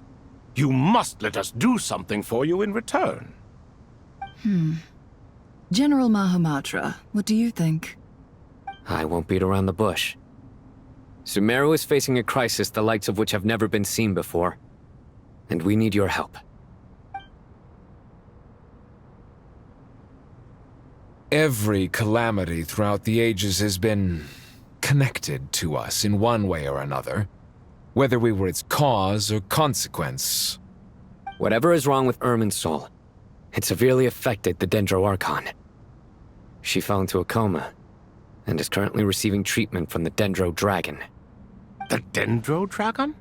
You must let us do something for you in return. General Mahamatra, what do you think? I won't beat around the bush. Sumeru is facing a crisis the likes of which have never been seen before, and we need your help. Every calamity throughout the ages has been connected to us in one way or another, whether we were its cause or consequence. Whatever is wrong with Irminsul, it severely affected the Dendro Archon. She fell into a coma and is currently receiving treatment from the Dendro Dragon. The Dendro Dragon?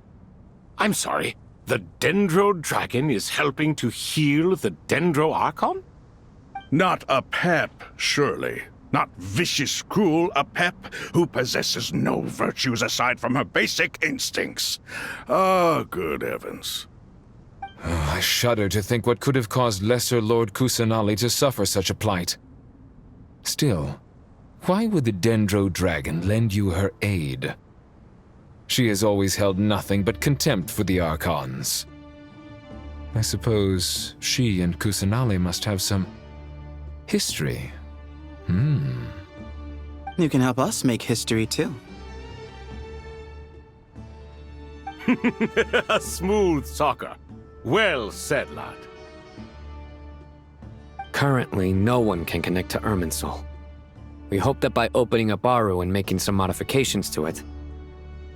I'm sorry, the Dendro Dragon is helping to heal the Dendro Archon? Not a pep, surely. Not vicious, cruel, a pep who possesses no virtues aside from her basic instincts. Ah, good heavens. I shudder to think what could have caused Lesser Lord Kusanali to suffer such a plight. Still, why would the Dendro Dragon lend you her aid? She has always held nothing but contempt for the Archons. I suppose she and Kusanali must have some history. You can help us make history, too. A smooth talker. Well said, lad. Currently, no one can connect to Irminsul. We hope that by opening up Aru and making some modifications to it,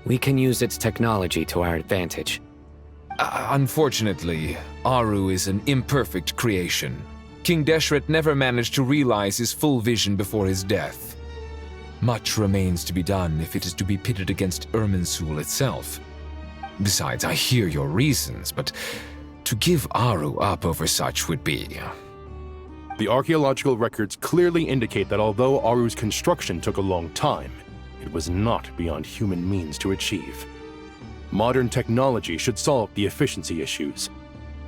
we can use its technology to our advantage. Unfortunately, Aru is an imperfect creation. King Deshret never managed to realize his full vision before his death. Much remains to be done if it is to be pitted against Irminsul itself. Besides, I hear your reasons, but to give Aru up over such would be... The archaeological records clearly indicate that although Aru's construction took a long time, it was not beyond human means to achieve. Modern technology should solve the efficiency issues.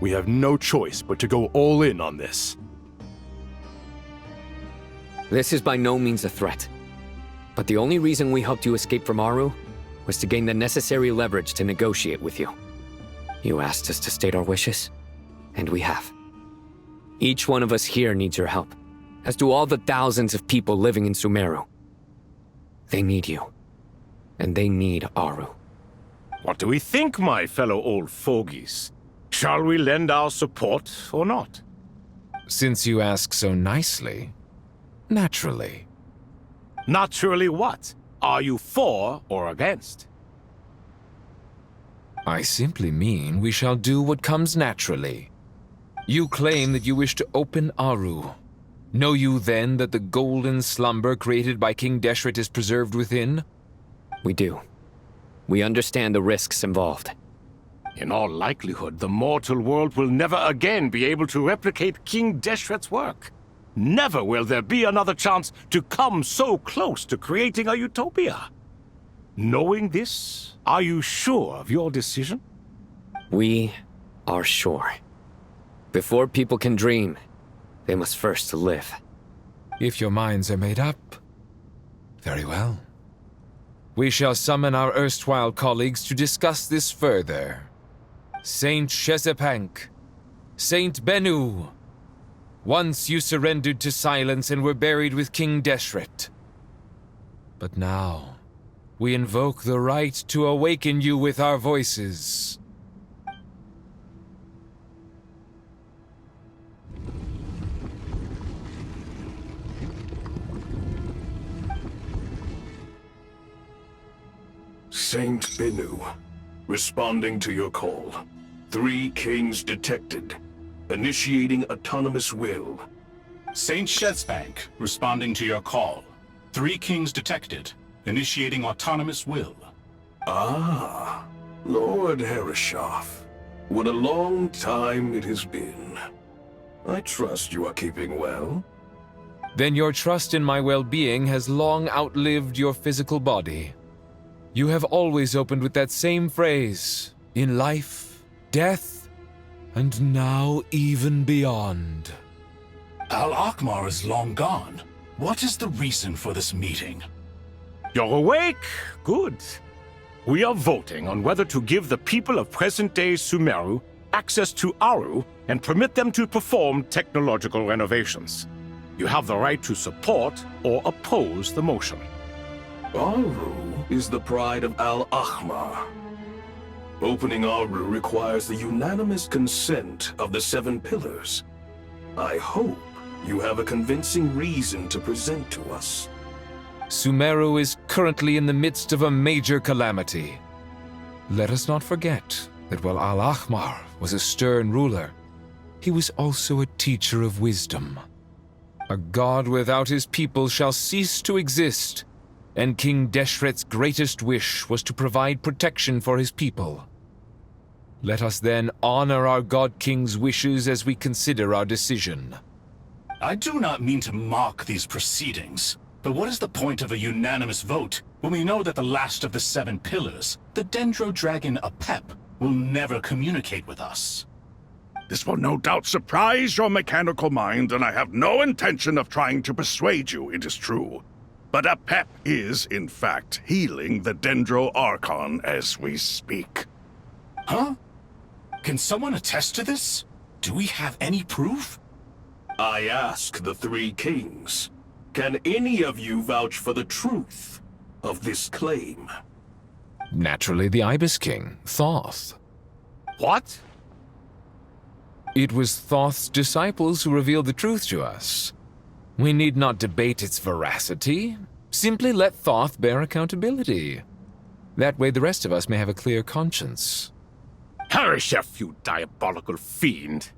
We have no choice but to go all in on this. This is by no means a threat. But the only reason we helped you escape from Aru was to gain the necessary leverage to negotiate with you. You asked us to state our wishes, and we have. Each one of us here needs your help, as do all the thousands of people living in Sumeru. They need you, and they need Aru. What do we think, my fellow old fogies? Shall we lend our support or not? Since you ask so nicely, naturally. Naturally what? Are you for or against? I simply mean we shall do what comes naturally. You claim that you wish to open Aru. Know you then that the golden slumber created by King Deshret is preserved within? We do. We understand the risks involved. In all likelihood, the mortal world will never again be able to replicate King Deshret's work. Never will there be another chance to come so close to creating a utopia. Knowing this, are you sure of your decision? We are sure. Before people can dream, they must first live. If your minds are made up, very well. We shall summon our erstwhile colleagues to discuss this further. Saint Shezepank, Saint Bennu, once you surrendered to silence and were buried with King Deshret. But now, we invoke the right to awaken you with our voices. Saint Bennu, responding to your call. 3 kings detected. Initiating autonomous will. Saint Shezepank, responding to your call. 3 kings detected. Initiating autonomous will. Ah, Lord Herreshoff. What a long time it has been. I trust you are keeping well. Then your trust in my well-being has long outlived your physical body. You have always opened with that same phrase, in life, death, and now even beyond. Al-Akhmar is long gone. What is the reason for this meeting? You're awake? Good. We are voting on whether to give the people of present-day Sumeru access to Aru and permit them to perform technological renovations. You have the right to support or oppose the motion. Aru is the pride of Al-Akhmar. Opening Aru requires the unanimous consent of the 7 pillars. I hope you have a convincing reason to present to us. Sumeru is currently in the midst of a major calamity. Let us not forget that while Al-Akhmar was a stern ruler, he was also a teacher of wisdom. A god without his people shall cease to exist, and King Deshret's greatest wish was to provide protection for his people. Let us then honor our God King's wishes as we consider our decision. I do not mean to mock these proceedings, but what is the point of a unanimous vote when we know that the last of the 7 pillars, the Dendro Dragon Apep, will never communicate with us? This will no doubt surprise your mechanical mind, and I have no intention of trying to persuade you it is true. But Apep is, in fact, healing the Dendro Archon as we speak. Huh? Can someone attest to this? Do we have any proof? I ask the 3 kings. Can any of you vouch for the truth of this claim? Naturally, the Ibis King, Thoth. What? It was Thoth's disciples who revealed the truth to us. We need not debate its veracity. Simply let Thoth bear accountability. That way the rest of us may have a clear conscience. Herreshoff, you diabolical fiend!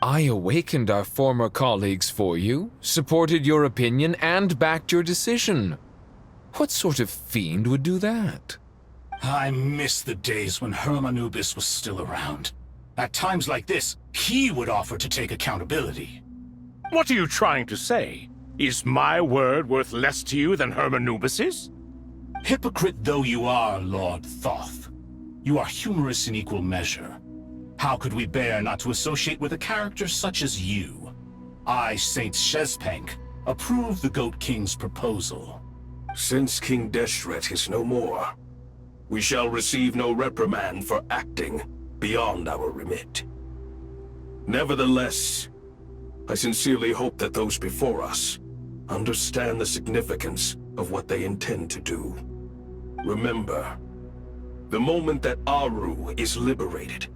I awakened our former colleagues for you, supported your opinion, and backed your decision. What sort of fiend would do that? I miss the days when Hermanubis was still around. At times like this, he would offer to take accountability. What are you trying to say? Is my word worth less to you than Hermanubis's? Hypocrite though you are, Lord Thoth, you are humorous in equal measure. How could we bear not to associate with a character such as you? I, Saint Shezepank, approve the Goat King's proposal. Since King Deshret is no more, we shall receive no reprimand for acting beyond our remit. Nevertheless, I sincerely hope that those before us understand the significance of what they intend to do. Remember, the moment that Aru is liberated,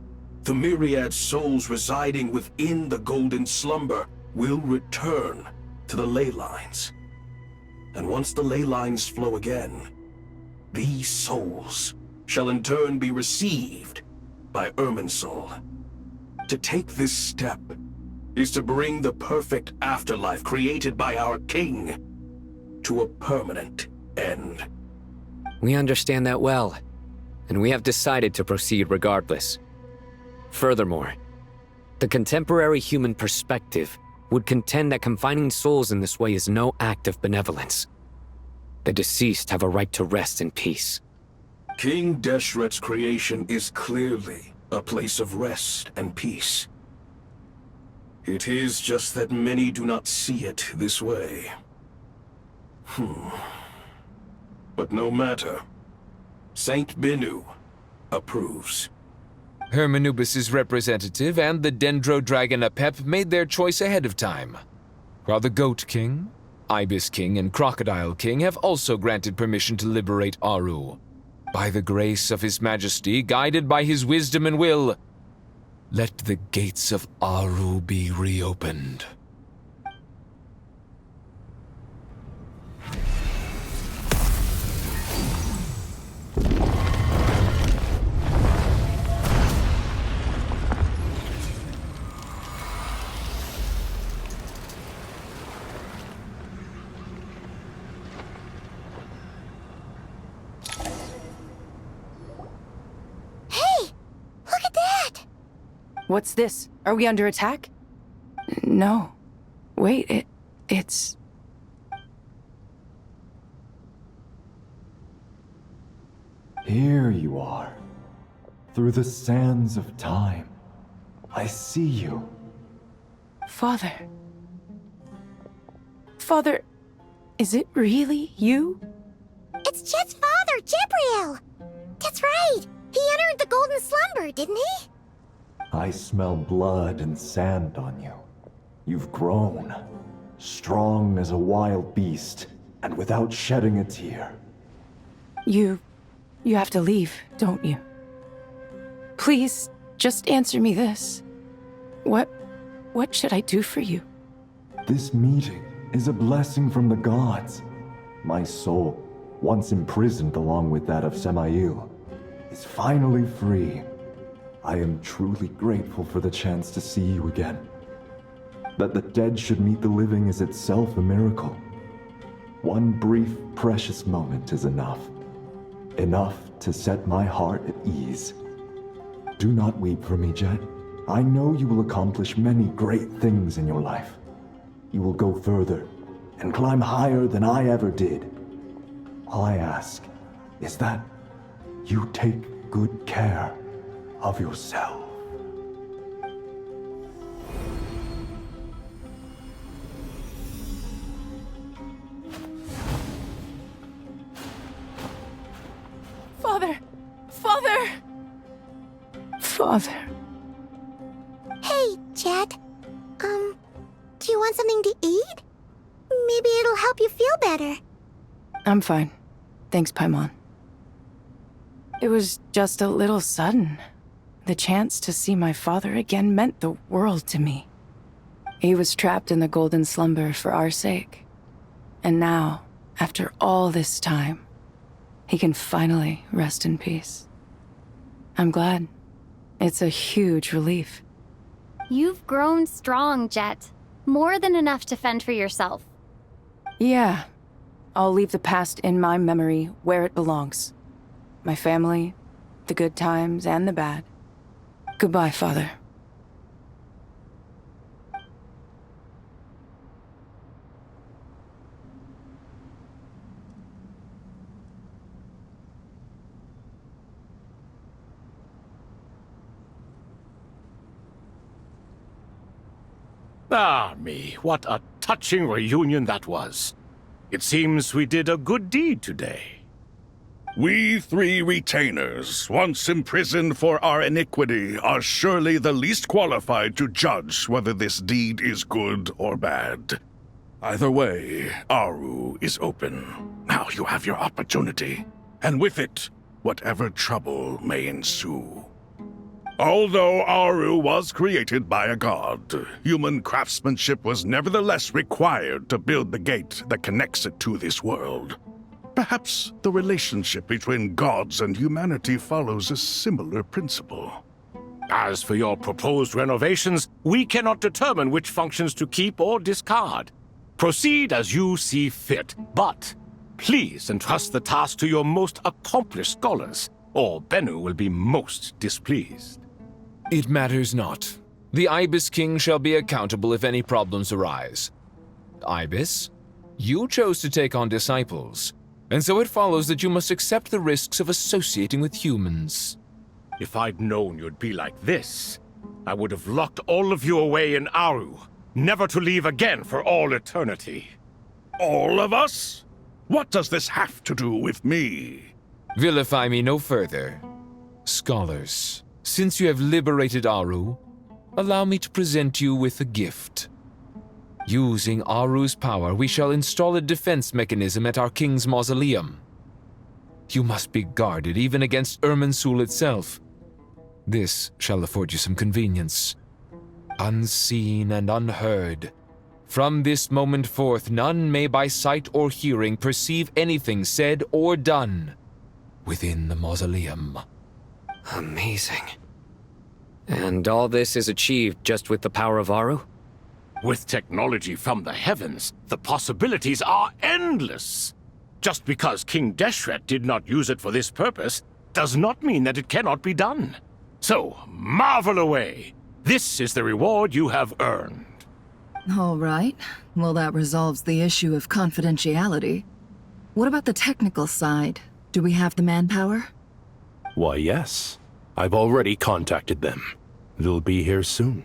the myriad souls residing within the Golden Slumber will return to the ley lines. And once the ley lines flow again, these souls shall in turn be received by Irminsul. To take this step is to bring the perfect afterlife created by our king to a permanent end. We understand that well, and we have decided to proceed regardless. Furthermore, the contemporary human perspective would contend that confining souls in this way is no act of benevolence. The deceased have a right to rest in peace. King Deshret's creation is clearly a place of rest and peace. It is just that many do not see it this way. But no matter. Saint Binu approves. Hermanubis' representative and the Dendro Dragon Apep made their choice ahead of time, while the Goat King, Ibis King, and Crocodile King have also granted permission to liberate Aru. By the grace of His Majesty, guided by his wisdom and will, let the gates of Aru be reopened. What's this? Are we under attack? No. Wait, it's... Here you are. Through the sands of time. I see you. Father. Father, is it really you? It's Jet's father, Jibriel! That's right! He entered the golden slumber, didn't he? I smell blood and sand on you. You've grown, strong as a wild beast, and without shedding a tear. You have to leave, don't you? Please, just answer me this. What should I do for you? This meeting is a blessing from the gods. My soul, once imprisoned along with that of Semail, is finally free. I am truly grateful for the chance to see you again. That the dead should meet the living is itself a miracle. One brief, precious moment is enough. Enough to set my heart at ease. Do not weep for me, Jet. I know you will accomplish many great things in your life. You will go further and climb higher than I ever did. All I ask is that you take good care of yourself. Father! Father! Father. Hey, Jet. Do you want something to eat? Maybe it'll help you feel better. I'm fine. Thanks, Paimon. It was just a little sudden. The chance to see my father again meant the world to me. He was trapped in the golden slumber for our sake. And now, after all this time, he can finally rest in peace. I'm glad. It's a huge relief. You've grown strong, Jet. More than enough to fend for yourself. Yeah. I'll leave the past in my memory where it belongs. My family, the good times and the bad. Goodbye, Father. Ah, me, what a touching reunion that was. It seems we did a good deed today. We three retainers, once imprisoned for our iniquity, are surely the least qualified to judge whether this deed is good or bad. Either way, Aru is open. Now you have your opportunity, and with it, whatever trouble may ensue. Although Aru was created by a god, human craftsmanship was nevertheless required to build the gate that connects it to this world. Perhaps the relationship between gods and humanity follows a similar principle. As for your proposed renovations, we cannot determine which functions to keep or discard. Proceed as you see fit, but Please entrust the task to your most accomplished scholars, or Bennu will be most displeased. It matters not. The Ibis King shall be accountable if any problems arise. Ibis, you chose to take on disciples, and so it follows that you must accept the risks of associating with humans. If I'd known you'd be like this, I would have locked all of you away in Aru, never to leave again for all eternity. All of us? What does this have to do with me? Vilify me no further. Scholars, since you have liberated Aru, allow me to present you with a gift. Using Aru's power, we shall install a defense mechanism at our king's mausoleum. You must be guarded even against Irminsul itself. This shall afford you some convenience. Unseen and unheard, from this moment forth, none may by sight or hearing perceive anything said or done within the mausoleum. Amazing. And all this is achieved just with the power of Aru? With technology from the heavens, the possibilities are endless. Just because King Deshret did not use it for this purpose does not mean that it cannot be done. So, marvel away. This is the reward you have earned. All right. Well, that resolves the issue of confidentiality. What about the technical side? Do we have the manpower? Why, yes. I've already contacted them. They'll be here soon.